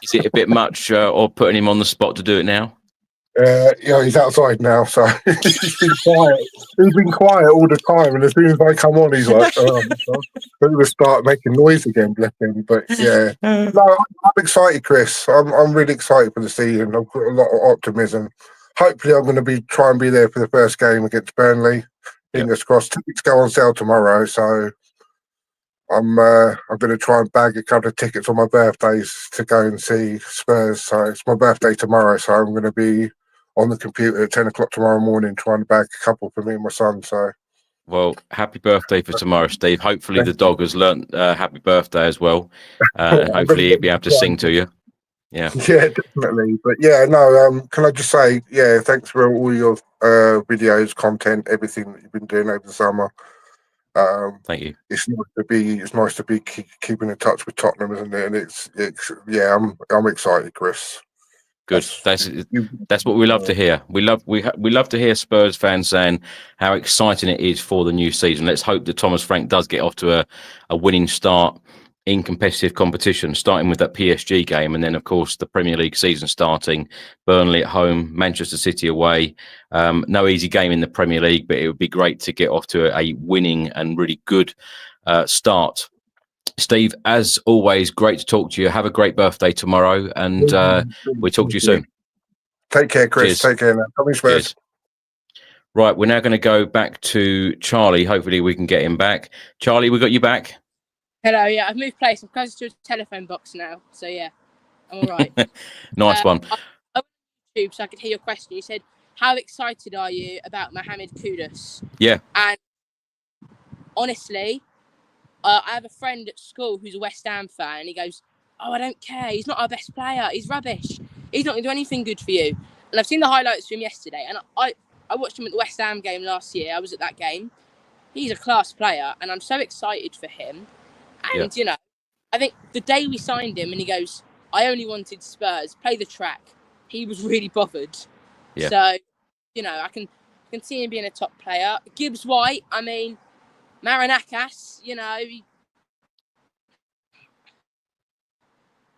Is it a bit much, or putting him on the spot to do it now? He's outside now, so he's been quiet. He's been quiet all the time, and as soon as I come on, he's like, "Oh, I'm going to start making noise again." Bless him. But yeah, no, I'm excited, Chris. I'm really excited for the season. I've got a lot of optimism. Hopefully, I'm going to try and be there for the first game against Burnley. Fingers crossed. Tickets go on sale tomorrow, so I'm going to try and bag a couple of tickets on my birthdays to go and see Spurs. So it's my birthday tomorrow, so I'm going to be on the computer at 10 o'clock tomorrow morning trying to bag a couple for me and my son. So, well, happy birthday for tomorrow, Steve. Hopefully the dog has learnt happy birthday as well, and hopefully he'll be able to sing to you. Yeah, definitely. But yeah, no. Can I just say, thanks for all your videos, content, everything that you've been doing over the summer. Thank you. It's nice to be keeping in touch with Tottenham, isn't it? And it's I'm excited, Chris. Good. That's what we love to hear. We love to hear Spurs fans saying how exciting it is for the new season. Let's hope that Thomas Frank does get off to a winning start in competitive competition, starting with that PSG game, and then of course the Premier League season starting. Burnley at home, Manchester City away. No easy game in the Premier League, but it would be great to get off to a winning and really good start. Steve, as always, great to talk to you. Have a great birthday tomorrow, and we'll talk to you soon. Take care, Chris. Cheers. Take care now. Cheers. Right, we're now going to go back to Charlie. Hopefully we can get him back. Charlie, we got you back? Hello, yeah, I've moved place. I'm closer to a telephone box now, so yeah, I'm all right. Nice one. I went on YouTube so I could hear your question. You said, how excited are you about Mohamed Kudus? Yeah. And honestly, I have a friend at school who's a West Ham fan, and he goes, "Oh, I don't care. He's not our best player. He's rubbish. He's not going to do anything good for you." And I've seen the highlights from him yesterday, and I watched him at the West Ham game last year. I was at that game. He's a class player, and I'm so excited for him. And, I think the day we signed him and he goes, "I only wanted Spurs, play the track," he was really bothered. Yeah. So, I can see him being a top player. Gibbs White, I mean, Marinakas,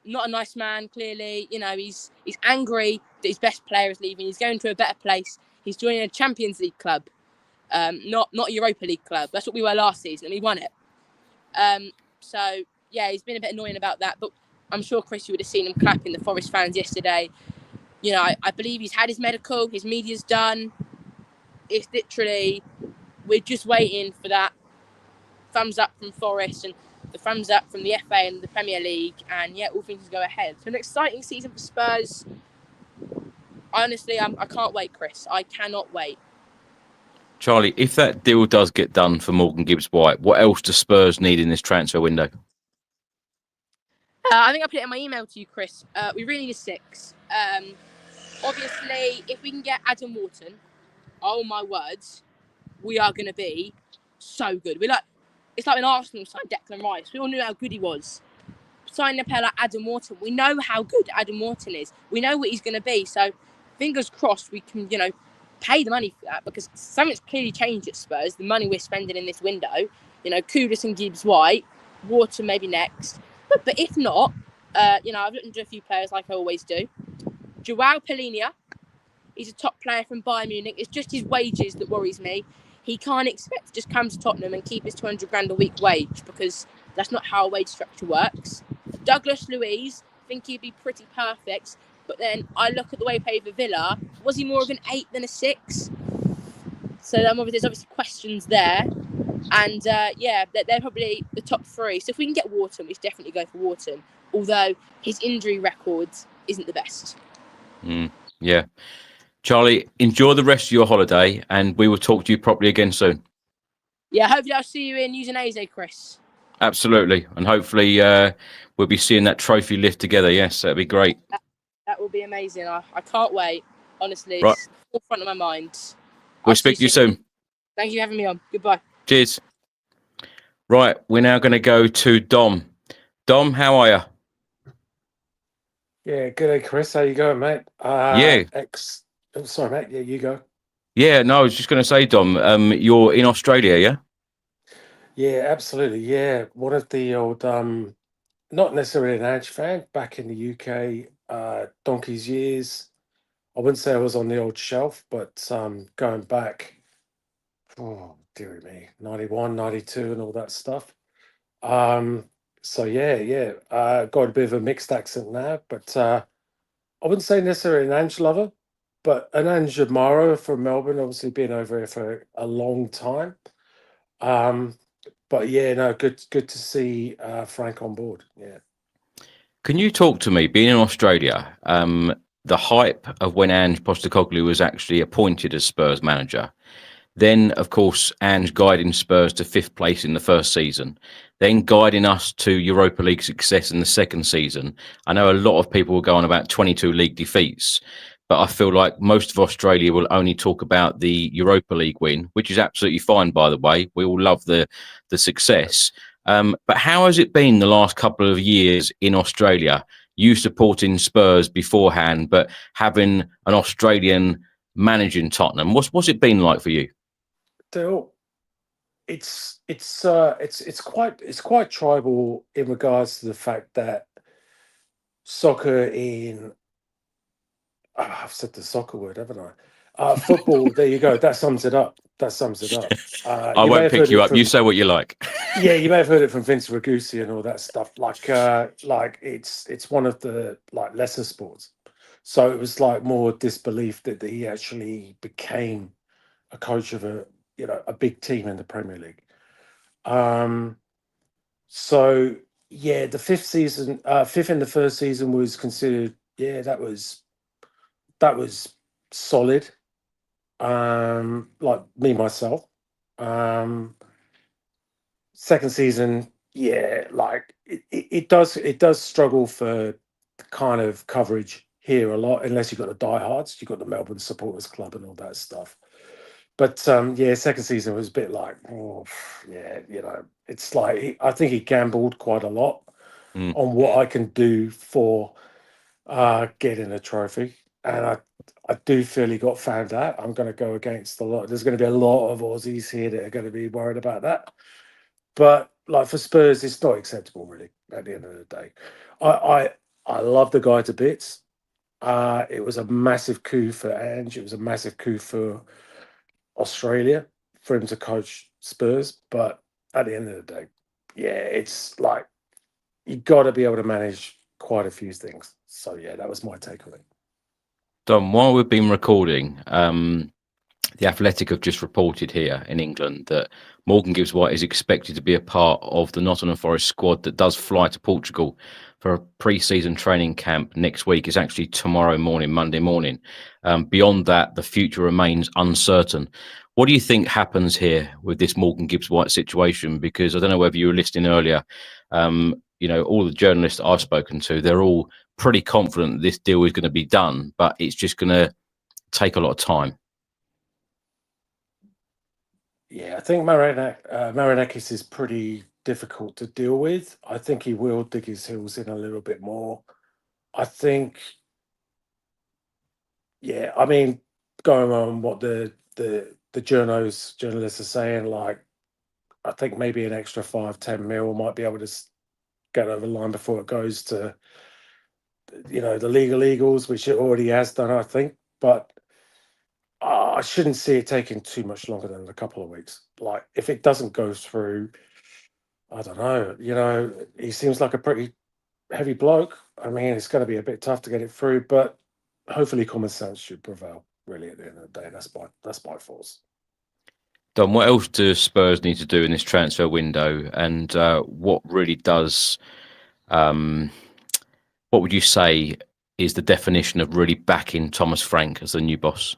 not a nice man, clearly. He's angry that his best player is leaving. He's going to a better place. He's joining a Champions League club, not a Europa League club. That's what we were last season, and we won it. So, yeah, he's been a bit annoying about that, but I'm sure, Chris, you would have seen him clapping the Forest fans yesterday. I believe he's had his medical, his media's done. It's literally, we're just waiting for that thumbs up from Forest and the thumbs up from the FA and the Premier League, and yeah, all things go ahead. So an exciting season for Spurs. Honestly, I can't wait, Chris. I cannot wait. Charlie, if that deal does get done for Morgan Gibbs-White, what else do Spurs need in this transfer window? I think I put it in my email to you, Chris. We really need a 6. Obviously, if we can get Adam Wharton, oh my words, we are going to be so good. It's like when Arsenal signed Declan Rice. We all knew how good he was. Signing a player like Adam Wharton, we know how good Adam Wharton is. We know what he's going to be. So, fingers crossed, we can, pay the money for that, because something's clearly changed at Spurs. The money we're spending in this window, Kudus and Gibbs-White, Wharton maybe next. But if not, I've looked into a few players like I always do. Joao Polinia, he's a top player from Bayern Munich. It's just his wages that worries me. He can't expect to just come to Tottenham and keep his 200 grand a week wage, because that's not how a wage structure works. Douglas Luiz, I think he'd be pretty perfect. But then I look at the way he played for Villa. Was he more of an 8 than a 6? So there's obviously questions there. And they're probably the top 3. So if we can get Wharton, we should definitely go for Wharton. Although his injury record isn't the best. Yeah. Charlie, enjoy the rest of your holiday, and we will talk to you properly again soon. Yeah, hopefully I'll see you in Usinaise, Chris. Absolutely. And hopefully we'll be seeing that trophy lift together. Yes, that'd be great. That will be amazing. I can't wait. Honestly, Right. it's forefront of my mind. We'll speak to you soon. Thank you for having me on. Goodbye. Cheers. Right, we're now going to go to Dom. Dom, how are you? Yeah, good day, Chris. How you going, mate? Yeah. Sorry, mate. Yeah, you go. Yeah, no, I was just going to say, Dom, you're in Australia, yeah? Yeah, absolutely. Yeah, one of the old, not necessarily an Ange fan, back in the UK, donkey's years. I wouldn't say I was on the old shelf, but going back, oh, dearie me, 91, 92 and all that stuff. So got a bit of a mixed accent now, but I wouldn't say necessarily an Ange lover, but an Ange admirer from Melbourne, obviously been over here for a long time. But yeah, no, good to see Frank on board. Yeah. Can you talk to me, being in Australia, the hype of when Ange Postecoglou was actually appointed as Spurs manager? Then, of course, Ange guiding Spurs to 5th place in the first season, then guiding us to Europa League success in the second season. I know a lot of people will go on about 22 league defeats, but I feel like most of Australia will only talk about the Europa League win, which is absolutely fine, by the way. We all love the success. But how has it been the last couple of years in Australia? You supporting Spurs beforehand, but having an Australian managing Tottenham. What's it been like for you? It's quite tribal in regards to the fact that soccer in I've said the soccer word, haven't I? Football. There you go. That sums it up. I won't pick you up. You say what you like. Yeah, you may have heard it from Vince Ragusea and all that stuff. Like it's one of the lesser sports. So it was like more disbelief that he actually became a coach of a big team in the Premier League. So yeah, the fifth in the first season was considered, that was solid. Like me myself. Second season, it does struggle for kind of coverage here a lot, unless you've got the diehards, you've got the Melbourne Supporters Club and all that stuff. But second season was a bit like, it's like I think he gambled quite a lot on what I can do for getting a trophy, and I do feel he got found out. I'm going to go against a lot. There's going to be a lot of Aussies here that are going to be worried about that. But like for Spurs, it's not acceptable, really. At the end of the day, I love the guy to bits. It was a massive coup for Ange. It was a massive coup for Australia for him to coach Spurs. But at the end of the day, it's like you got to be able to manage quite a few things. So that was my take on it. Dom, while we've been recording, The Athletic have just reported here in England that Morgan Gibbs White is expected to be a part of the Nottingham Forest squad that does fly to Portugal for a pre-season training camp next week. It's actually tomorrow morning, Monday morning. Beyond that, the future remains uncertain. What do you think happens here with this Morgan Gibbs White situation? Because I don't know whether you were listening earlier. All the journalists I've spoken to, they're all pretty confident that this deal is going to be done, but it's just going to take a lot of time. Yeah, I think Marinakis is pretty difficult to deal with. I think he will dig his heels in a little bit more. I think, going on what the journalists are saying, like, I think maybe an extra 5-10 mil might be able to get over the line before it goes to, the legal Eagles, which it already has done, I think. But I shouldn't see it taking too much longer than a couple of weeks. Like, if it doesn't go through, I don't know. He seems like a pretty heavy bloke. I mean, it's going to be a bit tough to get it through, but hopefully common sense should prevail, really, at the end of the day. That's my force. Don, what else do Spurs need to do in this transfer window? And what really does, what would you say is the definition of really backing Thomas Frank as the new boss?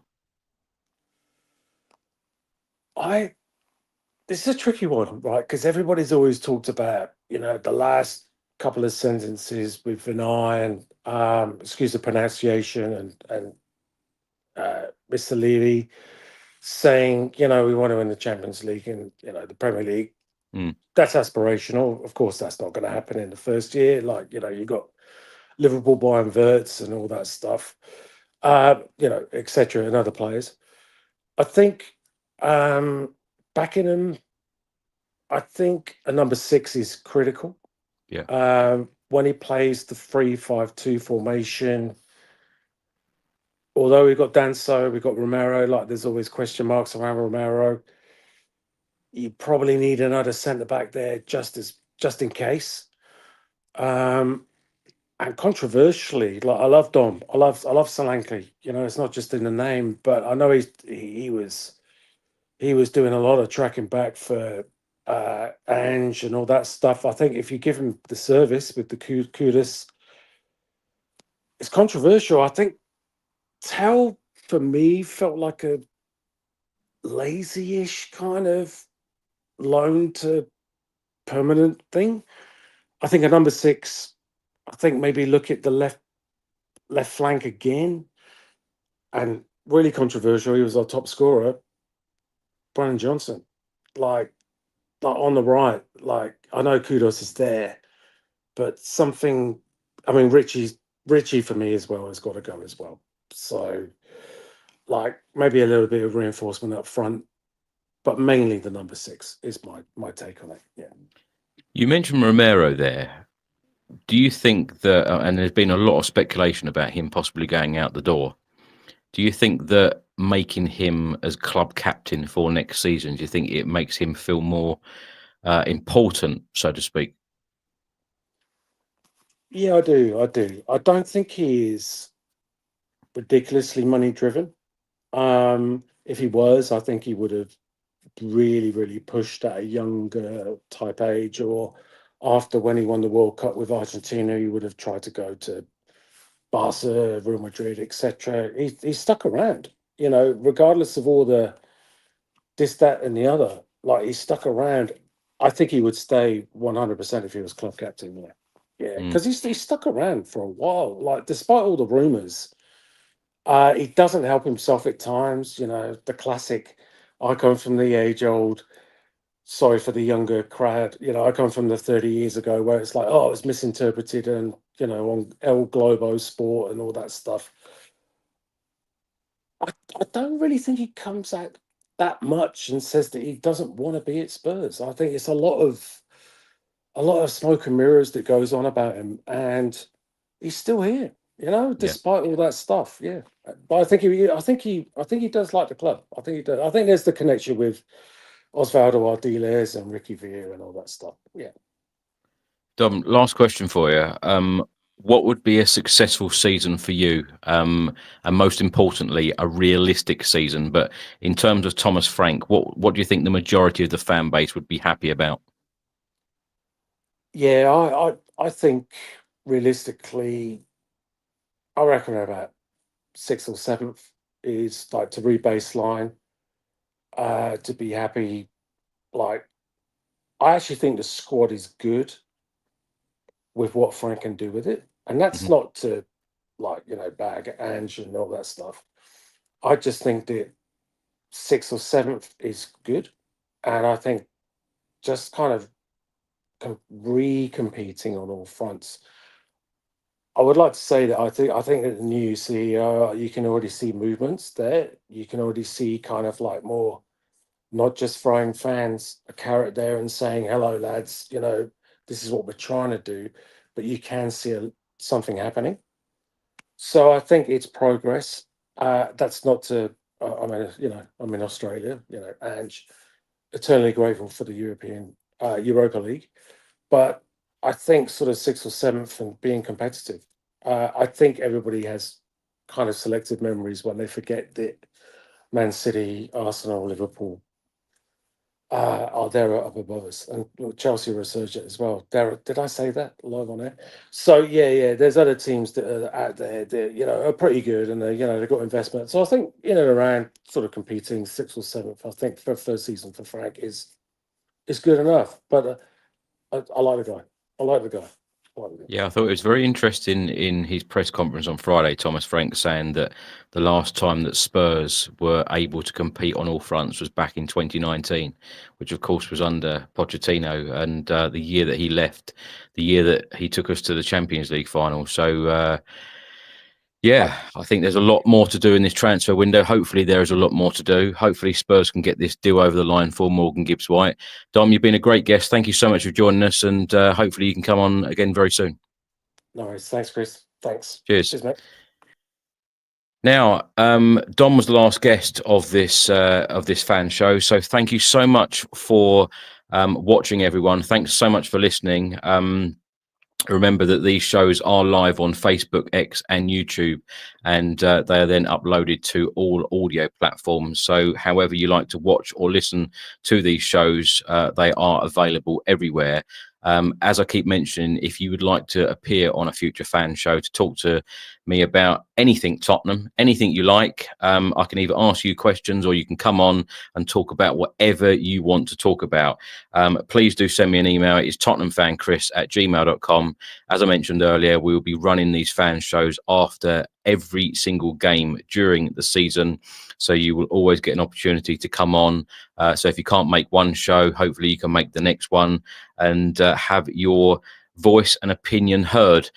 This is a tricky one, right? Because everybody's always talked about, the last couple of sentences with Vinay and excuse the pronunciation and Mr. Levy saying, we want to win the Champions League and the Premier League. That's aspirational. Of course, that's not going to happen in the first year. Like, you've got Liverpool buying Verts and all that stuff, etc. and other players. I think backing him, I think a number 6 is critical. Yeah. When he plays the 3-5-2 formation, although we've got Danso, we've got Romero, like there's always question marks around Romero. You probably need another centre back there just in case. And controversially, like I love Dom, I love Solanke. It's not just in the name, but I know he was doing a lot of tracking back for Ange and all that stuff. I think if you give him the service with the Kudus, it's controversial. I think Tell for me felt like a lazy-ish kind of loan to permanent thing. I think a number 6. I think maybe look at the left flank again, and really controversial. He was our top scorer, Brian Johnson, like on the right. Like I know Kudos is there, but something. I mean, Richie for me as well has got to go as well. So, like maybe a little bit of reinforcement up front, but mainly the number 6 is my take on it. Yeah. You mentioned Romero there. Do you think that, and there's been a lot of speculation about him possibly going out the door, do you think that making him as club captain for next season, do you think it makes him feel more important, so to speak? Yeah, I do. I don't think he is ridiculously money driven. If he was, I think he would have really, really pushed at a younger type age, or after when he won the World Cup with Argentina, he would have tried to go to Barca, Real Madrid, etc. He stuck around, regardless of all the this, that, and the other. Like he stuck around. I think he would stay 100% if he was club captain. Yeah, because he stuck around for a while. Like despite all the rumors, he doesn't help himself at times. The classic. I come from the age-old. Sorry for the younger crowd. I come from the 30 years ago where it's like, oh, it's misinterpreted and, on El Globo Sport and all that stuff. I don't really think he comes out that much and says that he doesn't want to be at Spurs. I think it's a lot of smoke and mirrors that goes on about him, and he's still here, despite all that stuff. Yeah. But I think he does like the club. I think he does. I think there's the connection with Osvaldo Ardiles and Ricky Villa and all that stuff. Yeah. Dom, last question for you. What would be a successful season for you? And most importantly, a realistic season. But in terms of Thomas Frank, what do you think the majority of the fan base would be happy about? Yeah, I think realistically, I reckon about 6th or 7th is like to re-baseline, to be happy. Like, I actually think the squad is good with what Frank can do with it. And that's not to bag Ange and all that stuff. I just think that 6th or 7th is good. And I think just kind of re-competing on all fronts. I would like to say that I think that the new CEO, you can already see movements there. You can already see kind of like more, not just throwing fans a carrot there and saying, hello, lads, this is what we're trying to do, but you can see something happening. So I think it's progress. That's not to, I'm in Australia, and eternally grateful for the Europa League. But I think sort of 6th or 7th and being competitive. I think everybody has kind of selective memories when they forget that Man City, Arsenal, Liverpool, they're up above us, and Chelsea resurgent as well. Did I say that live on air? So yeah, there's other teams that are out there that are pretty good, and they've got investment. So I think around sort of competing 6th or 7th. I think for first season for Frank is good enough. But I like the guy. I like the guy. Yeah, I thought it was very interesting in his press conference on Friday, Thomas Frank saying that the last time that Spurs were able to compete on all fronts was back in 2019, which of course was under Pochettino, and the year that he left, the year that he took us to the Champions League final. So, yeah, I think there's a lot more to do in this transfer window. Hopefully there is a lot more to do. Hopefully Spurs can get this deal over the line for Morgan Gibbs-White. Dom, you've been a great guest. Thank you so much for joining us, and hopefully you can come on again very soon. No worries. Thanks, Chris. Thanks. Cheers, mate. Now, Dom was the last guest of this fan show, so thank you so much for watching, everyone. Thanks so much for listening. Remember that these shows are live on Facebook, X, and YouTube, and they are then uploaded to all audio platforms. So however you like to watch or listen to these shows, they are available everywhere. As I keep mentioning, if you would like to appear on a future fan show to talk to me about anything Tottenham, anything you like, I can either ask you questions or you can come on and talk about whatever you want to talk about. Please do send me an email. It's tottenhamfanchris@gmail.com. As I mentioned earlier, we will be running these fan shows after every single game during the season, so you will always get an opportunity to come on. So if you can't make one show, hopefully you can make the next one and have your voice and opinion heard.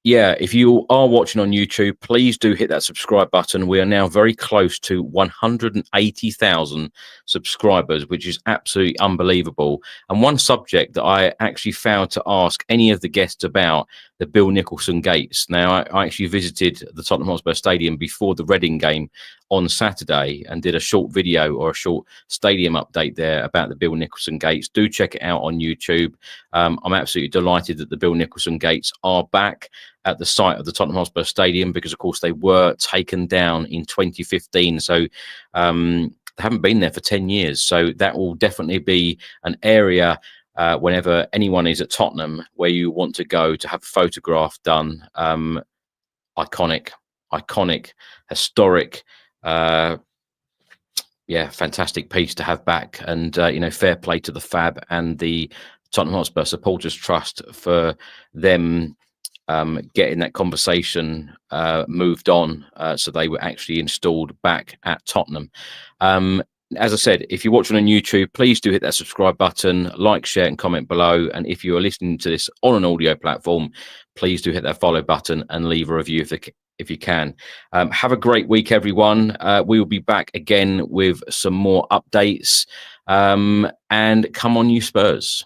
Yeah, if you are watching on YouTube, please do hit that subscribe button. We are now very close to 180,000 subscribers, which is absolutely unbelievable. And one subject that I actually failed to ask any of the guests about, the Bill Nicholson gates. Now, I actually visited the Tottenham Hotspur Stadium before the Reading game on Saturday and did a short video or a short stadium update there about the Bill Nicholson gates. Do check it out on YouTube. I'm absolutely delighted that the Bill Nicholson gates are back at the site of the Tottenham Hotspur Stadium, because of course they were taken down in 2015. So they haven't been there for 10 years. So that will definitely be an area whenever anyone is at Tottenham where you want to go to have a photograph done. Iconic, historic, yeah, fantastic piece to have back. And fair play to the Fab and the Tottenham Hotspur Supporters Trust for them getting that conversation moved on, so they were actually installed back at Tottenham. As I said, if you're watching on YouTube, please do hit that subscribe button, like, share, and comment below. And if you are listening to this on an audio platform, please do hit that follow button and leave a review if you can. Have a great week, everyone. We will be back again with some more updates. And come on, you Spurs.